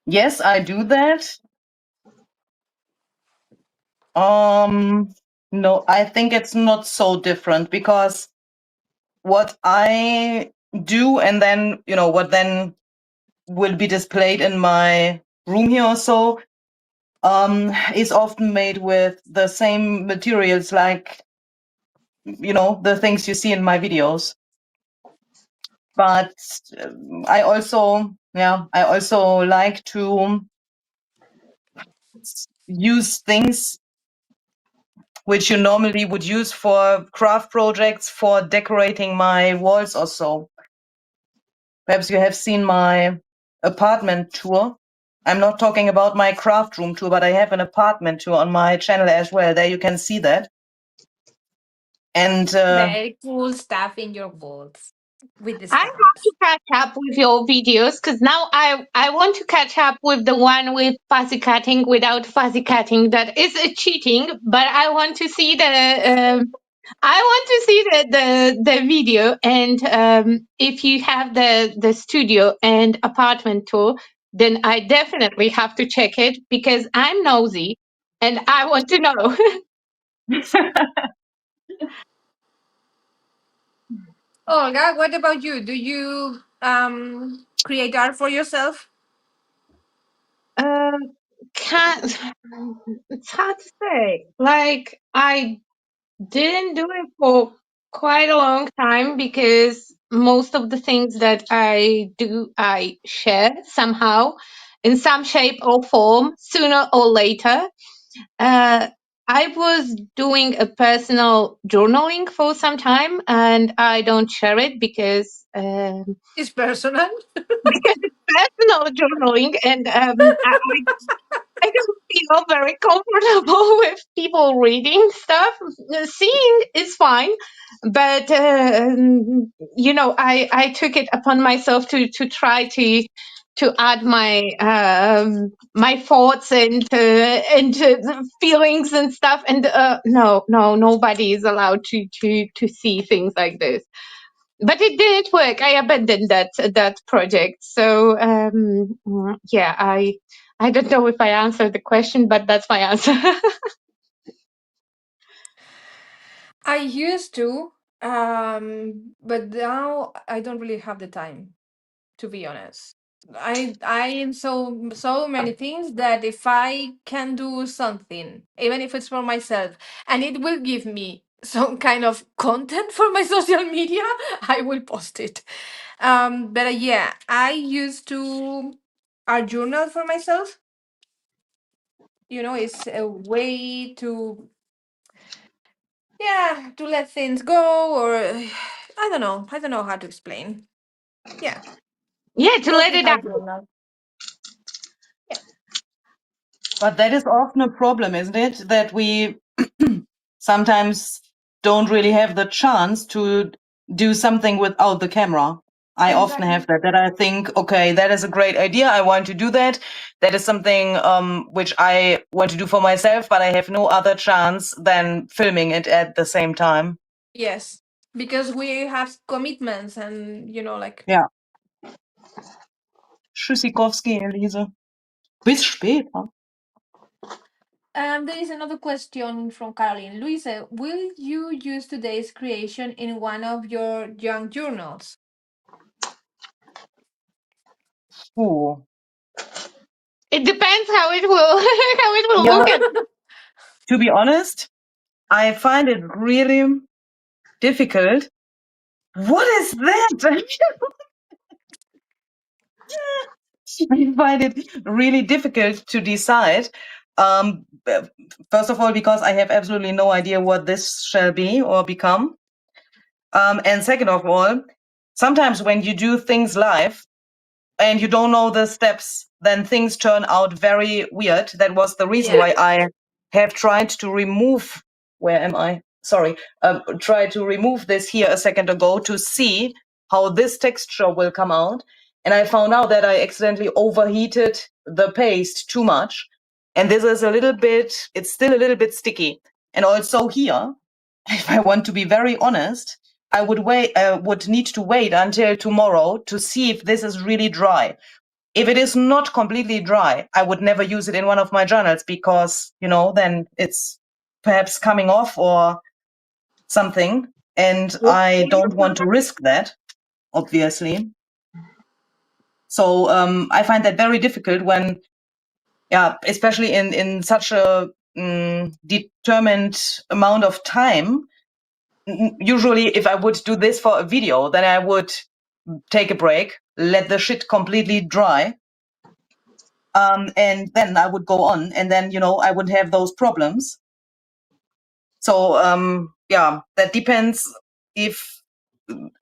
yes, I do that. No, I think it's not so different because what I do and then, what then will be displayed in my room here or so, is often made with the same materials like, the things you see in my videos. But I also like to use things which you normally would use for craft projects for decorating my walls or so. Perhaps you have seen my apartment tour. I'm not talking about my craft room tour, but I have an apartment tour on my channel as well. There you can see that. And Very cool stuff in your walls with the I have to stamps. catch up with your videos because now I want to catch up with the one with fuzzy cutting without fuzzy cutting. That is a cheating, but I want to see the video. And if you have the studio and apartment tour, then I definitely have to check it because I'm nosy and I want to know. Olga, what about you? Do you create art for yourself? uh, can't. It's hard to say. Like I didn't do it for quite a long time because most of the things that I do, I share somehow in some shape or form sooner or later. Uh, I was doing a personal journaling for some time and I don't share it because It's personal. because it's personal journaling and I don't feel very comfortable with people reading stuff. Seeing is fine, but I took it upon myself to try to add my thoughts and the feelings and stuff. And no, nobody is allowed to see things like this. But it didn't work. I abandoned that project. So yeah, I don't know if I answered the question, but that's my answer. I used to, but now I don't really have the time, to be honest. I am so many things that if I can do something, even if it's for myself, and it will give me some kind of content for my social media, I will post it. But yeah, I used to art journal for myself. It's a way to, yeah, to let things go, or I don't know how to explain. Yeah, Yeah, to let mostly it out. art journal. Yeah. but that is often a problem, isn't it? That we sometimes don't really have the chance to do something without the camera. I often Exactly. have that I think, okay, that is a great idea. I want to do that. That is something which I want to do for myself, but I have no other chance than filming it at the same time. Yes, because we have commitments and like. Ja. Tschüssikowski, Elise. Bis später. There is another question from Caroline. Luisa, will you use today's creation in one of your young journals? Oh. It depends how it will how it will Yeah, look at. to be honest, I find it really difficult. What is that? I find it really difficult to decide. First of all, because I have absolutely no idea what this shall be or become. And second of all, sometimes when you do things live and you don't know the steps, then things turn out very weird. That was the reason why I have tried to remove. Where am I? Sorry. Try to remove this here a second ago to see how this texture will come out. And I found out that I accidentally overheated the paste too much. And this is a little bit, it's still a little bit sticky. And also here, if I want to be very honest, I would need to wait until tomorrow to see if this is really dry. If it is not completely dry, I would never use it in one of my journals because, then it's perhaps coming off or something. And I don't want to risk that, obviously. So I find that very difficult when, especially in such a determined amount of time. Usually, if I would do this for a video, then I would take a break, let the shit completely dry. And then I would go on, and then, I would have those problems. So, that depends if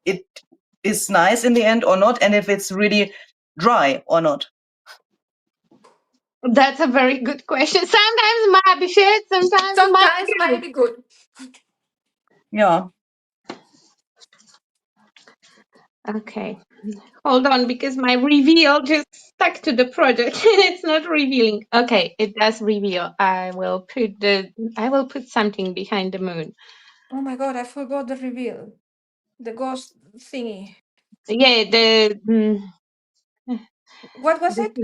it is nice in the end or not, and if it's really dry or not. That's a very good question. Sometimes might be shit, Sometimes might be good. Yeah. Okay. Hold on, because my reveal just stuck to the project and it's not revealing. Okay, it does reveal. I will put something behind the moon. Oh my god, I forgot the reveal. The ghost thingy. Yeah, What was it?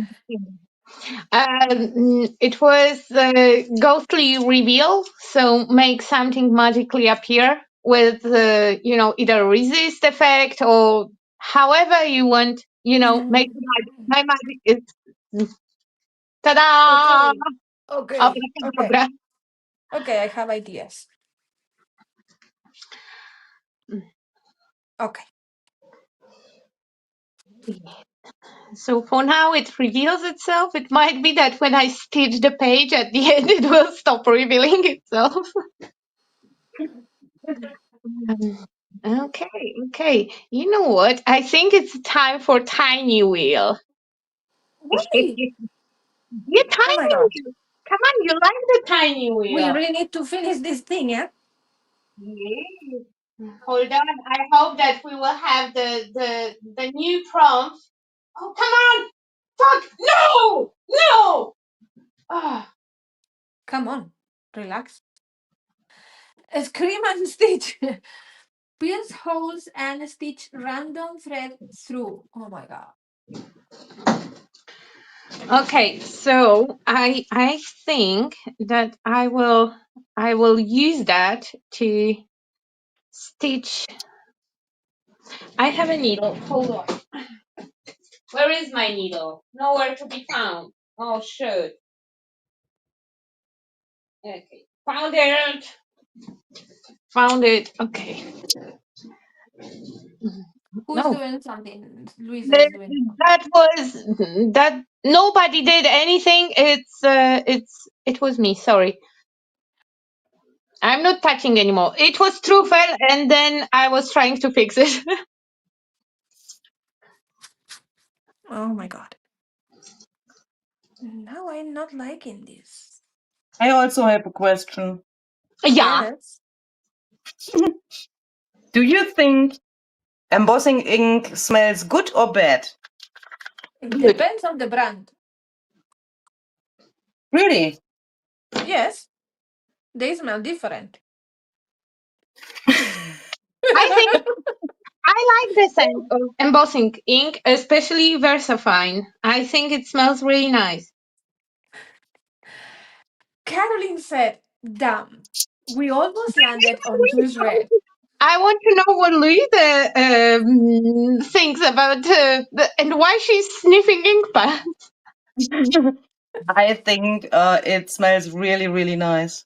It was a ghostly reveal, so make something magically appear with either resist effect or however you want, make my magic is ta-da! Okay. Abracadabra. Okay, I have ideas. Okay. So for now, it reveals itself. It might be that when I stitch the page at the end, it will stop revealing itself. Okay. You know what? I think it's time for tiny wheel. Why? Yeah, Oh my tiny god. wheel. Come on, you like the tiny We wheel. really need to finish this thing, yeah? Yes. Hold on. I hope that we will have the new prompt. Oh, come on! Fuck! No! No! Ah. Come on. Relax. Scream and stitch. Pierce holes and stitch random thread through. Oh my god. Okay, so I think that I will use that to stitch. I have a needle. Hold on. Where is my needle? Nowhere to be found. Oh shit. Okay. Found it. Found it. Okay. Who is No. doing something? Luisa is doing something. That nobody did anything. It was me. Sorry. I'm not touching anymore. It was truffle, and then I was trying to fix it. Oh my god. Now I'm not liking this. I also have a question. Yeah. Yes. Do you think embossing ink smells good or bad? It Good. depends on the brand. Really? Yes. They smell different. I think I like the scent of embossing ink, especially Versafine. I think it smells really nice. Caroline said, damn, we almost landed on Juice Red. I want to know what Luisa thinks about and why she's sniffing ink pad. I think it smells really, really nice.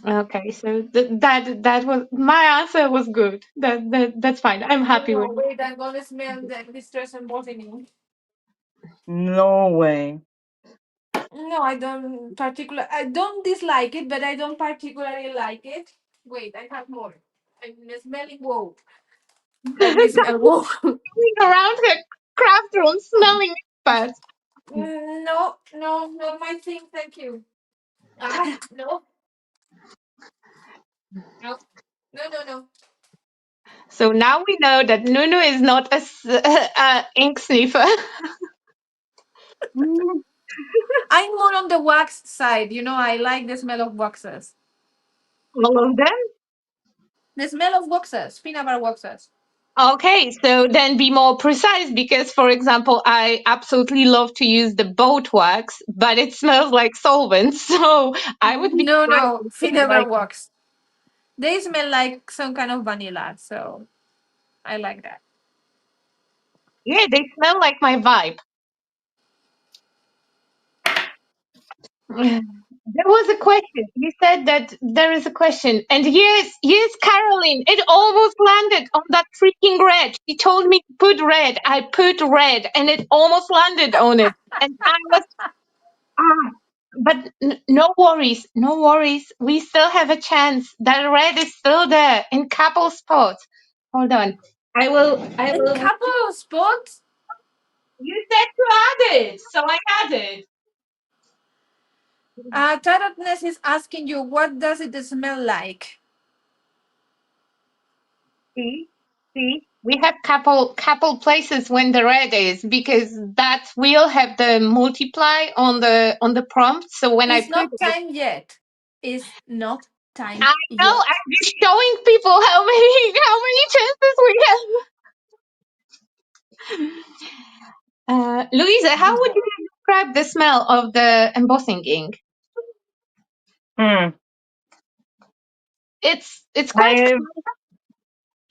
Okay, so that was my answer was good. That's fine. I'm happy with No, wait, I'm gonna smell the distress and bottling. No way. No, I don't dislike it, but I don't particularly like it. Wait, I have more. I'm smelling wow. Let me smell wow. going around her craft room smelling bad. No, no, not my thing, thank you. Ah, no, no, no. So now we know that Nunu is not a ink sniffer. Mm. I'm more on the wax side. I like the smell of waxes. All of them. The smell of waxes, peanut butter waxes. Okay, so then be more precise because, for example, I absolutely love to use the boat wax, but it smells like solvent. So I would be No, peanut butter Like, wax. They smell like some kind of vanilla, so I like that. yeah, they smell like my vibe. There was a question. You said that there is a question. And yes, Caroline, it almost landed on that freaking red. She told me to put red. I put red and it almost landed on it. And I was, ah, but no worries, no worries. We still have a chance. That red is still there in couple spots. Hold on. I A will. couple of spots. You said to add it, so I added. Tarotness is asking you, what does it smell like? See, see, we have couple places when the red is because that will have the multiply on the prompt. So when I It's put not it, time yet. It's not time I know yet. I'm just showing people how many chances we have. Louisa, how would you describe the smell of the embossing ink? hmm. It's quite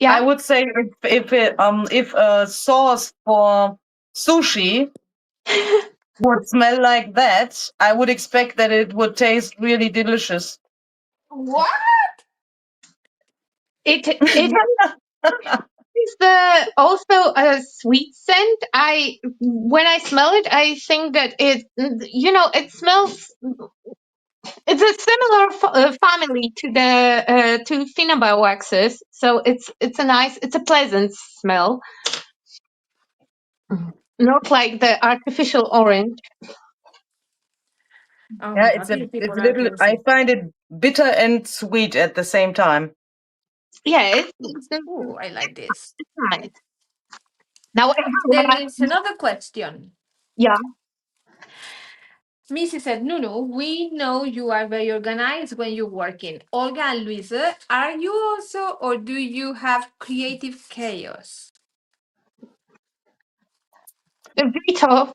I yeah. would say if a sauce for sushi would smell like that, I would expect that it would taste really delicious. What? It is the also a sweet scent. I when I smell it, I think that it smells. It's a similar family to the to Finnabar waxes, so it's a pleasant smell, not like the artificial orange. Oh Yeah, my god, these it's people a are little. I crazy. find it bitter and sweet at the same time. Yeah, it's Oh, I like this. nice. Now I have There one. is another question. Yeah. Missy said, Nunu, we know you are very organized when you're working. Olga and Luisa, are you also, or do you have creative chaos? Vito.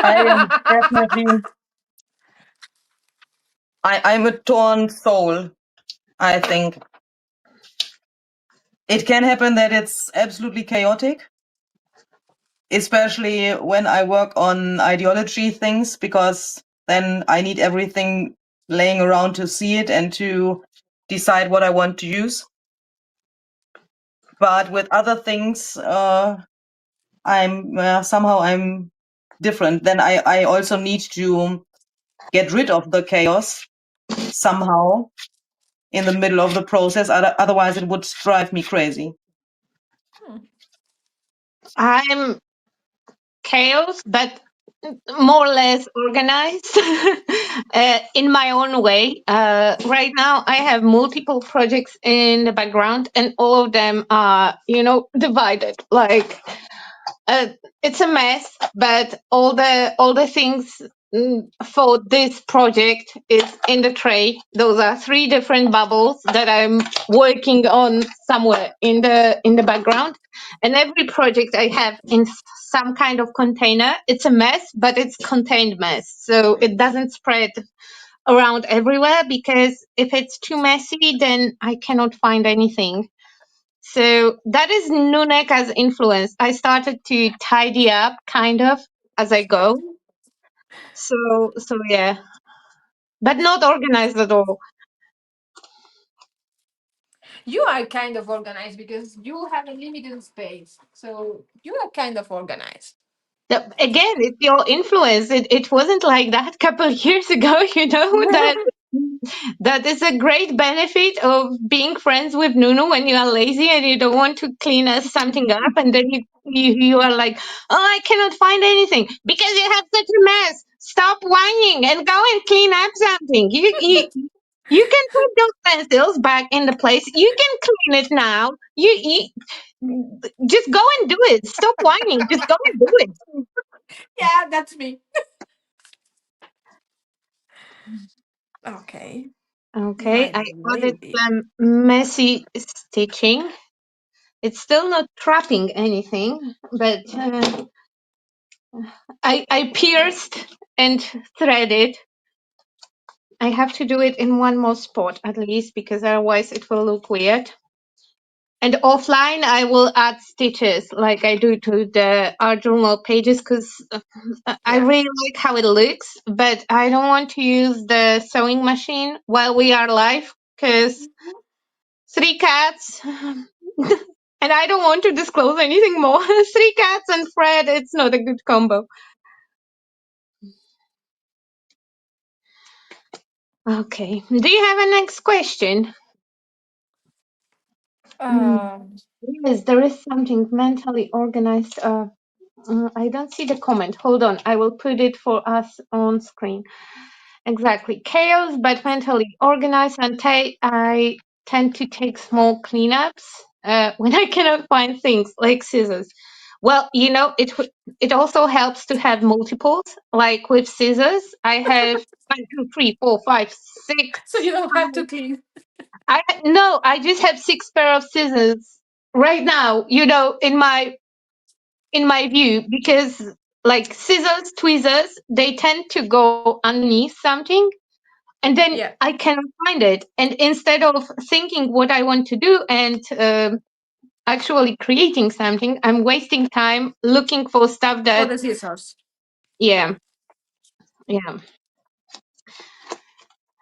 I am definitely. I'm a torn soul. I think it can happen that it's absolutely chaotic, especially when I work on ideology things, because then I need everything laying around to see it and to decide what I want to use. But with other things, I'm different. Then I also need to get rid of the chaos somehow in the middle of the process. Otherwise, it would drive me crazy. I'm chaos, but more or less organized in my own way. Right now, I have multiple projects in the background, and all of them are, divided. Like uh, it's a mess, but all the things for this project is in the tray. Those are three different bubbles that I'm working on somewhere in the background, and every project I have in some kind of container. It's a mess, but it's contained mess, so it doesn't spread around everywhere, because if it's too messy, then I cannot find anything. So that is Nuneka's influence. I started to tidy up kind of as I go. So yeah, but not organized at all. You are kind of organized because you have a limited space. So you are kind of organized. Again, it's your influence. It wasn't like that a couple of years ago, that is a great benefit of being friends with Nunu when you are lazy and you don't want to clean something up, and then you are like, oh, I cannot find anything because you have such a mess. Stop whining and go and clean up something. You can put those pencils back in the place. You can clean it now. You just go and do it. Stop whining. Just go and do it. Yeah, that's me. Okay. Okay, My I added lady. some messy stitching. It's still not trapping anything, but I pierced and threaded. I have to do it in one more spot at least because otherwise it will look weird. And offline, I will add stitches like I do to the art journal pages because I Yeah. really like how it looks, but I don't want to use the sewing machine while we are live because 3 cats. And I don't want to disclose anything more. 3 cats and Fred, it's not a good combo. Okay. Do you have a next question? Um, Yes, there is something mentally organized. I don't see the comment. Hold on. I will put it for us on screen. Exactly. Chaos, but mentally organized. And I tend to take small cleanups when I cannot find things like scissors. Well, it also helps to have multiples. Like with scissors, I have 1, 2, 3, 4, 5, 6. so you don't have to clean. I just have 6 pair of scissors right now. In my view, because like scissors, tweezers, they tend to go underneath something, and then Yeah. I cannot find it. And instead of thinking what I want to do and actually creating something, I'm wasting time looking for stuff For that, the scissors. yeah, yeah.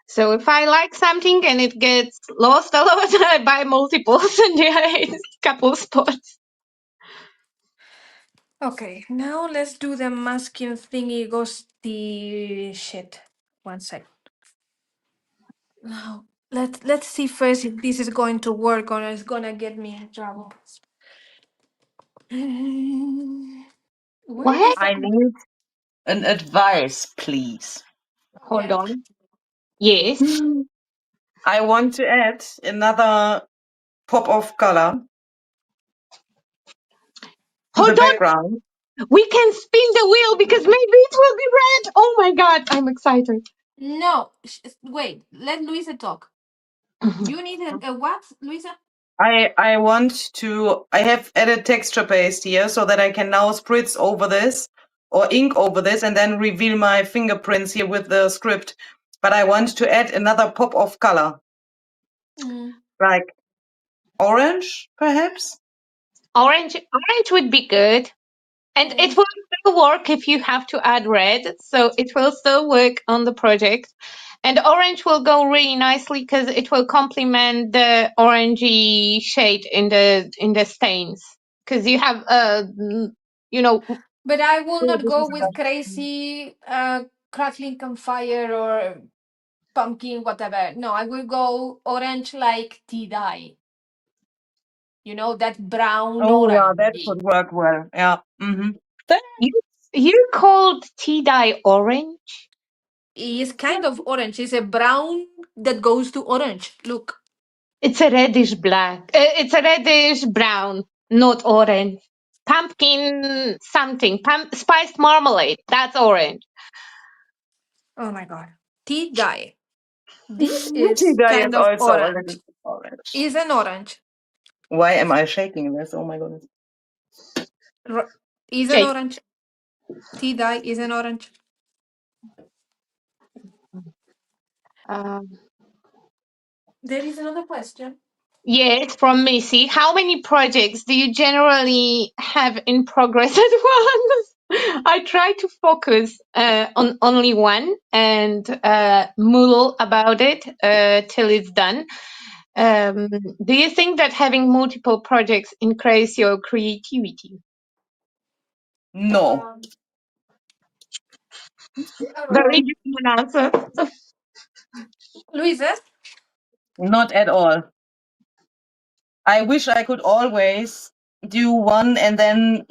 So if I like something and it gets lost a lot, I buy multiples and yeah, couple spots. Okay, now let's do the masking thingy ghosty shit. One sec. Now let's see first if this is going to work or it's gonna get me in trouble. Where What? is I that? need an advice, please. Hold Yeah. on. Yes. I want to add another pop of color to the Hold on. background. We can spin the wheel because maybe it will be red. Oh my god, I'm excited. No, wait. Let Luisa talk. You need a what, Luisa? I want to, I have added texture paste here so that I can now spritz over this or ink over this and then reveal my fingerprints here with the script. But I want to add another pop of color, like orange, perhaps? Orange would be good. And it will still work if you have to add red. So it will still work on the project. And orange will go really nicely because it will complement the orangey shade in the stains. Because you have you know But I will Oh, not this go is with crazy crackling campfire or pumpkin, whatever. No, I will go orange like tea dye. You know, that brown oh yeah, orange. that could work well. Yeah. you called tea dye orange. It's kind of orange. It's a brown that goes to orange. Look. It's a reddish black. It's a reddish brown, not orange. Pumpkin something. Spiced marmalade. That's orange. Oh my god. Tea dye. This Tea is dye kind is of also a little orange. bit orange. Is an orange. Why am I shaking this? Oh my goodness. Is an Shake. orange. Tea dye is an orange. Um, There is another question. yes, from Missy. How many projects do you generally have in progress at once? I try to focus on only one and mull about it till it's done. Do you think that having multiple projects increase your creativity? No, Very Um, different answer. Luisa? not at all. I wish I could always do one and then,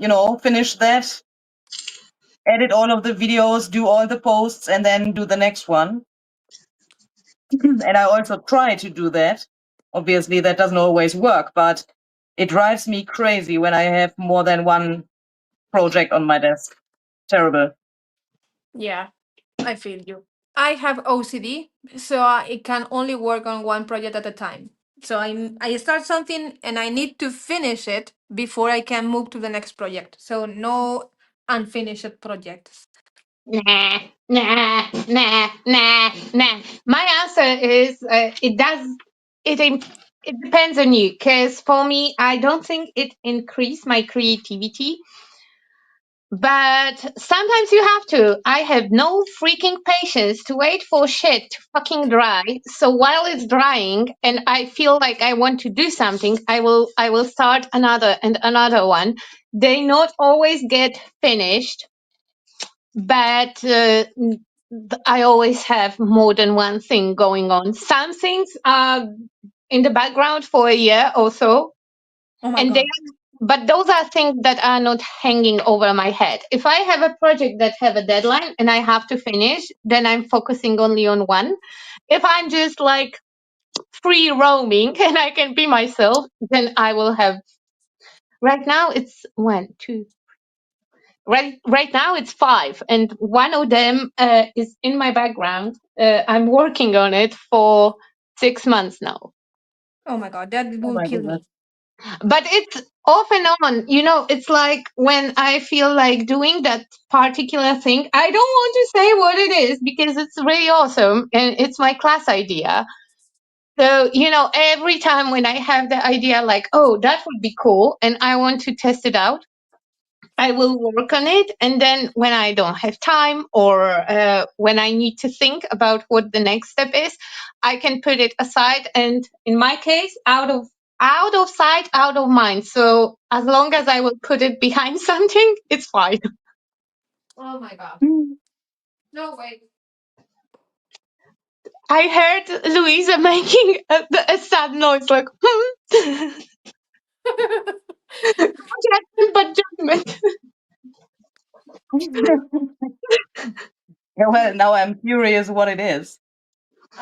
finish that, edit all of the videos, do all the posts, and then do the next one. And I also try to do that. Obviously, that doesn't always work, but it drives me crazy when I have more than one project on my desk. Terrible. Yeah, I feel you. I have OCD, so I can only work on one project at a time. So I start something and I need to finish it before I can move to the next project. So no unfinished projects. Nah, nah, nah, nah, nah. My answer is it depends on you. Because for me, I don't think it increased my creativity. But sometimes you have to. I have no freaking patience to wait for shit to fucking dry. So while it's drying and I feel like I want to do something, I will start another and another one. They not always get finished, but I always have more than one thing going on. Some things are in the background for a year or so, Oh my and god. but those are things that are not hanging over my head. If I have a project that have a deadline and I have to finish, then I'm focusing only on one. If I'm just like free roaming and I can be myself, then I will have. Right now it's one, two. Right now it's five, and one of them is in my background. I'm working on it for 6 months now. Oh my god, that Oh will my kill goodness. me. But it's off and on. It's like when I feel like doing that particular thing, I don't want to say what it is because it's really awesome and it's my class idea. So, every time when I have the idea like, oh, that would be cool and I want to test it out, I will work on it. And then when I don't have time or when I need to think about what the next step is, I can put it aside. And in my case, out of sight, out of mind. So as long as I will put it behind something, it's fine. Oh my god. No way. I heard Louisa making a sad noise like, judgment, but judgment. Yeah, well, now I'm curious what it is.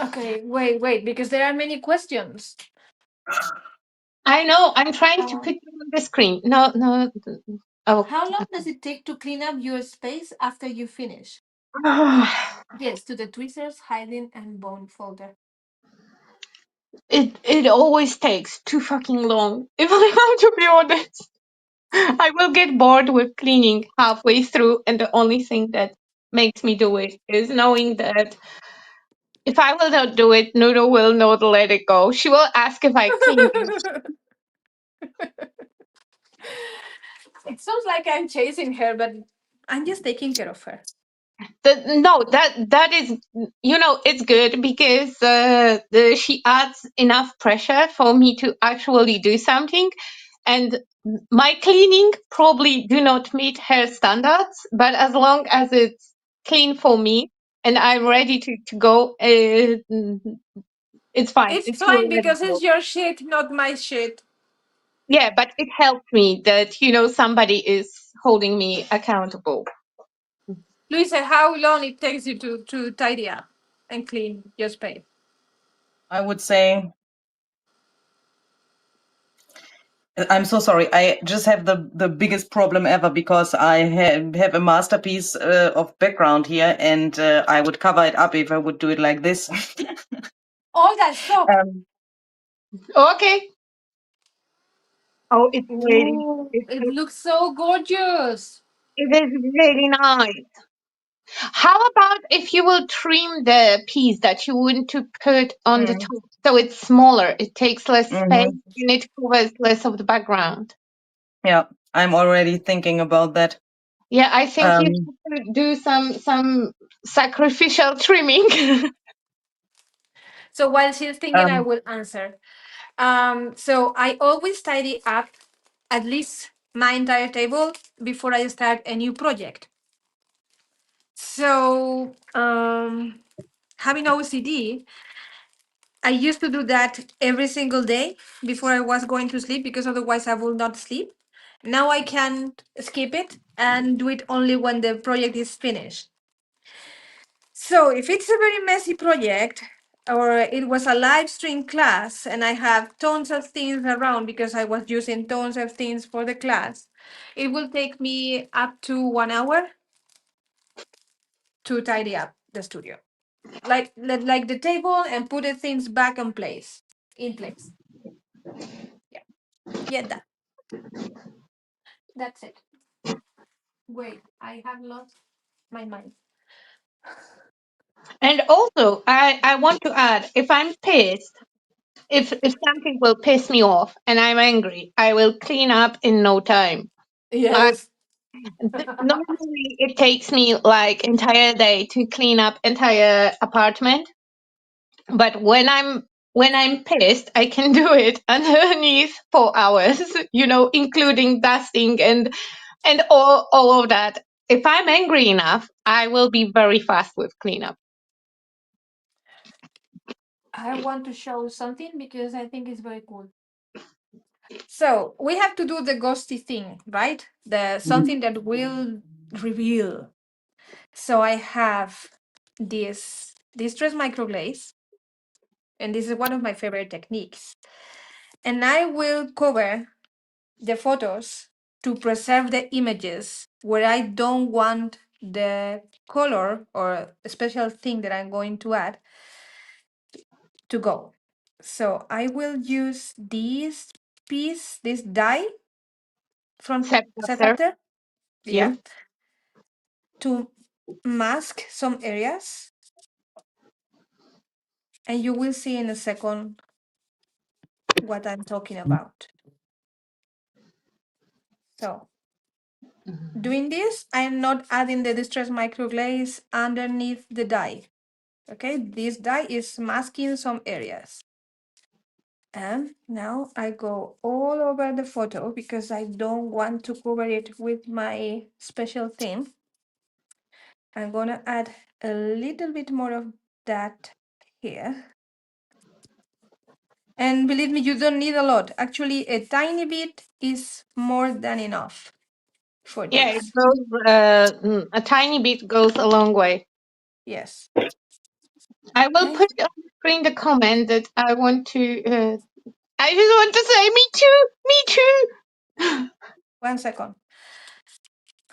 Okay, wait, because there are many questions. I know. I'm trying to put you on the screen. No, no. Oh. How long does it take to clean up your space after you finish? Yes, to the tweezers, hiding, and bone folder. It always takes too fucking long. If I have to be honest, I will get bored with cleaning halfway through, and the only thing that makes me do it is knowing that if I will not do it, Noodle will not let it go. She will ask if I cleaned it. It sounds like I'm chasing her, but I'm just taking care of her. No, that is, it's good because she adds enough pressure for me to actually do something, and my cleaning probably do not meet her standards, but as long as it's clean for me and I'm ready to go, it's fine. It's She will fine let it because go. it's your shit, not my shit. Yeah, but it helps me that somebody is holding me accountable. Luisa, how long it takes you to tidy up and clean your space? I would say, I'm so sorry. I just have the biggest problem ever because I have a masterpiece of background here, and I would cover it up if I would do it like this. Olga, stop. um, Okay. Oh, it's really, Ooh, it's, it looks so gorgeous. it is really nice. How about if you will trim the piece that you want to put on the mm, top so it's smaller, it takes less space mhm. and it covers less of the background? Yeah, I'm already thinking about that. Yeah, I think you Um, should do some sacrificial trimming. So while she's thinking, I um, will answer. So I always tidy up at least my entire table before I start a new project. So having OCD, I used to do that every single day before I was going to sleep because otherwise I will not sleep. Now I can skip it and do it only when the project is finished. So if it's a very messy project or it was a live stream class and I have tons of things around because I was using tons of things for the class, it will take me up to 1 hour to tidy up the studio. Like the table and put the things back in place. Yeah. Yeah, that's it. Wait, I have lost my mind. And also, I want to add, if I'm pissed, if something will piss me off and I'm angry, I will clean up in no time. Like Yes. normally it takes me like entire day to clean up entire apartment, but when I'm pissed, I can do it underneath 4 hours, including dusting and all of that. If I'm angry enough, I will be very fast with cleanup. I want to show something because I think it's very cool. So we have to do the ghosty thing, right? The something that will reveal. So I have this distress microglaze, and this is one of my favorite techniques. And I will cover the photos to preserve the images where I don't want the color or a special thing that I'm going to add to go. So I will use this piece, this die from Set Set after After, you. yeah, to mask some areas. And you will see in a second what I'm talking about. So doing this, I'm not adding the distress microglaze underneath the die. Okay, this die is masking some areas. And now I go all over the photo because I don't want to cover it with my special theme. I'm gonna add a little bit more of that here. And believe me, you don't need a lot. Actually, a tiny bit is more than enough for Yeah, it this. goes a tiny bit goes a long way. Yes. I will Okay. put on the screen the comment that I want to. I just want to say, me too, me too. 1 second.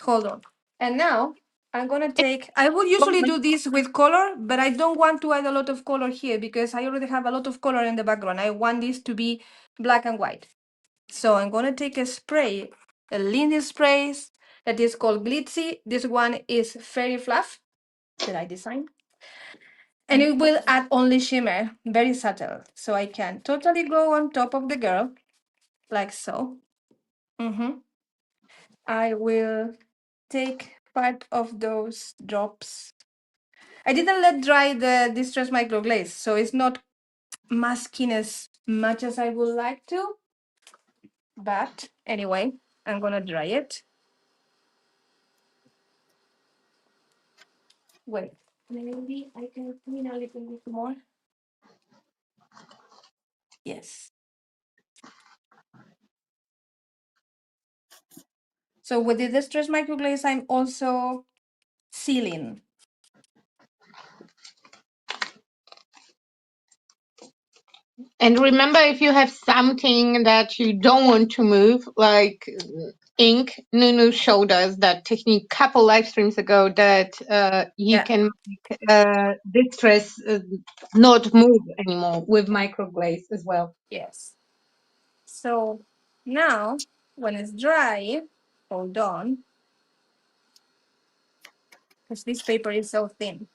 Hold on. And now I'm gonna take, I would usually do this with color, but I don't want to add a lot of color here because I already have a lot of color in the background. I want this to be black and white. So I'm gonna take a spray, a linen spray that is called Glitzy. This one is Fairy Fluff that I designed. And it will add only shimmer, very subtle. So I can totally go on top of the girl, like so. I will take part of those drops. I didn't let dry the distress microglaze, so it's not masking as much as I would like to. But anyway, I'm gonna dry it. Wait, maybe I can clean a little bit more. Yes. So with the distress microglaze, I'm also sealing. And remember, if you have something that you don't want to move, like ink, Nunu showed us that technique couple live streams ago that you Yeah. can make distress not move anymore with microglaze as well. Yes. So now, when it's dry, hold on, because this paper is so thin.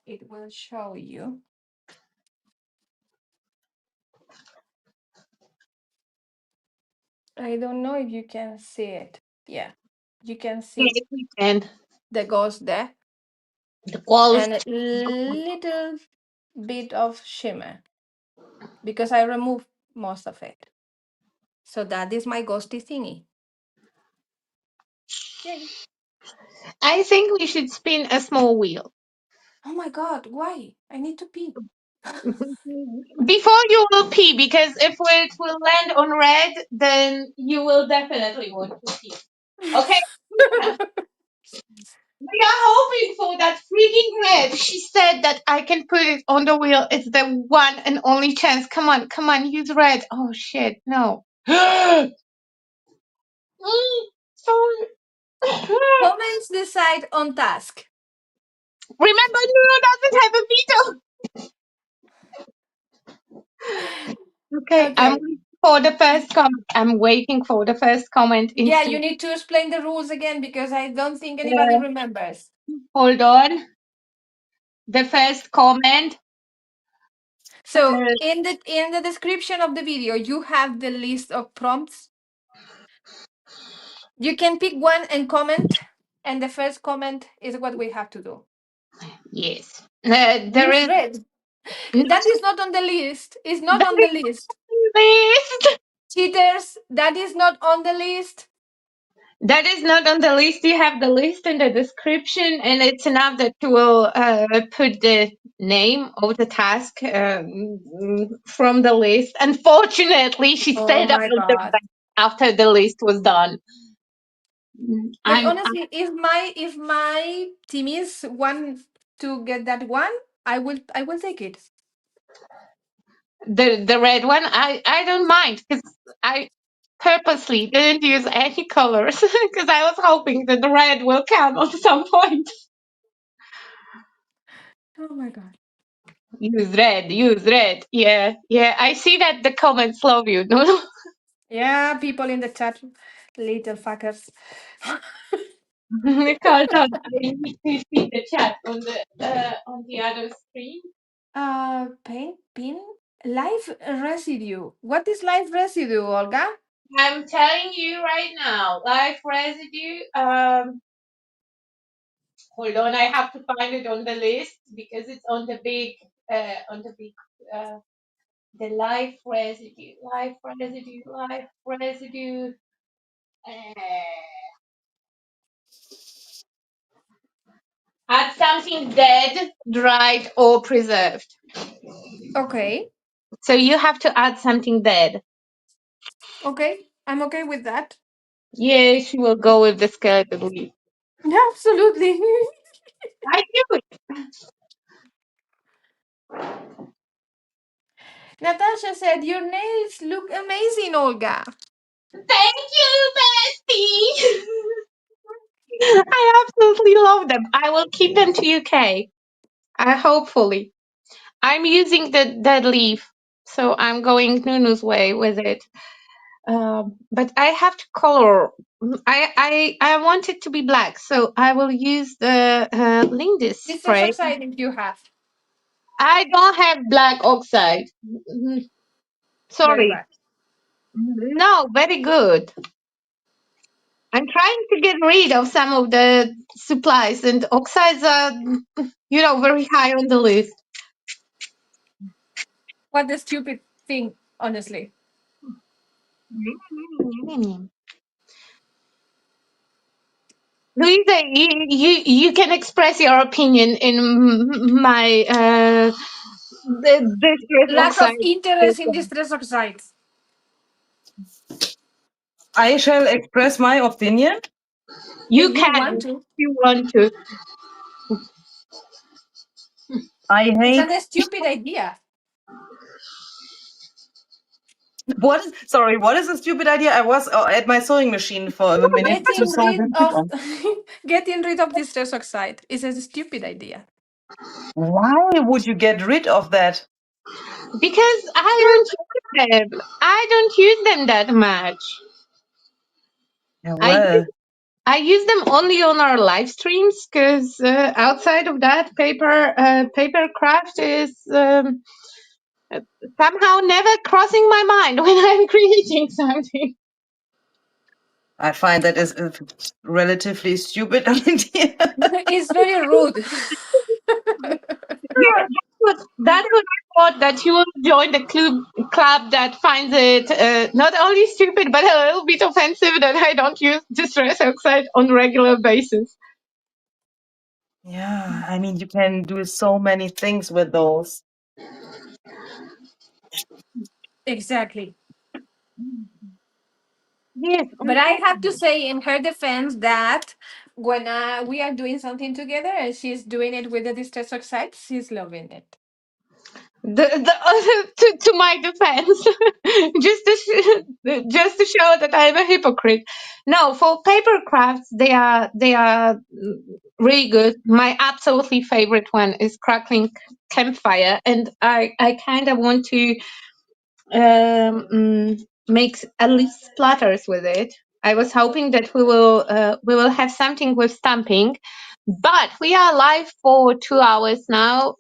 It will show you. I don't know if you can see it. Yeah, you can see Yes, we can. the ghost there The walls. and a little bit of shimmer because I removed most of it. So that is my ghosty thingy. Yay. I think we should spin a small wheel. Oh my god, why? I need to pee. Before you will pee, because if it will land on red, then you will definitely want to pee. Okay? We are hoping for that freaking red. She said that I can put it on the wheel. It's the one and only chance. Come on, use red. Oh shit, no. Sorry. Comments decide on task. Remember, Nuno doesn't have a veto. Okay, I'm Okay. waiting for the first comment. I'm waiting for the first comment in Yeah, you three. need to explain the rules again because I don't think anybody remembers. Hold on. The first comment. So in the description of the video, you have the list of prompts. You can pick one and comment, and the first comment is what we have to do. Yes. There Use is red. That is not on the list. It's not the on the list. list. Cheaters, that is not on the list. That is not on the list. You have the list in the description, and it's enough that you will put the name of the task from the list. Unfortunately, she Oh stayed up my god. after the list was done. But honestly, if my teamies want to get that one, I will take it. The red one. I don't mind because I purposely didn't use any colors because I was hoping that the red will come at some point. Oh my god. Use red. Use red. Yeah, yeah. I see that the comments love you. No. Yeah, people in the chat, little fuckers. Because I need to see the chat on the other screen. Paint pin live residue. What is live residue, Olga? I'm telling you right now, life residue. Hold on, I have to find it on the list because it's on the big, uh, the life residue, life residue, life residue. Add something dead, dried, or preserved. Okay. So you have to add something dead. Okay. I'm okay with that. Yeah, she will go with the skeleton leaf. Yeah, absolutely. I knew it. Natasha said, your nails look amazing, Olga. Thank you, bestie. I absolutely love them. I will keep them to UK. Hopefully. I'm using the dead leaf, so I'm going Nunu's way with it. But I have to color. I want it to be black, so I will use the Lindis Distress spray. oxide if you have. I don't have black oxide. Very Sorry. bad. No, very good. I'm trying to get rid of some of the supplies, and oxides are, very high on the list. What a stupid thing, honestly. Luisa, you can express your opinion in my this Lack of oxide. interest in distress oxides. I shall express my opinion. You If you can want if to. you want to. I It's hate a stupid idea. what is a stupid idea? I was at my sewing machine for a minute to Getting sew rid this of on. getting rid of distress oxide is a stupid idea. Why would you get rid of that? Because I don't use them. I don't use them that much. Yeah, I well, I use them only on our live streams because outside of that, paper craft is somehow never crossing my mind when I'm creating something. I find that is a relatively stupid idea. It's very rude. Yeah, that's what I thought, that you will join the club that finds it not only stupid but a little bit offensive that I don't use distress oxide on a regular basis. Yeah, I mean, you can do so many things with those. Exactly. Yes. But I have to say, in her defense, that when we are doing something together and she's doing it with the distress oxide, she's loving it. To my defense, just to show that I'm a hypocrite. No, for paper crafts, they are really good. My absolutely favorite one is crackling campfire, and I kind of want to make at least splatters with it. I was hoping that we will have something with stamping, but we are live for 2 hours now.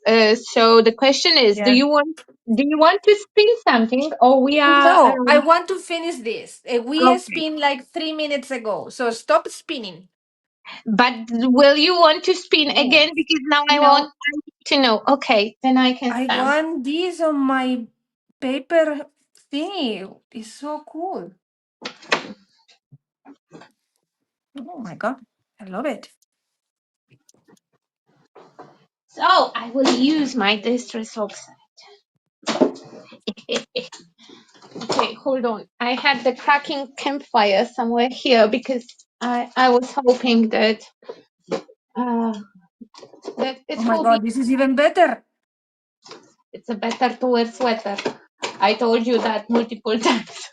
So the question is, Yeah. do you want to spin something, or we are? No, I want to finish this. We Okay. spin like 3 minutes ago, so stop spinning. But will you want to spin Oh. again? Because now I No, need to know. Okay, then I can I stamp. want this on my paper thingy. It's so cool. Oh my god, I love it. So I will use my distress oxide. Okay, hold on. I had the cracking campfire somewhere here because I was hoping that that it Oh my will be. god, this is even better. It's a better to wear sweater. I told you that multiple times.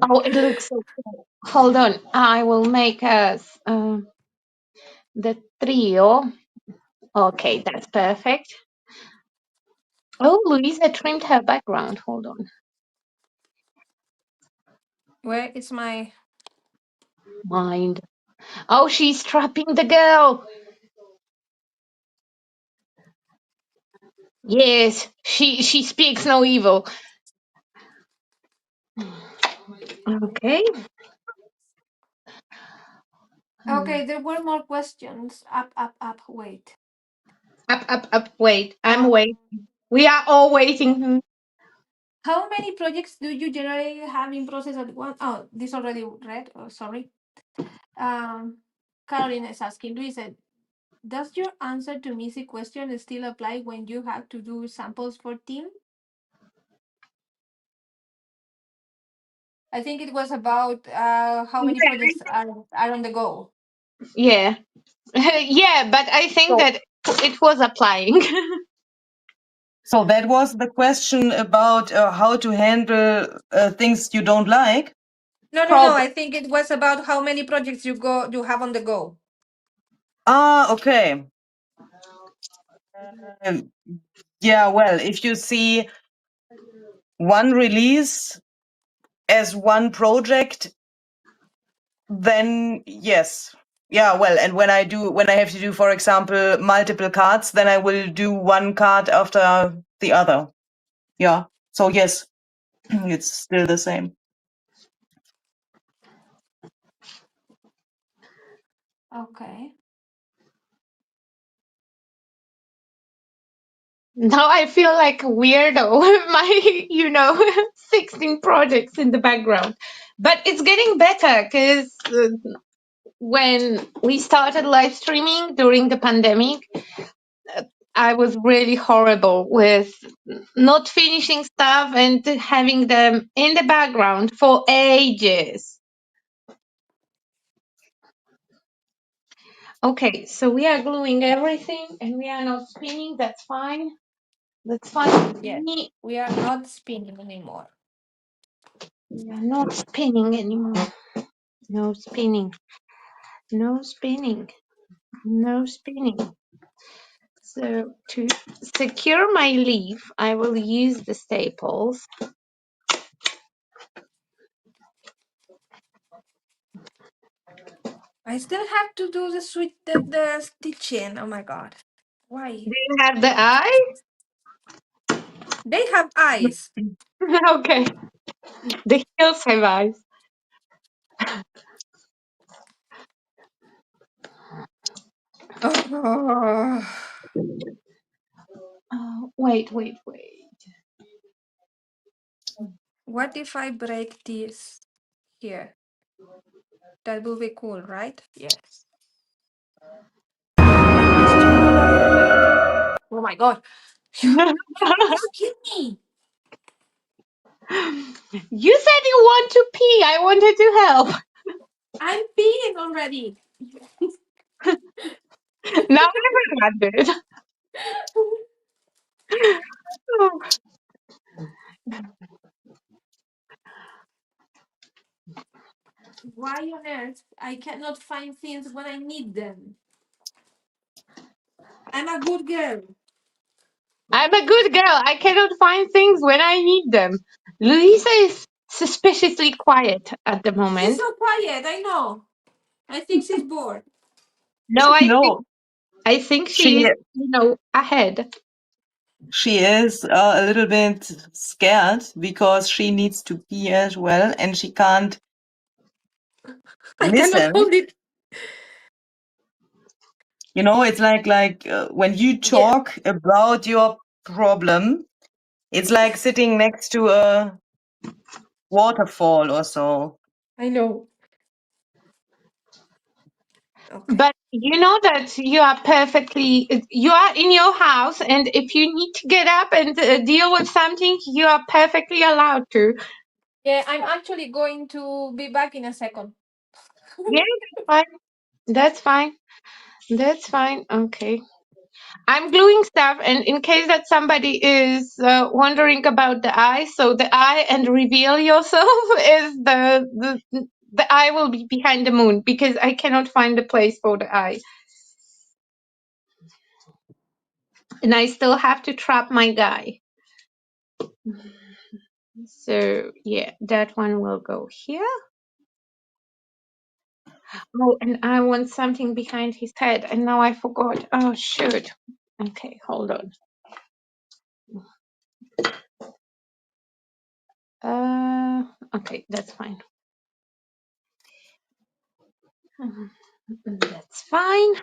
Oh, it looks so cool. Hold on. I will make us the trio. Okay, that's perfect. Oh, Louisa trimmed her background. Hold on. Where is my... Mind. Oh, she's trapping the girl. Yes, she speaks no evil. Okay. Okay, there were more questions. Up, wait. Up. Wait, I'm Um, waiting. We are all waiting. how many projects do you generally have in process at once? Oh, this already read. Oh, sorry. Caroline is asking, Luis, does your answer to Missy question still apply when you have to do samples for team? I think it was about how many projects are on the go. Yeah. Yeah, but I think So, that it was applying. so that was the question about how to handle things you don't like. No. I think it was about how many projects you have on the go. Ah, okay. Um, yeah, well, if you see one release as one project, then yes. Yeah, well, and when I have to do, for example, multiple cards, then I will do one card after the other. Yeah. So yes, it's still the same. Okay. Now I feel like a weirdo with my 16 projects in the background. But it's getting better because when we started live streaming during the pandemic, I was really horrible with not finishing stuff and having them in the background for ages. Okay, so we are gluing everything and we are not spinning. That's fine. That's fine with Yes, me. we are not spinning anymore. We are not spinning anymore. No spinning. No spinning. No spinning. So to secure my leaf, I will use the staples. I still have to do the stitching. Oh my god. Why? Do you have the eye? They have eyes. Okay. The heels have eyes. Oh, Wait. what if I break this here? That will be cool, right? Yes. Oh my god. You almost killed me. You said you want to pee. I wanted to help. I'm peeing already. Now I regret it. Oh. Why on earth I cannot find things when I need them? I'm a good girl. I'm a good girl. I cannot find things when I need them. Luisa is suspiciously quiet at the She's moment. so quiet, I know. I think she's bored. No, No, I think she she's, ahead. she is a little bit scared because she needs to pee as well, and she can't I cannot listen. hold it. You know, it's like when you Yeah, talk about your problem, it's like sitting next to a waterfall or so. I know. Okay. But you know that you are in your house, and if you need to get up and deal with something, you are perfectly allowed to. Yeah, I'm actually going to be back in a second. Yeah, that's fine. That's fine. That's fine. Okay. I'm gluing stuff, and in case that somebody is wondering about the eye, so the eye and reveal yourself is the eye will be behind the moon because I cannot find the place for the eye, and I still have to trap my guy. So yeah, that one will go here. Oh, and I want something behind his head, and now I forgot. Oh shoot. Okay, hold on. Okay, that's fine. That's fine.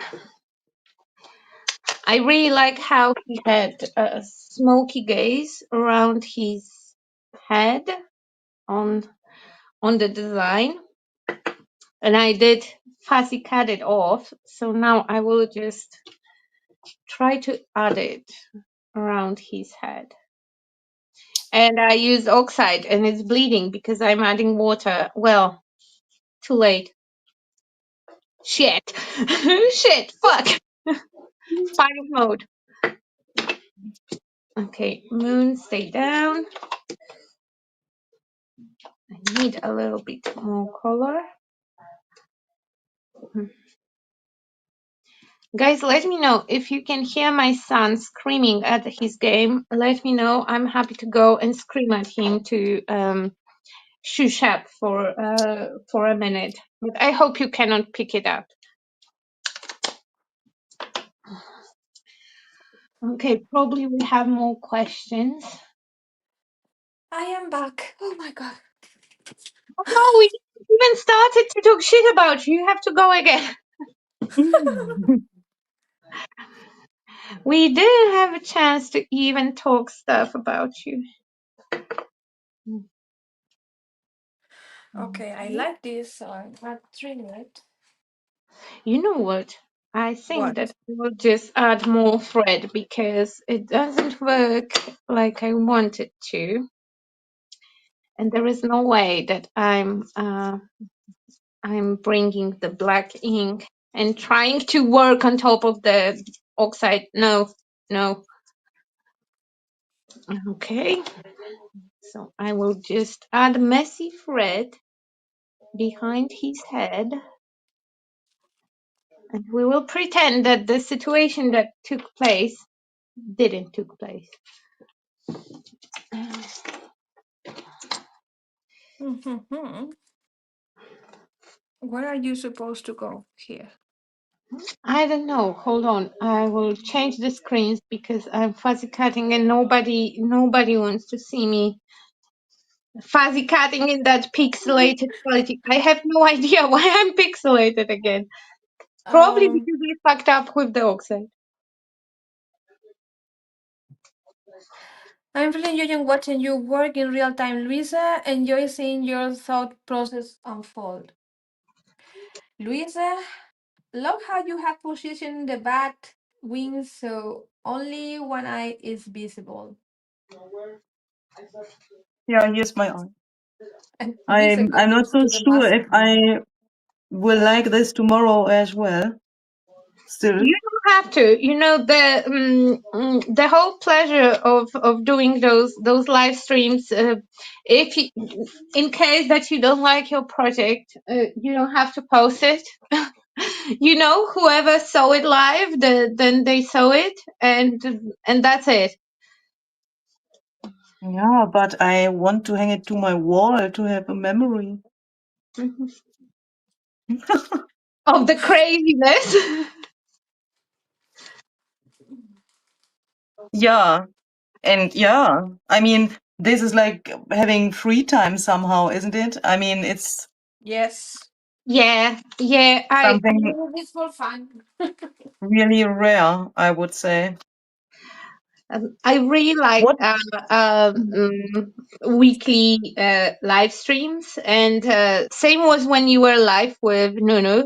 I really like how he had a smoky gaze around his head on the design, and I did fussy cut it off. So now I will just try to add it around his head. And I used oxide, and it's bleeding because I'm adding water. Well, too late. Shit. Shit. Fuck. Fire mode. Okay, moon, stay down. I need a little bit more color. Guys, let me know if you can hear my son screaming at his game. Let me know. I'm happy to go and scream at him to shush up for a minute. But I hope you cannot pick it up. Okay, probably we have more questions. I am back. Oh my god. Oh, we even started to talk shit about you. You have to go again. We didn't have a chance to even talk stuff about you. Okay, I like this, so I'm not trim it. You know what? I think that What? I will just add more thread because it doesn't work like I want it to. And there is no way that I'm bringing the black ink and trying to work on top of the oxide. No, no. Okay. So I will just add messy thread behind his head, and we will pretend that the situation that took place didn't took place. Mm-hmm. Where are you supposed to go? Here. I don't know. Hold on. I will change the screens because I'm fuzzy cutting and nobody wants to see me fuzzy cutting in that pixelated quality. I have no idea why I'm pixelated again. Probably Um, because we fucked up with the oxide. I'm really enjoying watching you work in real time, Luisa. Enjoy seeing your thought process unfold. Luisa, love how you have positioned the bat wings so only one eye is visible. Yeah, here's my eye. And this I'm not goes so to the sure if master. I will like this tomorrow as well. Still. You don't have to. You know the whole pleasure of doing those live streams. If you, in case that you don't like your project, you don't have to post it. You know, whoever saw it live, then they saw it, and that's it. Yeah, but I want to hang it to my wall to have a memory. Of the craziness. Yeah, and yeah, I mean, this is like having free time somehow, isn't it? I mean, it's Yes. Yeah, yeah. I'm something doing this for fun. really rare, I would say. I really like What? weekly live streams, and same was when you were live with Nunu.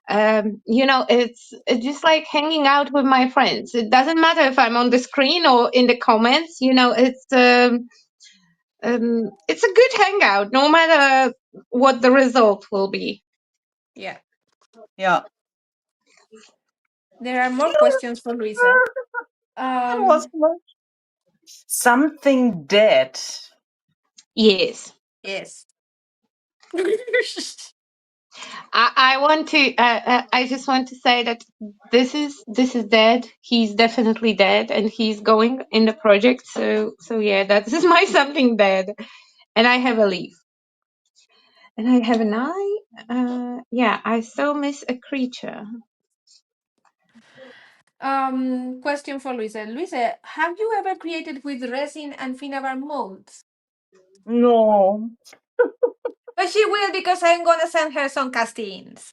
You know, it's just like hanging out with my friends. It doesn't matter if I'm on the screen or in the comments. You know, it's a good hangout, no matter what the result will be. Yeah. Yeah. There are more questions for Luisa. It was something dead. Yes. Yes. I want to. I just want to say that this is dead. He's definitely dead, and he's going in the project. So yeah, that is my something dead, and I have a leaf, and I have an eye. Yeah, I so miss a creature. Question for Luisa. Luisa, have you ever created with resin and Finabar molds? No. But she will because I'm gonna send her some castings.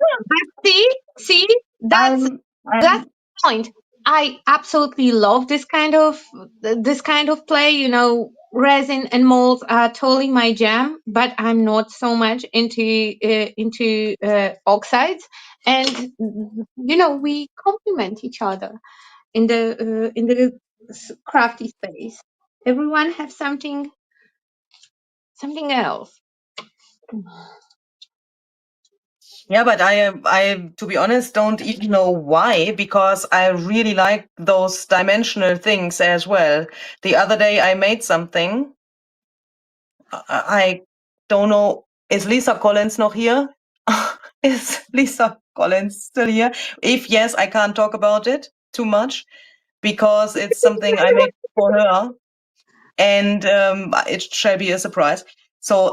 See, that's I'm that's the point. I absolutely love this kind of play. You know, resin and molds are totally my jam, but I'm not so much into oxides. And you know, we complement each other in the crafty space. Everyone has something else. Yeah, but I, to be honest, don't even know why, because I really like those dimensional things as well. The other day I made something. I don't know. Is Lisa Collins noch here? Is Lisa Collins still here? If yes, I can't talk about it too much because it's something I made for her, and it shall be a surprise. So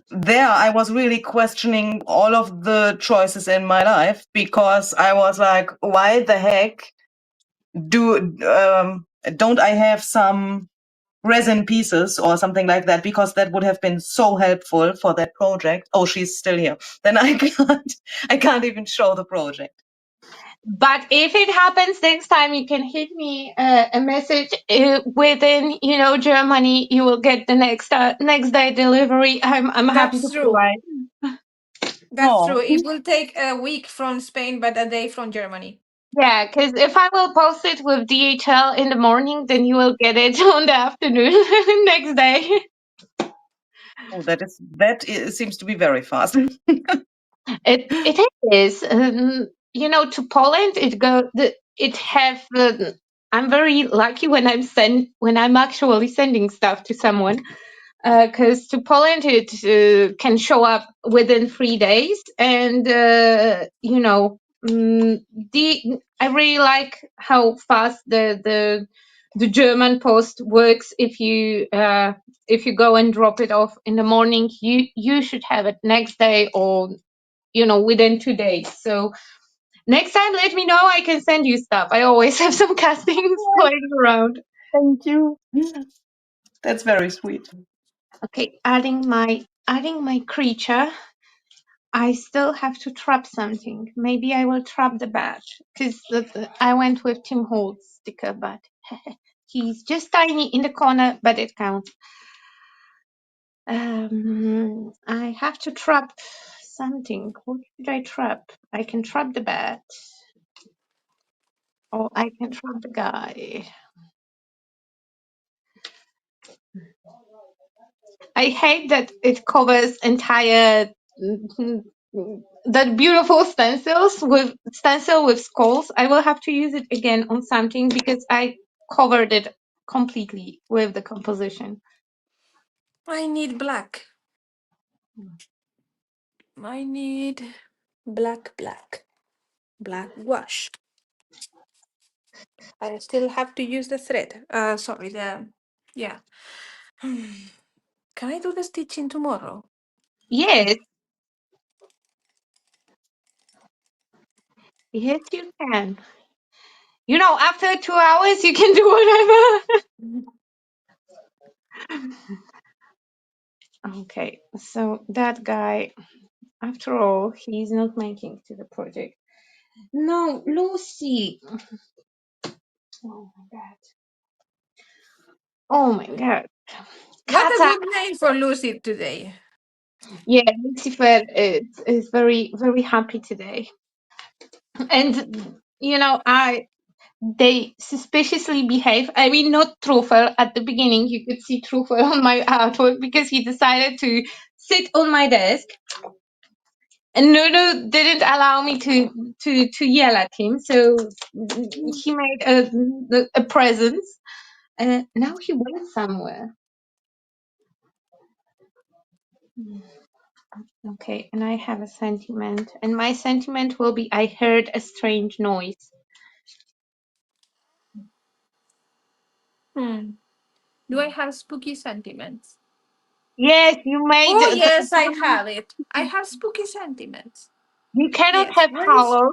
there I was really questioning all of the choices in my life because I was like, why the heck don't I have some resin pieces or something like that, because that would have been so helpful for that project. Oh, she's still here. Then I can't even show the project. But if it happens next time, you can hit me a message within, you know, Germany. You will get the next day delivery. I'm happy to That's true. provide. That's true. Oh, It will take a week from Spain, but a day from Germany. Yeah, because if I will post it with DHL in the morning, then you will get it on the afternoon next day. oh, seems to be very fast. It is, you know, to Poland. It have. I'm very lucky when I'm actually sending stuff to someone, because to Poland it can show up within 3 days, and you know, I really like how fast the German post works. If you go and drop it off in the morning, you should have it next day, or you know, within 2 days. So next time, let me know. I can send you stuff. I always have some castings lying around. Thank you. That's very sweet. Okay, adding my creature. I still have to trap something. Maybe I will trap the bat because I went with Tim Holt's sticker, but he's just tiny in the corner, but it counts. I have to trap something. What should I trap? I can trap the bat, or I can trap the guy. I hate that it covers entire that beautiful stencil with skulls. I will have to use it again on something because I covered it completely with the composition. I need black. I need black wash. I still have to use the thread. Sorry, yeah. Can I do the stitching tomorrow? Yes, yes, you can. You know, after 2 hours, you can do whatever. Okay, so that guy, after all, he's not making to the project. No, Lucy. Oh my god. Oh my god. What a Kata. good name for Lucy today. Yeah, Lucifer is very, very happy today. And you know, they suspiciously behave. I mean, not Truffle. At the beginning, you could see Truffle on my artwork because he decided to sit on my desk. And Nunu didn't allow me to yell at him, so he made a presence. Now he went somewhere. Okay, and I have a sentiment, and my sentiment will be: I heard a strange noise. Do I have spooky sentiments? Yes, you made. Oh, yes, I have it. I have spooky sentiments. You cannot Yes. have Where is? hollow.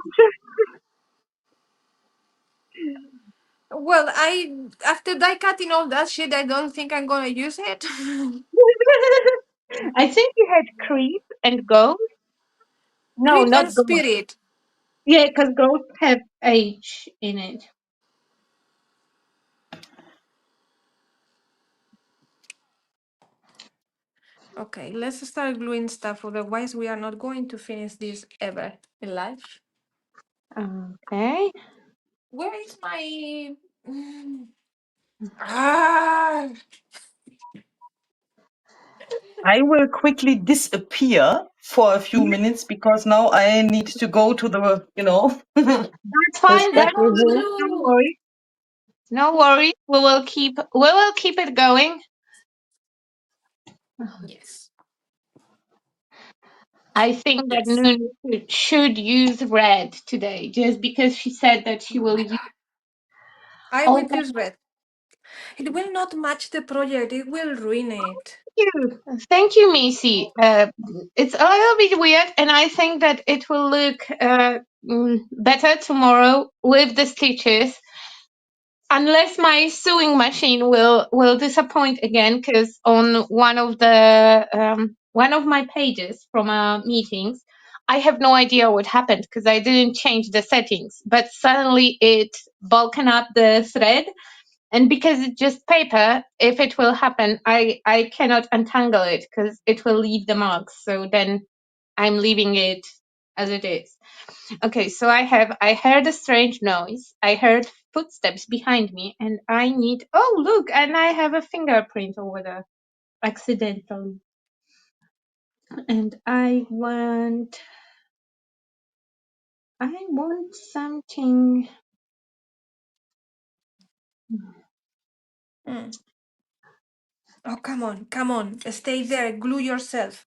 Well, after die cutting all that shit, I don't think I'm gonna use it. I think you had creep and ghost. No, Creep not and ghost. spirit. Yeah, because ghosts have H in it. Okay, let's start gluing stuff. Otherwise, we are not going to finish this ever in life. Okay. Where is my? Mm. Ah! I will quickly disappear for a few minutes because now I need to go to the, the That's fine. That's special No room. no glue. worries. No worries. We will keep it going. Yes. I think that Yes. Noon should use red today, just because she said that she will use I will Olga. use red. It will not match the project. It will ruin it. Thank you, Macy. It's a little bit weird, and I think that it will look better tomorrow with the stitches. Unless my sewing machine will disappoint again, because on one of my pages from our meetings, I have no idea what happened because I didn't change the settings, but suddenly it bulking up the thread, and because it's just paper, if it will happen, I cannot untangle it because it will leave the marks. So then I'm leaving it as it is. Okay, so I heard a strange noise. I heard footsteps behind me, and I need. Oh, look, and I have a fingerprint over there, accidentally. And I want something. Mm. Oh, come on, come on. Stay there. Glue yourself.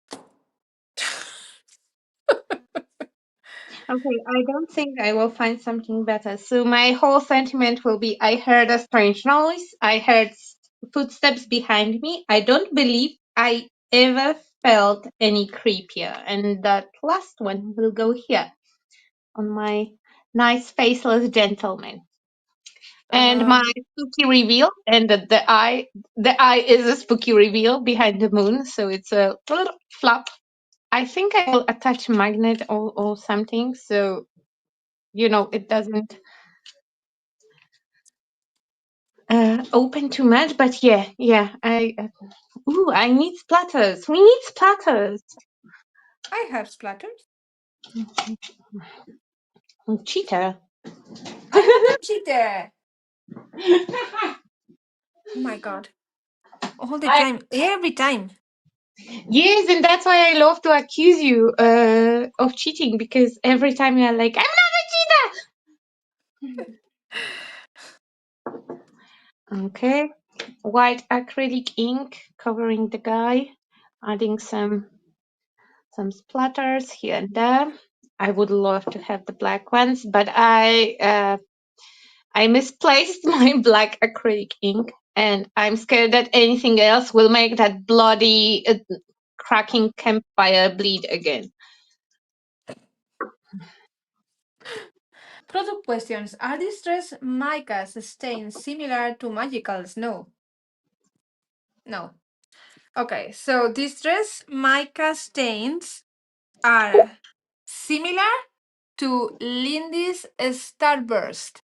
Okay, I don't think I will find something better. So my whole sentiment will be: I heard a strange noise. I heard footsteps behind me. I don't believe I ever felt any creepier. And that last one will go here on my nice faceless gentleman. And my Um, spooky reveal, and the eye is a spooky reveal behind the moon, so it's a little flap. I think I will attach a magnet or something, so it doesn't open too much. But yeah, I need splatters. We need splatters. I have splatters. Cheater. I'm not a cheater. Oh my god. All the I time. Every time. Yes, and that's why I love to accuse you of cheating, because every time you're like, I'm not a cheater. Okay, white acrylic ink covering the guy, adding some splatters here and there. I would love to have the black ones, but I misplaced my black acrylic ink, and I'm scared that anything else will make that bloody cracking campfire bleed again. Product questions. Are distress micas stains similar to magical snow? No. Okay, so distress mica stains are similar to Lindy's Starburst.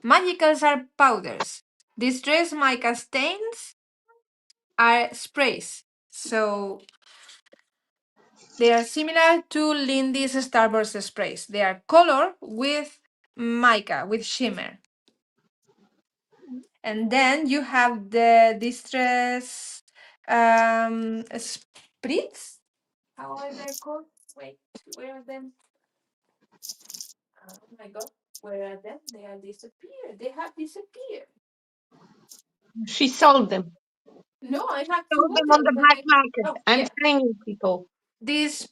Magicals are powders. Distress mica stains are sprays. So they are similar to Lindy's Starburst sprays. They are color with mica, with shimmer. And then you have the distress spritz. How are they called? Wait, where are them? Oh my god, where are them? They are disappeared. They have disappeared. She sold them. No, I have two Sold them on bottles. the black market. Oh, I'm yeah. telling you, people. These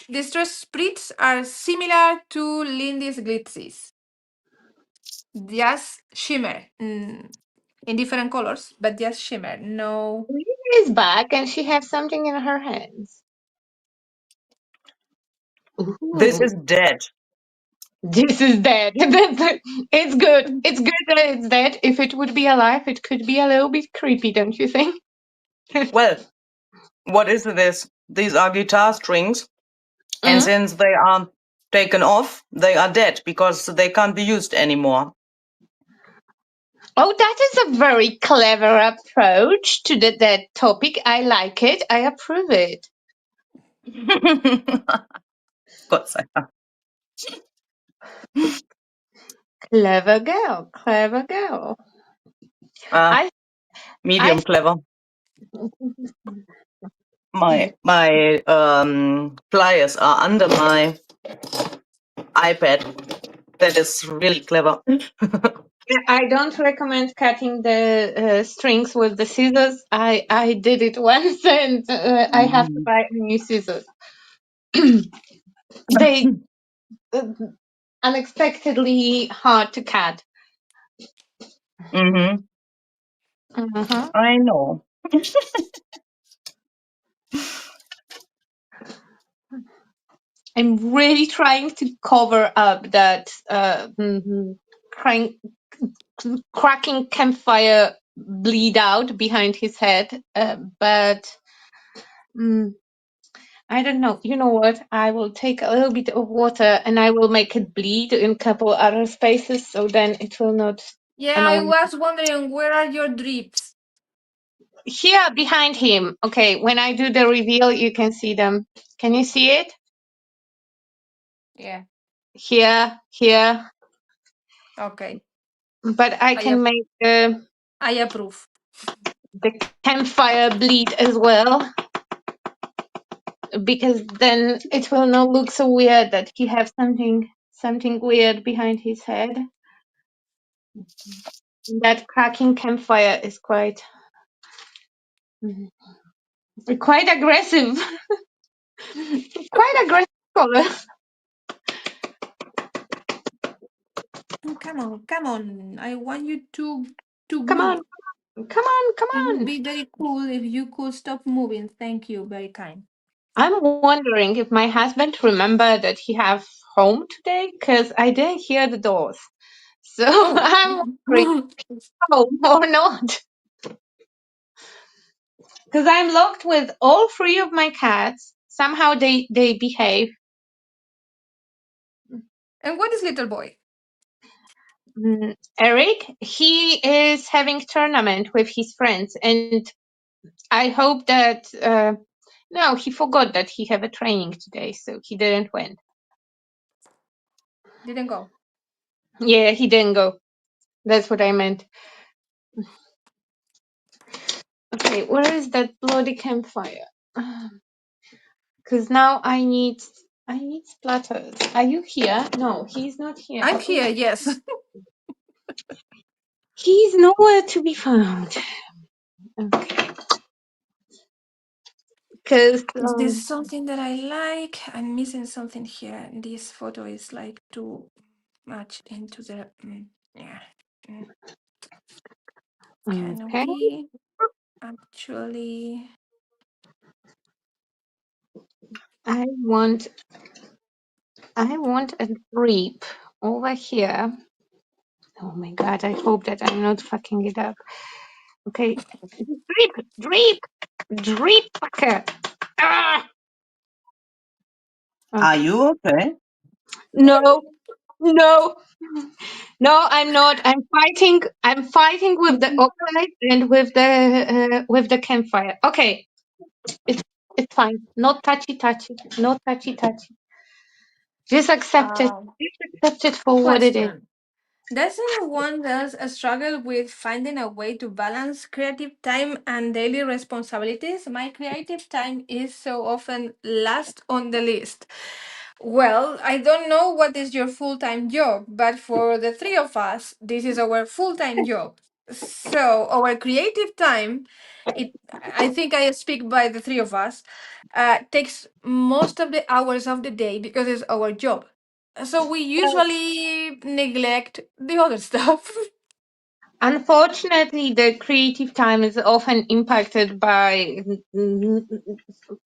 distress spritz are similar to Lindy's glitzes. Just shimmer. In different colors, but just shimmer. No. Lisa is back, and she has something in her hands. This Ooh, is dead. this is dead. It's good. It's good that it's dead. If it would be alive, it could be a little bit creepy, don't you think? Well, what is this? These are guitar strings, and Mm. since they are taken off, they are dead because they can't be used anymore. Oh, that is a very clever approach to that topic. I like it. I approve it. Gott sei Dank. Clever girl. Clever girl. I I Medium clever. My pliers are under my iPad. That is really clever. I don't recommend cutting the strings with the scissors. I did it once, and I have to buy new scissors. They unexpectedly hard to cut. Mm-hmm. Mhm. I know. I'm really trying to cover up that crank, cracking campfire bleed out behind his head, but I don't know. You know what? I will take a little bit of water and I will make it bleed in a couple other spaces, so then it will not Yeah, I annoy. was wondering where are your drips? Here behind him. Okay, when I do the reveal, you can see them. Can you see it? Yeah. Here. Okay. But I I can make the approve. campfire bleed as well, because then it will not look so weird that he has something weird behind his head. That cracking campfire is quite aggressive. Quite aggressive color. Come on. I want you to Come on, move. come on, come It would on. be very cool if you could stop moving. Thank you. Very kind. I'm wondering if my husband remembered that he have home today, because I didn't hear the doors. So I'm wondering, oh, or not. Because I'm locked with all three of my cats. Somehow they behave. And what is little boy? Eric, he is having tournament with his friends, and I hope that no, he forgot that he have a training today, so he didn't win. Didn't go. Yeah, he didn't go. That's what I meant. Okay, where is that bloody campfire? Because now I need splatters. Are you here? No, he's not here. I'm here, yes. He's nowhere to be found. Okay. Because Is this something that I like? I'm missing something here. This photo is like too much into the yeah. Mm. Can okay, we actually I want a drip over here. Oh my god, I hope that I'm not fucking it up. Okay. Drip bucket. Ah! Are Okay. you okay? No, no, no, I'm not. I'm fighting with the oxide and with the campfire. Okay. It's fine. Not touchy touchy. No touchy touchy. Just accept it. um Just accept it for what it is. question. Does anyone else struggle with finding a way to balance creative time and daily responsibilities? My creative time is so often last on the list. Well, I don't know what is your full-time job, but for the three of us, this is our full-time job. So our creative time, it I think I speak by the three of us, takes most of the hours of the day because it's our job. So we usually neglect the other stuff. Unfortunately, the creative time is often impacted by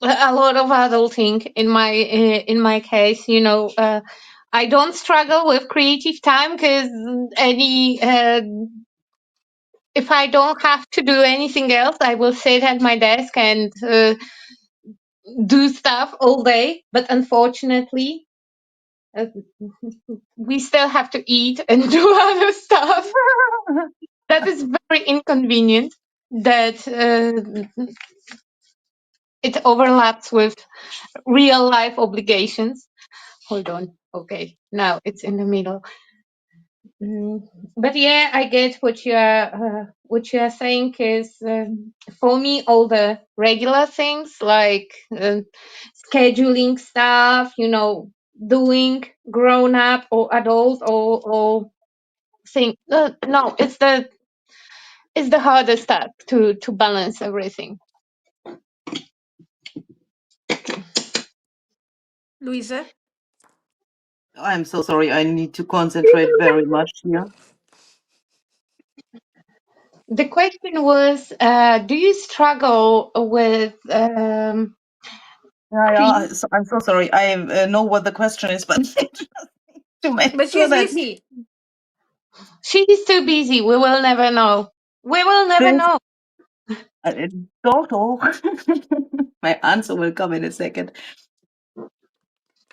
a lot of adulting. In my case, I don't struggle with creative time because if I don't have to do anything else, I will sit at my desk and do stuff all day. But unfortunately, uh, we still have to eat and do other stuff. That is very inconvenient. That it overlaps with real life obligations. Hold on. Okay, now it's in the middle. But yeah, I get what you are saying. Is for me all the regular things like scheduling stuff, doing grown up or adult or thing. No, it's the hardest step to balance everything. Luisa? I'm so sorry. I need to concentrate very much here. The question was, do you struggle with Yeah. So, I'm so sorry. I know what the question is, but to make But sure she's that busy. she's too busy. We will never know. We will never this know. Toto, my answer will come in a second.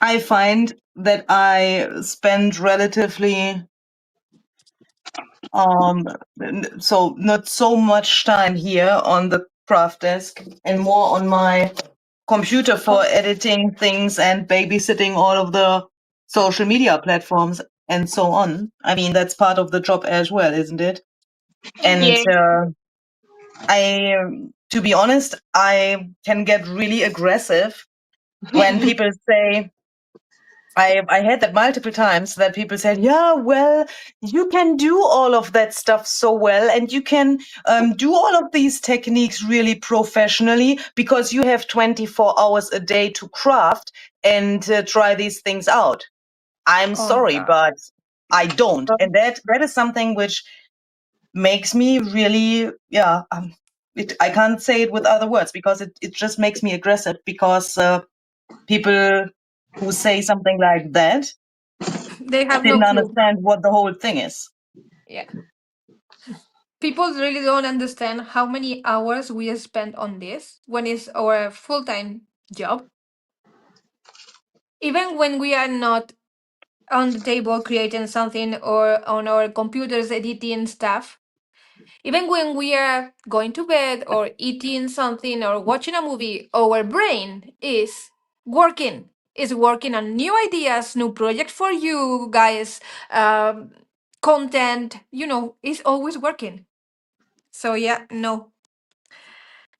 I find that I spend relatively so not so much time here on the craft desk and more on my computer for editing things and babysitting all of the social media platforms and so on. I mean, that's part of the job as well, isn't it? And Yeah. to be honest, I can get really aggressive when people say, I had that multiple times that people said, yeah, well, you can do all of that stuff so well, and you can do all of these techniques really professionally because you have 24 hours a day to craft and try these things out. I'm Oh my sorry, god. but I don't. And that is something which makes me really, I can't say it with other words because it just makes me aggressive because people who say something like that They have no didn't clue. understand what the whole thing is. Yeah. People really don't understand how many hours we spend on this when it's our full-time job. Even when we are not on the table creating something or on our computers editing stuff, even when we are going to bed or eating something or watching a movie, our brain is working on new ideas, new projects for you guys, um, content, is always working. So yeah, no,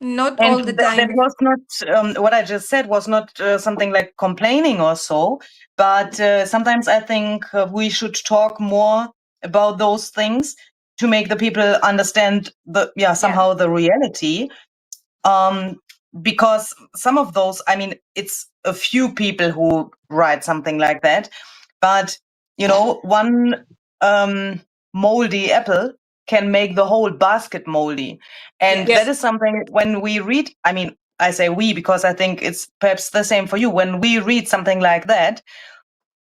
not And all the that time. was not what I just said was not something like complaining or so, but sometimes I think we should talk more about those things to make the people understand Yeah. somehow the reality. Um, because some of those, I mean, it's a few people who write something like that, but one moldy apple can make the whole basket moldy. And that Yes. is something when we read, I mean, I say we because I think it's perhaps the same for you. When we read something like that,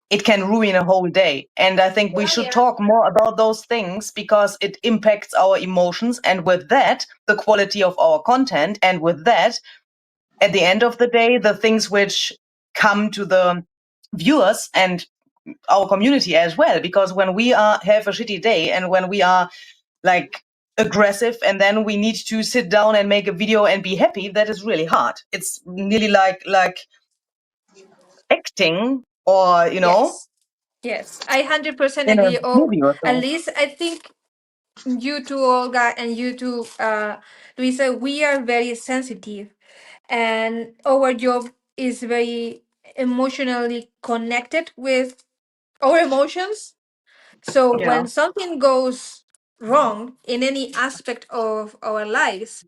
it can ruin a whole day. And I think we Oh should yeah. talk more about those things because it impacts our emotions. And with that, the quality of our content. And with that, at the end of the day, the things which come to the viewers and our community as well. Because when we have a shitty day and when we are like aggressive and then we need to sit down and make a video and be happy, that is really hard. It's nearly like acting or Yes, I 100% in a agree. Oh, movie or at so. least I think you two, Olga, and you two, Luisa, we are very sensitive, and our job is very emotionally connected with our emotions. So Yeah. when something goes wrong in any aspect of our lives,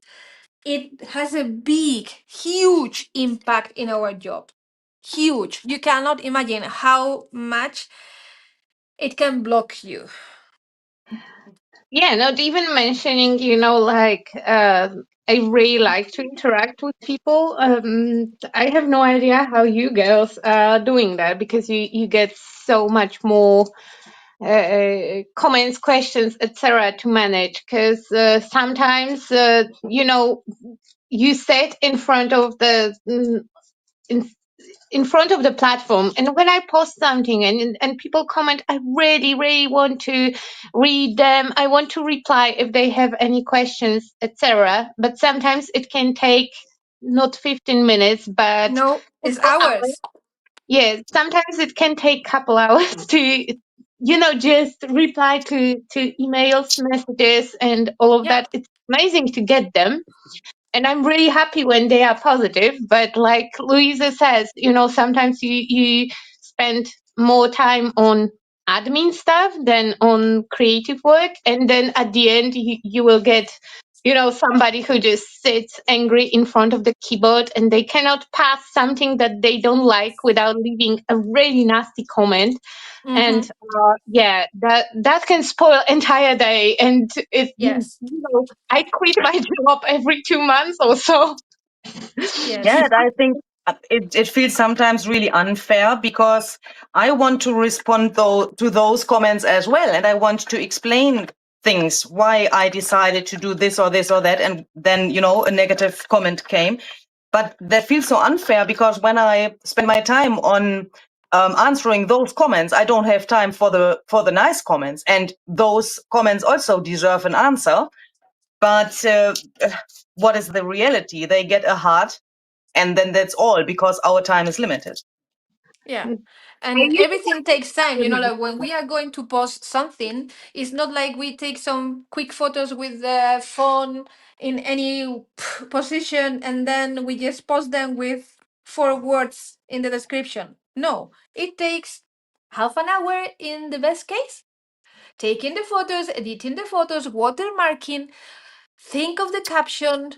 it has a big, huge impact in our job. Huge. You cannot imagine how much it can block you. Yeah, not even mentioning, like I really like to interact with people. I have no idea how you girls are doing that because you get so much more comments, questions, etc. to manage. Because sometimes, you sit in front of in front of the platform, and when I post something and people comment, I really really want to read them, I want to reply if they have any questions, etc. But sometimes it can take not 15 minutes but No, it's couple hours. ours. Yeah, sometimes it can take couple hours to just reply to emails, messages, and all of Yeah. that. It's amazing to get them, and I'm really happy when they are positive. But like Louisa says, sometimes you spend more time on admin stuff than on creative work, and then at the end you will get somebody who just sits angry in front of the keyboard and they cannot pass something that they don't like without leaving a really nasty comment. And Mm-hmm. yeah, that can spoil entire day, and Yes. I quit my job every 2 months or so. Yeah, Yes. and I think it feels sometimes really unfair because I want to respond to those comments as well. And I want to explain things, why I decided to do this or this or that. And then, a negative comment came. But that feels so unfair because when I spend my time on answering those comments, I don't have time for the nice comments. And those comments also deserve an answer. But what is the reality? They get a heart and then that's all because our time is limited. Yeah. I And used everything takes time. to- Like when we are going to post something, it's not like we take some quick photos with the phone in any position and then we just post them with 4 words in the description. No, it takes half an hour in the best case. Taking the photos, editing the photos, watermarking, think of the caption,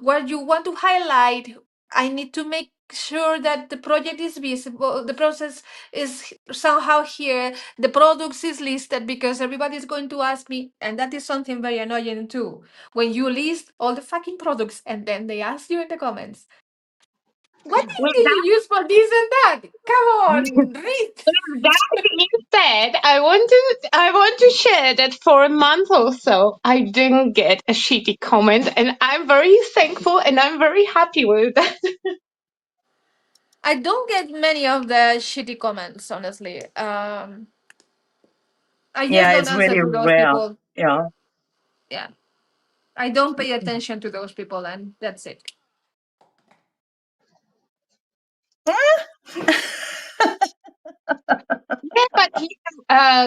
what you want to highlight. I need to make sure that the project is visible, the process is somehow here, the products is listed because everybody's going to ask me, and that is something very annoying too. When you list all the fucking products and then they ask you in the comments, What With did you use for this and that? Come on, read. that being said, I want to share that for a month or so, I didn't get a shitty comment, and I'm very thankful and I'm very happy with that. I don't get many of the shitty comments, honestly. I just Yeah, don't it's answer really to those rare. people. Yeah. Yeah. I don't pay attention to those people, and that's it. Yeah, but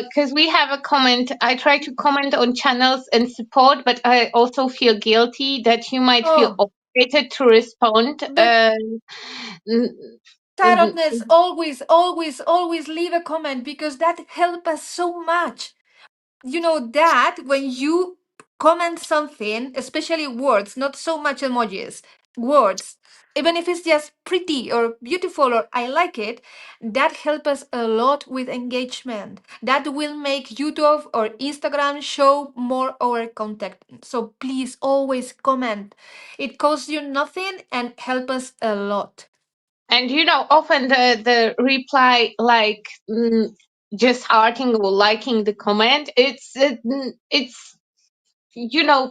because we have a comment, I try to comment on channels and support, but I also feel guilty that you might feel Oh, obligated to respond. the N- n- tiredness, always, always, always leave a comment because that helps us so much. You know that when you comment something, especially words, not so much emojis, words, even if it's just pretty or beautiful or I like it, that helps us a lot with engagement. That will make YouTube or Instagram show more our content. So please always comment. It costs you nothing and help us a lot. And often the reply, like, just hearting or liking the comment, it's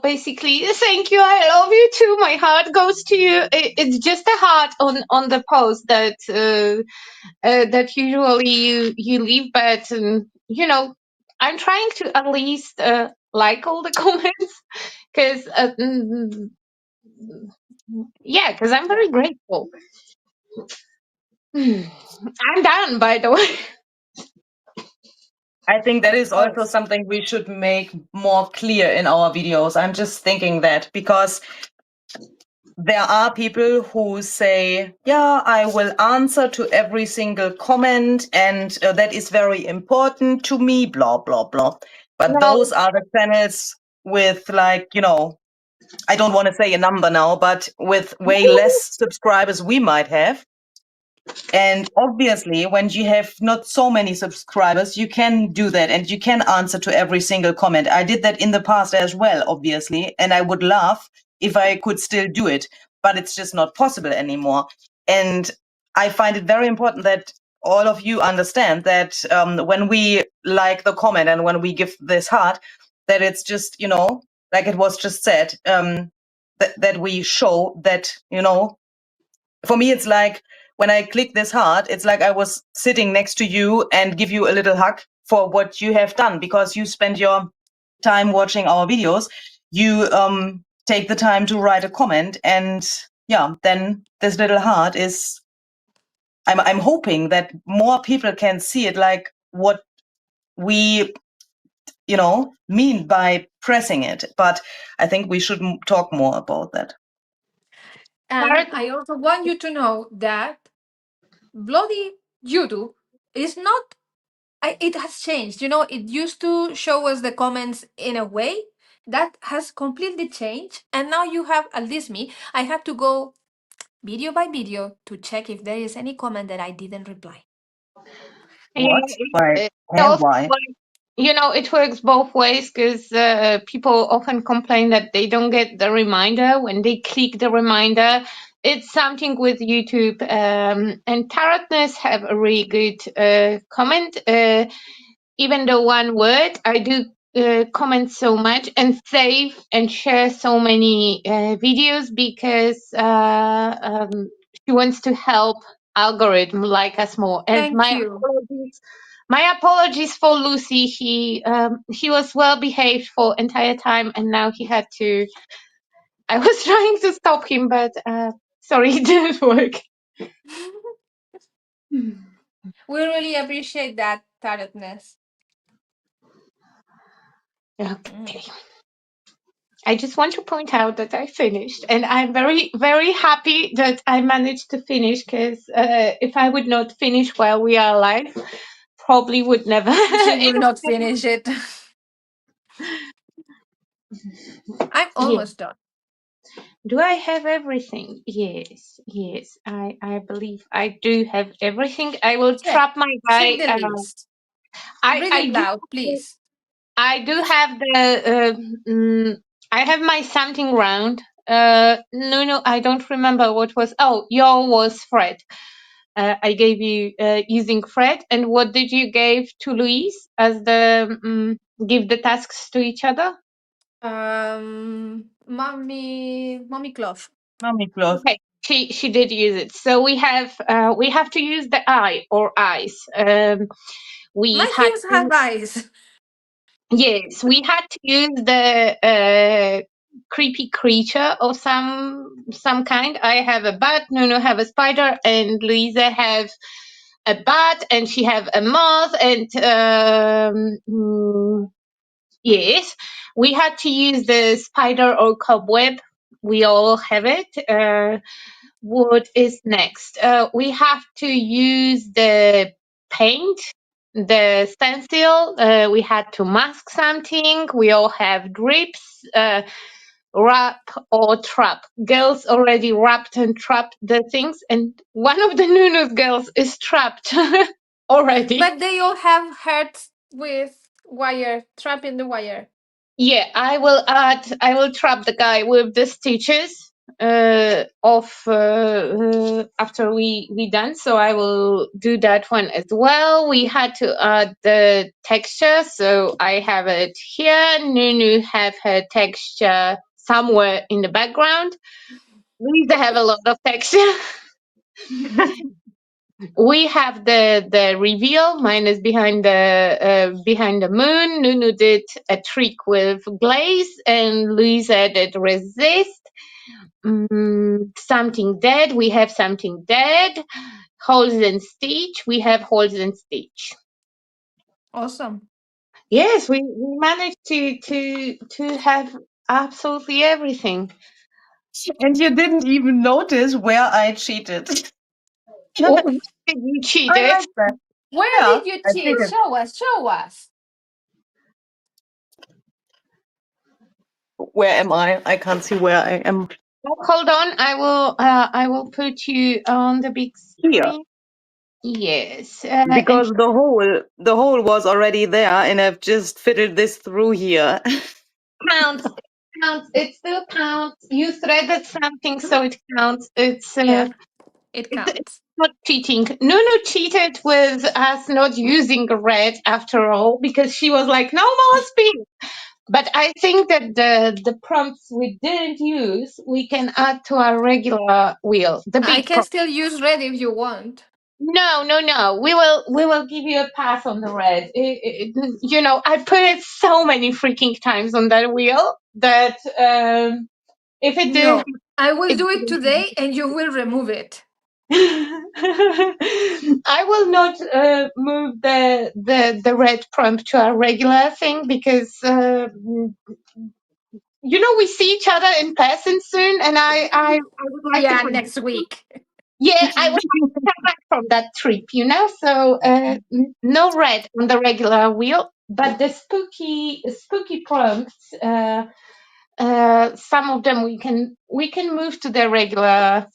basically, thank you, I love you too, my heart goes to you. It's just a heart on the post that usually you leave, but I'm trying to at least like all the comments, because yeah, because I'm Yeah. very grateful. I'm done, by the way. I think that Of is also course. something we should make more clear in our videos. I'm just thinking that because there are people who say, yeah, I will answer to every single comment and that is very important to me, blah, blah, blah. But No, those are the channels with like, I don't want to say a number now, but with way less subscribers we might have. And obviously, when you have not so many subscribers, you can do that and you can answer to every single comment. I did that in the past as well, obviously, and I would love if I could still do it, but it's just not possible anymore. And I find it very important that all of you understand that when we like the comment and when we give this heart, that it's just, like it was just said, that we show that, for me, it's like when I click this heart, it's like I was sitting next to you and give you a little hug for what you have done because you spend your time watching our videos. You take the time to write a comment, and yeah, then this little heart is. I'm hoping that more people can see it, like what we mean by pressing it. But I think we should talk more about that. And I also want you to know that bloody YouTube is not, it has changed. It used to show us the comments in a way that has completely changed. And now you have, at least me, I have to go video by video to check if there is any comment that I didn't reply. yeah, What? Why? it And also, why? it works both ways, because people often complain that they don't get the reminder when they click the reminder. It's something with YouTube, and Tarotness have a really good comment. Even though one word, I do comment so much and save and share so many videos, because she wants to help algorithm like us more. And Thank you. my apologies for Lucy. He was well behaved for entire time, and now he had to. I was trying to stop him, but sorry, it didn't work. We really appreciate that, Tarotness. Okay. I just want to point out that I finished, and I'm very, very happy that I managed to finish, because if I would not finish while we are alive, probably would never. You will not finish it. I'm Yeah. almost done. Do I have everything? Yes, yes. I believe I do have everything. I will Check. trap my Check guy. the list. Read I it do. loud, please. I do have the. I have my something round No, I don't remember what was. Oh, your was Fred. I gave you using Fred. And what did you give to Louise as the give the tasks to each other? Mommy cloth. Mommy cloth. Okay, she did use it. So we have to use the eye or eyes. We My had things to, have eyes. yes, we had to use the creepy creature of some kind. I have a bat, Nuno have a spider, and Luisa have a bat, and she have a moth, and yes, we had to use the spider or cobweb. We all have it. What is next? We have to use the paint, the stencil. We had to mask something. We all have drips, wrap or trap. Girls already wrapped and trapped the things, and one of the Nunu's girls is trapped already. But they all have hearts with wire, trap in the wire. Yeah, I will trap the guy with the stitches after we done, so I will do that one as well. We had to add the texture, so I have it here. Nunu have her texture somewhere in the background. Lisa have a lot of texture. We have the reveal. Mine is behind the moon. Nunu did a trick with glaze, and Luisa did resist. Something dead. We have something dead. Holes and stitch. We have holes and stitch. Awesome. Yes, we managed to have absolutely everything. And you didn't even notice where I cheated. Oh, you cheated. I like that. Where Yeah, did you I cheat? cheated. Show us, show us. Where am I? I can't see where I am. Oh, hold on, I will put you on the big Here. screen. Yes, Because the hole was already there and I've just fitted this through here. counts. It counts. It still counts. You threaded something, so it counts. Yeah, it It's counts. not cheating. Nunu cheated with us not using red after all because she was like, no more speed. But I think that the prompts we didn't use, we can add to our regular wheel. The I big can prompt. still use red if you want. No. We will give you a pass on the red. I put it so many freaking times on that wheel that if it didn't, No, I will it do it didn't. today and you will remove it. I will not move the red prompt to a regular thing because we see each other in person soon, and I would like to Yeah, come. next week. Yeah, I would like to come back from that trip, so no red on the regular wheel, but the spooky prompts. Some of them we can move to the regular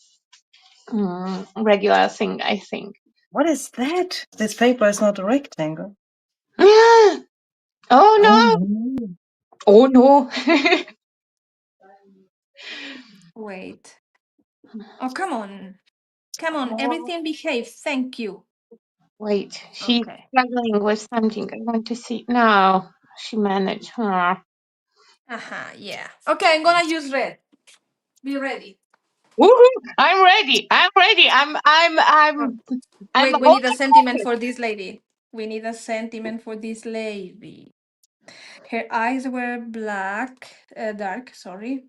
thing, I think. What is that? This paper is not a rectangle. Oh no! no. Oh no! Wait. Oh, come on. Come on, everything behaves. Thank you. Wait, she's Okay. struggling with something. I want to see. No, she managed. Huh. Yeah. Okay, I'm gonna use red. Be ready. Woohoo! I'm ready. I'm Wait, we all need a sentiment for this lady. We need a sentiment for this lady. Her eyes were dark, sorry.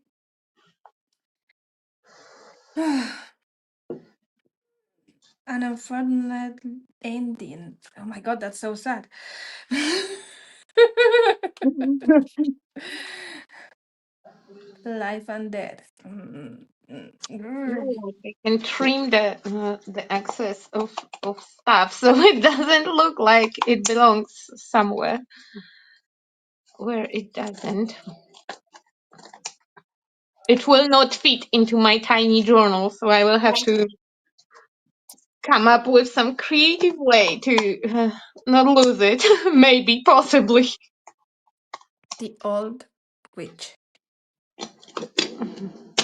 An unfortunate ending. Oh my god, that's so sad. Life and death. I can trim the excess of stuff so it doesn't look like it belongs somewhere where it doesn't. It will not fit into my tiny journal, so I will have to come up with some creative way to not lose it. Maybe, possibly. The old witch.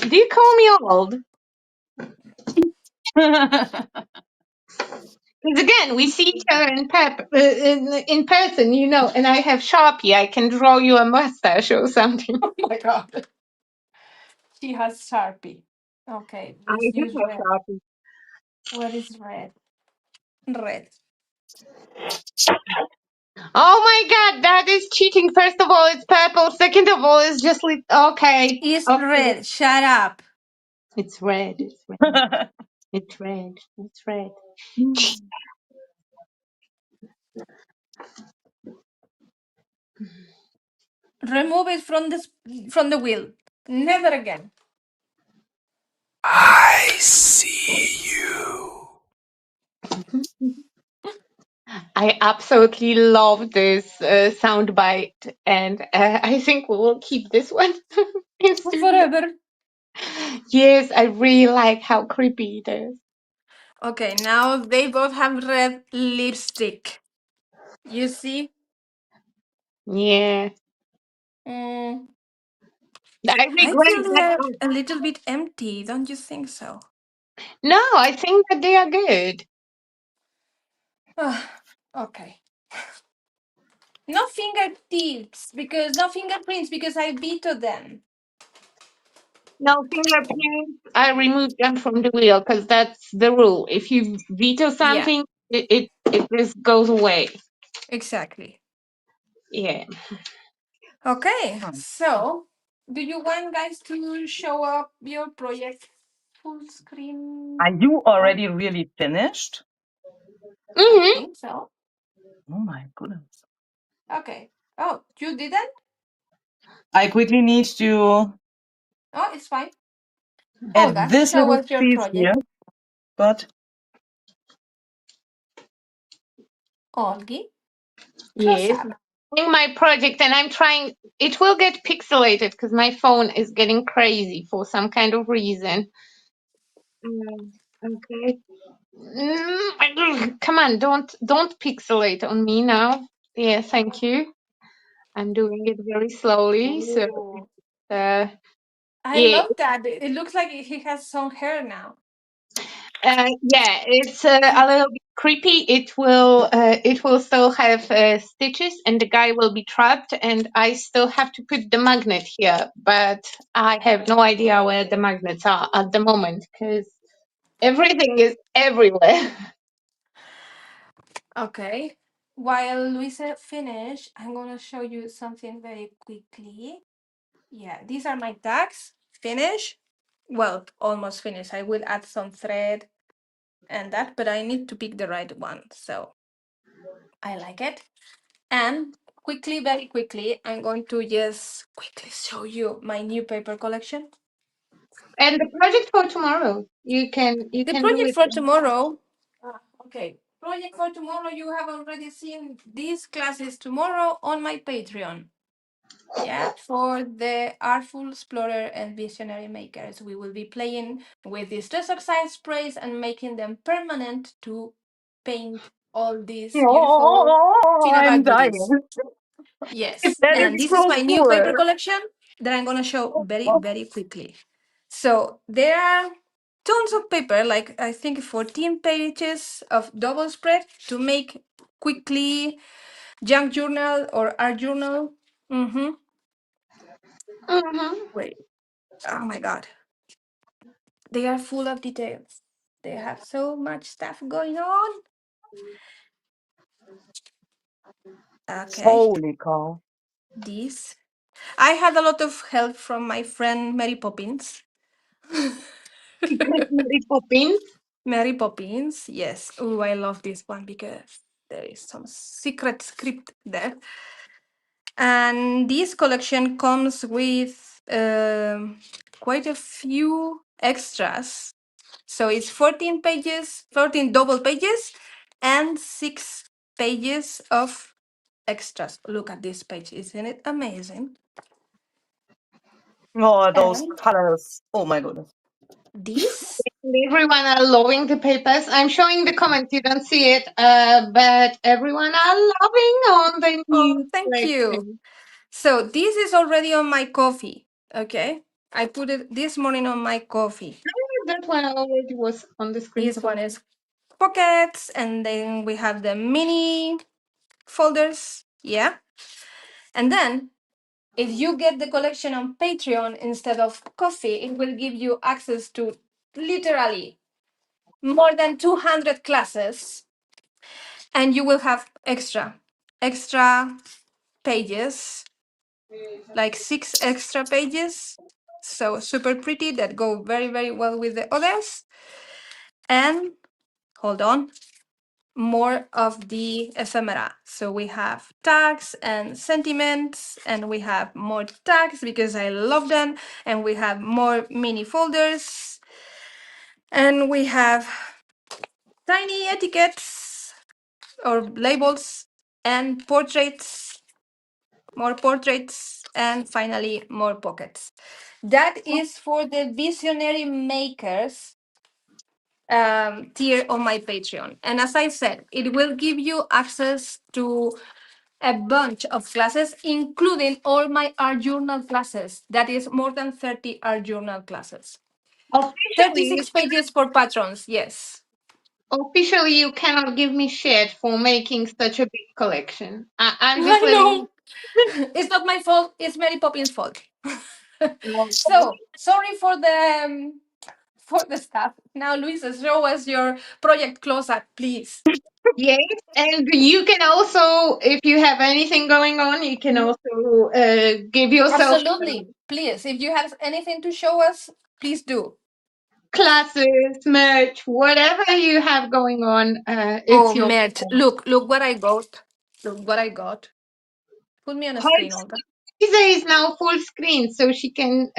Do you call me old? Because again, we see each other in person, you know, and I have Sharpie. I can draw you a mustache or something. Oh my god. She has Sharpie. Okay, I let's do use have red. Sharpie. What is red? Red. Oh my god, that is cheating. First of all, it's purple. Second of all, it's just okay. It's Okay. red. Shut up. It's red. It's red. It's red. It's red. Remove it from from the wheel. Never again. I see you. I absolutely love this sound bite, and I think we will keep this one in studio. Forever. Yes, I really like how creepy it is. Okay, now they both have red lipstick. You see? Yeah, Mm, I I regret feel that. they're a little bit empty, don't you think so? No, I think that they are good. Ah, okay. No fingertips because no fingerprints because I vetoed them. No fingerprints. I remove them from the wheel because that's the rule. If you veto Yeah, something, it just goes away. exactly. Yeah. Okay, so do you want guys to show up your project full screen? Are you already really finished? I Mm-hmm. think so. Oh my goodness. Okay. Oh, you didn't? I quickly need to Oh, it's fine. add Olga, this show little us your piece here, project. but Olgi, close Yes. up. Doing my project, and I'm trying. It will get pixelated because my phone is getting crazy for some kind of reason. Okay. Come on, don't pixelate on me now. Yeah, thank you. I'm doing it very slowly, so Ooh. uh, I yeah, love that. It looks like he has some hair now. yeah, it's a little bit creepy. It will still have stitches, and the guy will be trapped, and I still have to put the magnet here, but I have no idea where the magnets are at the moment because everything is everywhere. Okay. While Luisa finish, I'm gonna show you something very quickly. Yeah, these are my tags. Finish. Well, almost finished. I will add some thread and that, but I need to pick the right one. So I like it. And quickly, very quickly, I'm going to just quickly show you my new paper collection. And the project for tomorrow, you can The do project it. for tomorrow. Okay. Project for tomorrow. You have already seen these classes tomorrow on my Patreon. Yeah, for the artful explorer and visionary makers, we will be playing with these dress up science sprays and making them permanent to paint all these beautiful oh, I'm cinnabar dying. goodies. Yes, That and is this is so my new paper cool. collection that I'm gonna show very, very quickly. So there are tons of paper, like I think 14 pages of double spread to make quickly junk journal or art journal. Mm-hmm. Mhm. Wait. Oh my god. They are full of details. They have so much stuff going on. Okay. Holy cow. This. I had a lot of help from my friend Mary Poppins. Mary Poppins. Mary Poppins, yes. Oh, I love this one because there is some secret script there. And this collection comes with quite a few extras. So it's 14 pages, 14 double pages, and 6 pages of extras. Look at this page, isn't it amazing? Oh, those And colors. Oh my goodness. this, Everyone are loving the papers. I'm showing the comments. You don't see it, but everyone are loving on the oh, new thank you. collection. So this is already on my coffee, okay? I put it this morning on my coffee. That one already was on the screen. This one is pockets, and then we have the mini folders. Yeah. And then if you get the collection on Patreon instead of coffee, it will give you access to literally more than 200 classes, and you will have extra pages, like 6 extra pages, so super pretty, that go very, very well with the others. And hold on, more of the ephemera. So we have tags and sentiments, and we have more tags because I love them, and we have more mini folders, and we have tiny etiquettes or labels, and portraits, more portraits, and finally more pockets. That is for the visionary makers tier on my Patreon. And as I said, it will give you access to a bunch of classes, including all my art journal classes. That is more than 30 art journal classes. Officially, 36 pages for patrons, yes. officially, you cannot give me shit for making such a big collection. I'm just I letting know. It's not my fault, it's Mary Poppins' fault. So, sorry for the stuff. Now, Luisa, show us your project close-up, please. Yes, and you can also, if you have anything going on, you can also give yourself Absolutely. Please, if you have anything to show us, please do. classes, merch, whatever you have going on. Oh, It's your merch. Look what I got. Look what I got. Put me on a screen, Olga. Lisa is now full screen, so she can.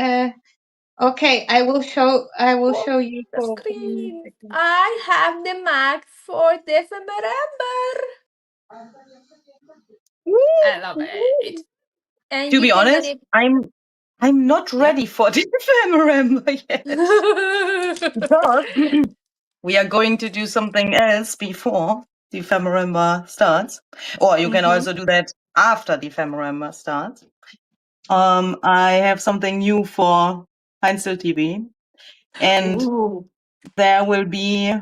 Okay, I will show. I will show you The for 1 screen. second. I have the Mac for December. I love it. And To you be can honest, manip- I'm not Yeah. ready for the ephemeral yet. Because we are going to do something else before the ephemeral starts. Or you can also do that after the ephemeral starts. I have something new for Heinzl TV. And Ooh. there will be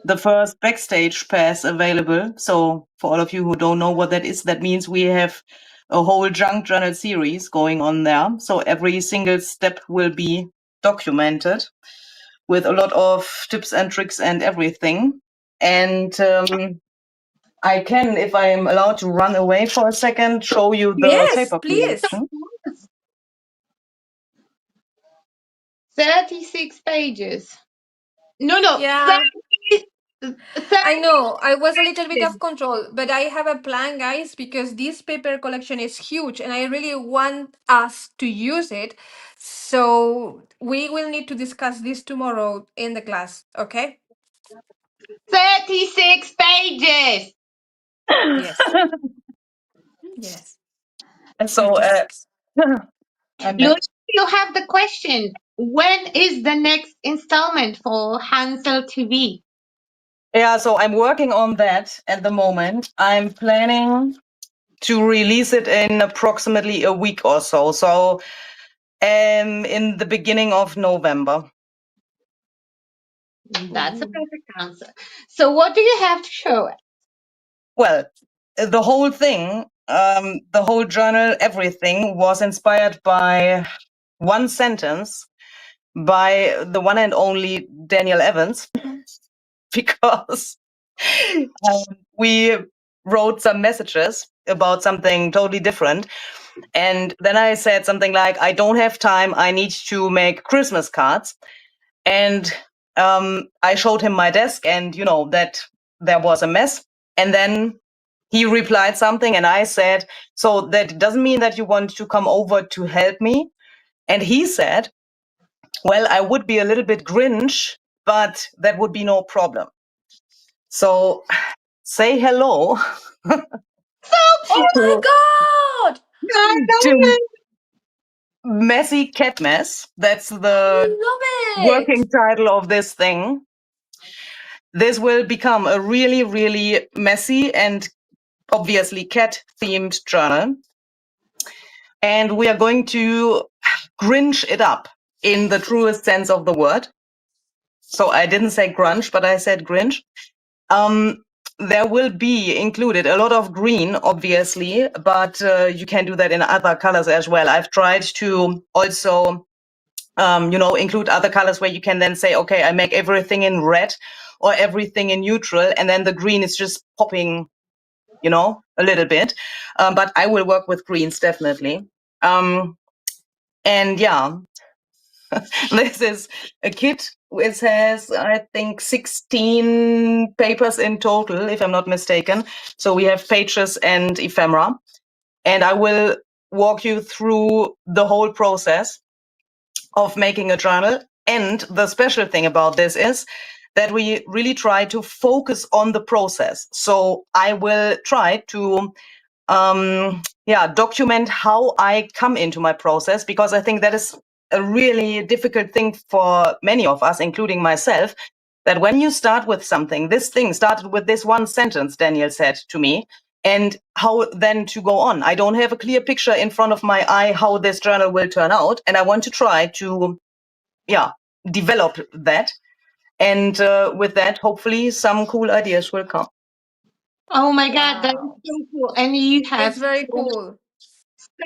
the first backstage pass available. So for all of you who don't know what that is, that means we have a whole junk journal series going on there. So every single step will be documented with a lot of tips and tricks and everything. And I can, if I'm allowed to run away for a second, show you the Yes, paper please. collection. 36 pages. No, Yeah. 30 I know, I was a little bit pages. of control, but I have a plan, guys, because this paper collection is huge and I really want us to use it. So we will need to discuss this tomorrow in the class, okay? 36 pages. Yes. Yes. So 36. I'm back. Luis, you have the question. When is the next installment for Hansel TV? Yeah, so I'm working on that at the moment. I'm planning to release it in approximately a week or so. So in the beginning of November. That's a perfect answer. So what do you have to show us? Well, the whole thing, the whole journal, everything was inspired by one sentence by the one and only Daniel Evans, because we wrote some messages about something totally different. And then I said something like, I don't have time. I need to make Christmas cards. And I showed him my desk and, that there was a mess. And then he replied something and I said, so that doesn't mean that you want to come over to help me. And he said, well, I would be a little bit Grinch, but that would be no problem. So say hello. Oh my God! To Messy Cat Mess. That's I the love working it! title of this thing. This will become a really, really messy and obviously cat-themed journal. And we are going to Grinch it up in the truest sense of the word. So I didn't say grunge, but I said Grinch. There will be included a lot of green, obviously, but you can do that in other colors as well. I've tried to also, include other colors where you can then say, okay, I make everything in red or everything in neutral, and then the green is just popping, a little bit. But I will work with greens definitely. And yeah, this is a kit which has, I think, 16 papers in total, if I'm not mistaken. So we have pages and ephemera. And I will walk you through the whole process of making a journal. And the special thing about this is that we really try to focus on the process. So I will try to document how I come into my process, because I think that is a really difficult thing for many of us, including myself, that when you start with something, this thing started with this one sentence, Daniel said to me, and how then to go on. I don't have a clear picture in front of my eye how this journal will turn out, and I want to try to, develop that. And with that, hopefully some cool ideas will come. Oh my God, that is Wow. so cool. And you have It's very cool.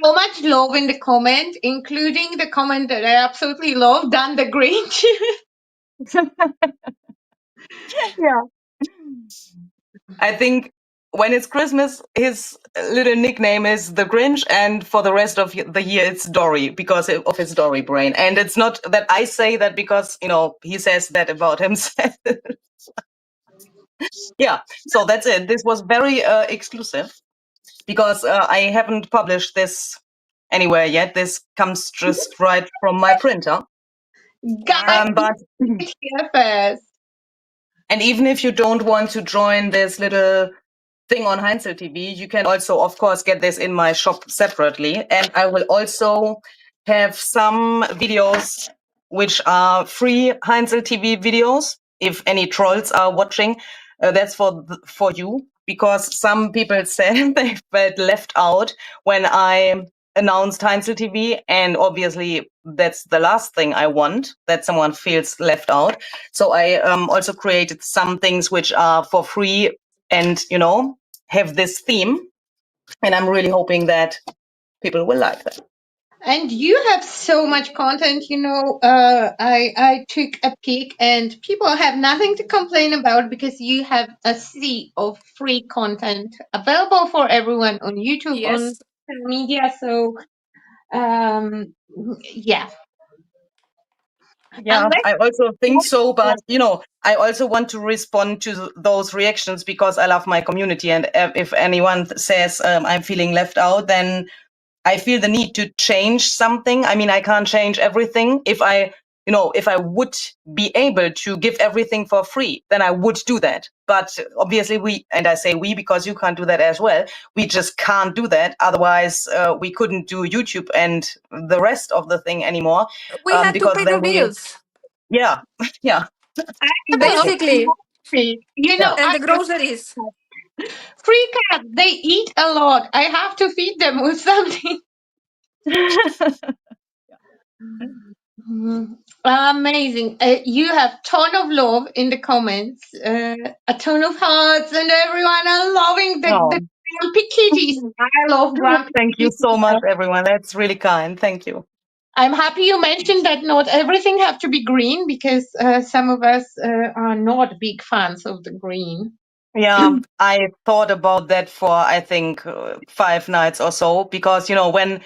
so much love in the comment, including the comment that I absolutely love, Dan the Grinch. Yeah. I think when it's Christmas, his little nickname is the Grinch, and for the rest of the year, it's Dory because of his Dory brain. And it's not that I say that because, he says that about himself. Yeah, so that's it. This was very exclusive because I haven't published this anywhere yet. This comes just right from my printer. Guys, Wow. But here first. and even if you don't want to join this little thing on Heinzl TV, you can also, of course, get this in my shop separately. And I will also have some videos which are free Heinzl TV videos. If any trolls are watching, that's for you, because some people said they felt left out when I announced Heinzl TV, and obviously that's the last thing I want, that someone feels left out. So I also created some things which are for free and have this theme, and I'm really hoping that people will like that. And you have so much content, I took a peek and people have nothing to complain about because you have a sea of free content available for everyone on YouTube, on Yes. social media. So, yeah. Yeah, Unless I also think so, but I also want to respond to those reactions because I love my community, and if anyone says I'm feeling left out, then I feel the need to change something. I mean, I can't change everything. If I would be able to give everything for free, then I would do that. But obviously and I say we because you can't do that as well. We just can't do that. Otherwise, we couldn't do YouTube and the rest of the thing anymore. We had to Because pay the then bills, yeah, yeah, I have a lot of basically, free, yeah. and the groceries. free cats, they eat a lot. I have to feed them with something. Amazing. You have ton of love in the comments, a ton of hearts, and everyone are loving the Oh, grumpy kitties. I love grumpy thank you kitties. so much, everyone. That's really kind. Thank you. I'm happy you mentioned that not everything have to be green because some of us are not big fans of the green. Yeah, I thought about that for I think 5 nights or so, because when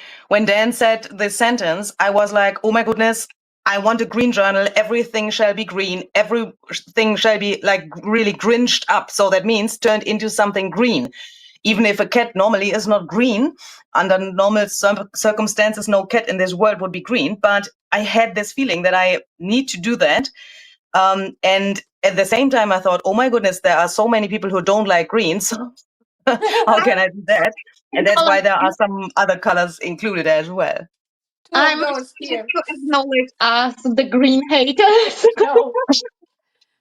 Dan said this sentence, I was like, oh my goodness, I want a green journal. Everything shall be green. Everything shall be like really grinched up. So that means turned into something green. Even if a cat normally is not green, under normal circumstances, no cat in this world would be green. But I had this feeling that I need to do that. And at the same time, I thought, oh my goodness, there are so many people who don't like greens. How can I do that? And that's why there are some other colors included as well. Two of I'm those happy here. to acknowledge us, the green haters. No.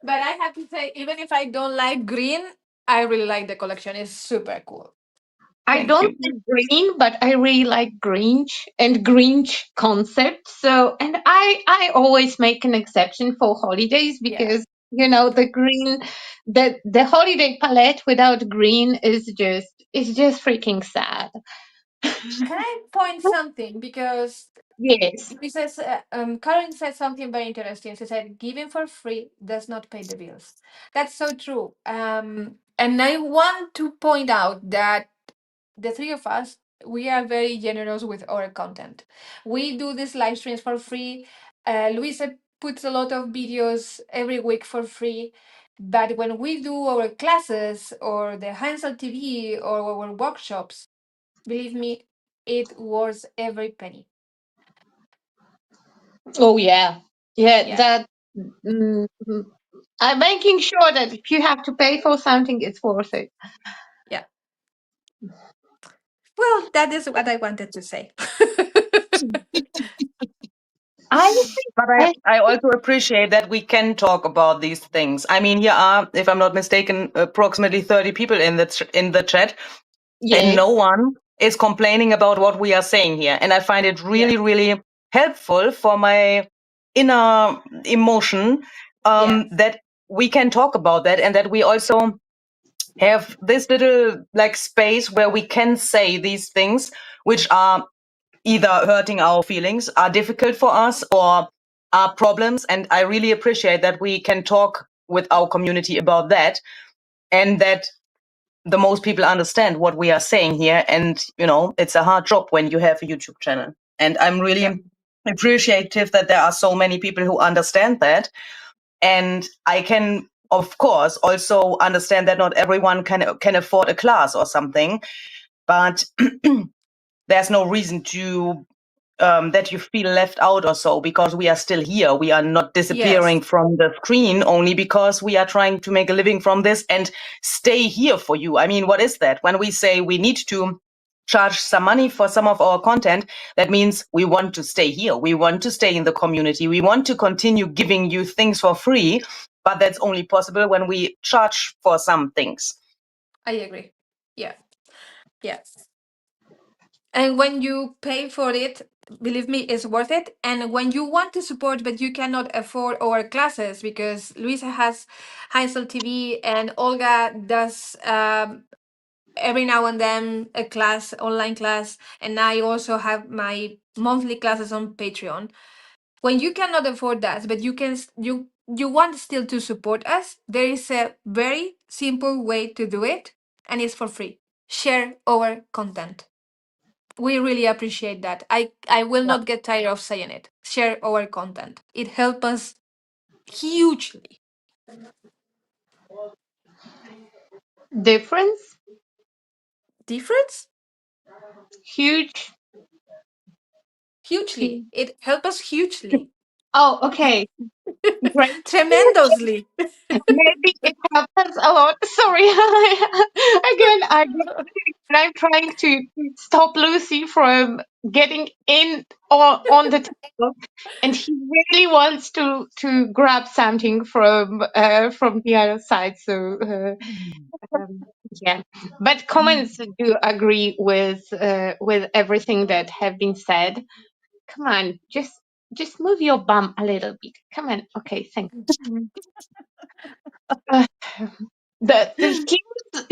But I have to say, even if I don't like green, I really like the collection. It's super cool. I Thank don't you. like green, but I really like Grinch and Grinch concept. So, and I always make an exception for holidays Yeah. because the green, the holiday palette without green is just freaking sad. Can I point something? Because Yes, he says, Karen said something very interesting. She said, giving for free does not pay the bills. That's so true. And I want to point out that the three of us, we are very generous with our content. We do these live streams for free. Luisa puts a lot of videos every week for free. But when we do our classes or the Heinzl TV or our workshops, believe me, it worth every penny. oh yeah, yeah. Yeah. That mm, mm, I'm making sure that if you have to pay for something, it's worth it. Yeah. Well, that is what I wanted to say. I But think I also appreciate that we can talk about these things. I mean, here are, if I'm not mistaken, approximately 30 people in the chat, and yeah, no one is complaining about what we are saying here. And I find it Yeah. really, really helpful for my inner emotion, Yeah. that we can talk about that, and that we also have this little like space where we can say these things which are either hurting our feelings, are difficult for us, or are problems. And I really appreciate that we can talk with our community about that, and that the most people understand what we are saying here. And it's a hard job when you have a YouTube channel, and I'm Yeah. really appreciative that there are so many people who understand that. And I can, of course, also understand that not everyone can afford a class or something, but there's no reason to that you feel left out or so, because we are still here. We are not disappearing Yes, from the screen only because we are trying to make a living from this and stay here for you. I mean, what is that? When we say we need to charge some money for some of our content, that means we want to stay here. We want to stay in the community. We want to continue giving you things for free, but that's only possible when we charge for some things. I agree. Yeah. Yeah. And when you pay for it, believe me, it's worth it. And when you want to support but you cannot afford our classes, because Luisa has Heinzel TV and Olga does every now and then a class, online class, and I also have my monthly classes on Patreon. When you cannot afford that, but you want still to support us, there is a very simple way to do it, and it's for free. Share our content. We really appreciate that. I will Yeah. not get tired of saying it. Share our content. It helps us hugely. difference Difference? huge. Hugely. It helps us hugely. Oh, okay. Great. Tremendously. Maybe it happens a lot. Sorry. Again, I'm trying to stop Lucy from getting in on the table, and he really wants to grab something from the other side. So yeah, but comments do agree with everything that have been said. Come on, just move your bum a little bit. Come on. Okay, thanks. Uh,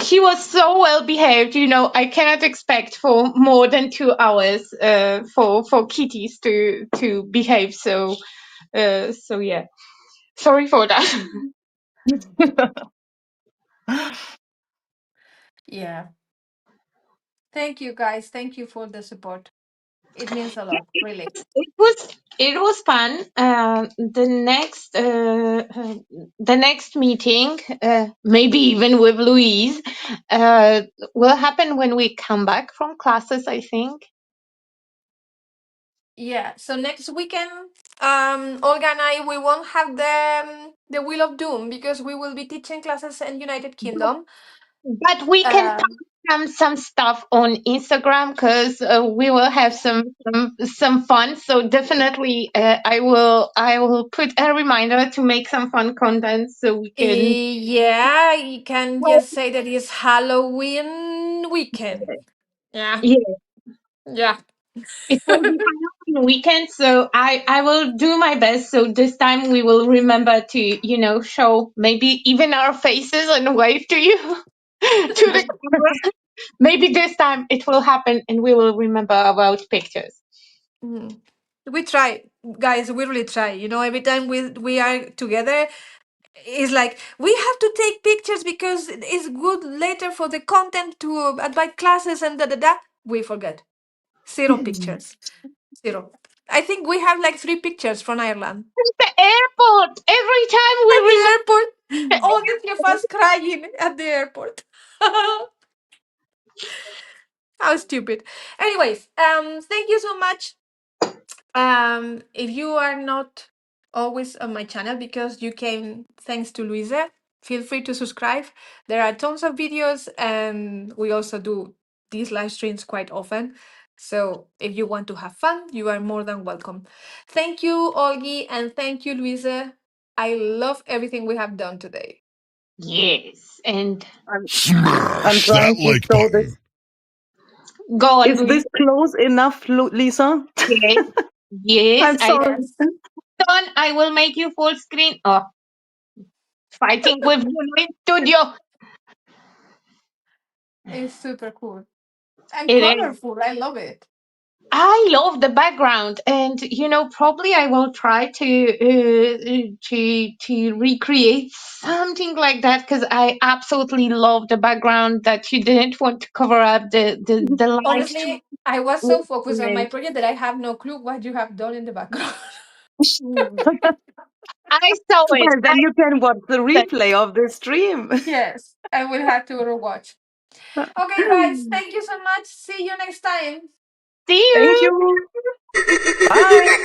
he was so well behaved. I cannot expect for more than 2 hours for kitties to behave. So yeah. Sorry for that. Yeah. Thank you guys. Thank you for the support. It means a lot, really. It was fun. The next meeting, maybe even with Louise, uh, will happen when we come back from classes, I think. Yeah. So next weekend, Olga and I, we won't have the Wheel of Doom because we will be teaching classes in United Kingdom. But we can Um, post some stuff on Instagram because we will have some fun. So definitely, I will put a reminder to make some fun content so we can. yeah, you can just say that it's Halloween weekend. Yeah. Yeah, Yeah. it will be Halloween weekend, so I will do my best. So this time we will remember to show maybe even our faces and wave to you to the camera. Maybe this time it will happen and we will remember about pictures. Mhm. We try, guys. We really try. Every time we are together, it's like we have to take pictures because it's good later for the content to advise classes and da da da. We forget. Zero pictures. Zero. I think we have like 3 pictures from Ireland. The airport. Every time we At the remember. airport, all the 3 of us crying at the airport. How stupid. Anyways, thank you so much. If you are not always on my channel because you came thanks to Luise, feel free to subscribe. There are tons of videos, and we also do these live streams quite often. So if you want to have fun, you are more than welcome. Thank you, Olgi, and thank you, Luise. I love everything we have done today. Yes, and I'm Smash trying that to like show button. this. go on, Is Louise. this close enough, Lisa? Yes, yes. I'm sorry. Yes, Don, I will make you full screen. Oh, fighting with you in studio. it's super cool and It is. colorful. I love it. I love the background, and probably I will try to recreate something like that because I absolutely love the background that you didn't want to cover up the live stream. Honestly, I was so with focused on my image. project that I have no clue what you have done in the background. I saw it. Well, then you can watch the replay of the stream. Yes, I will have to rewatch. Okay, guys, thank you so much. See you next time. See Thank you. you. Bye.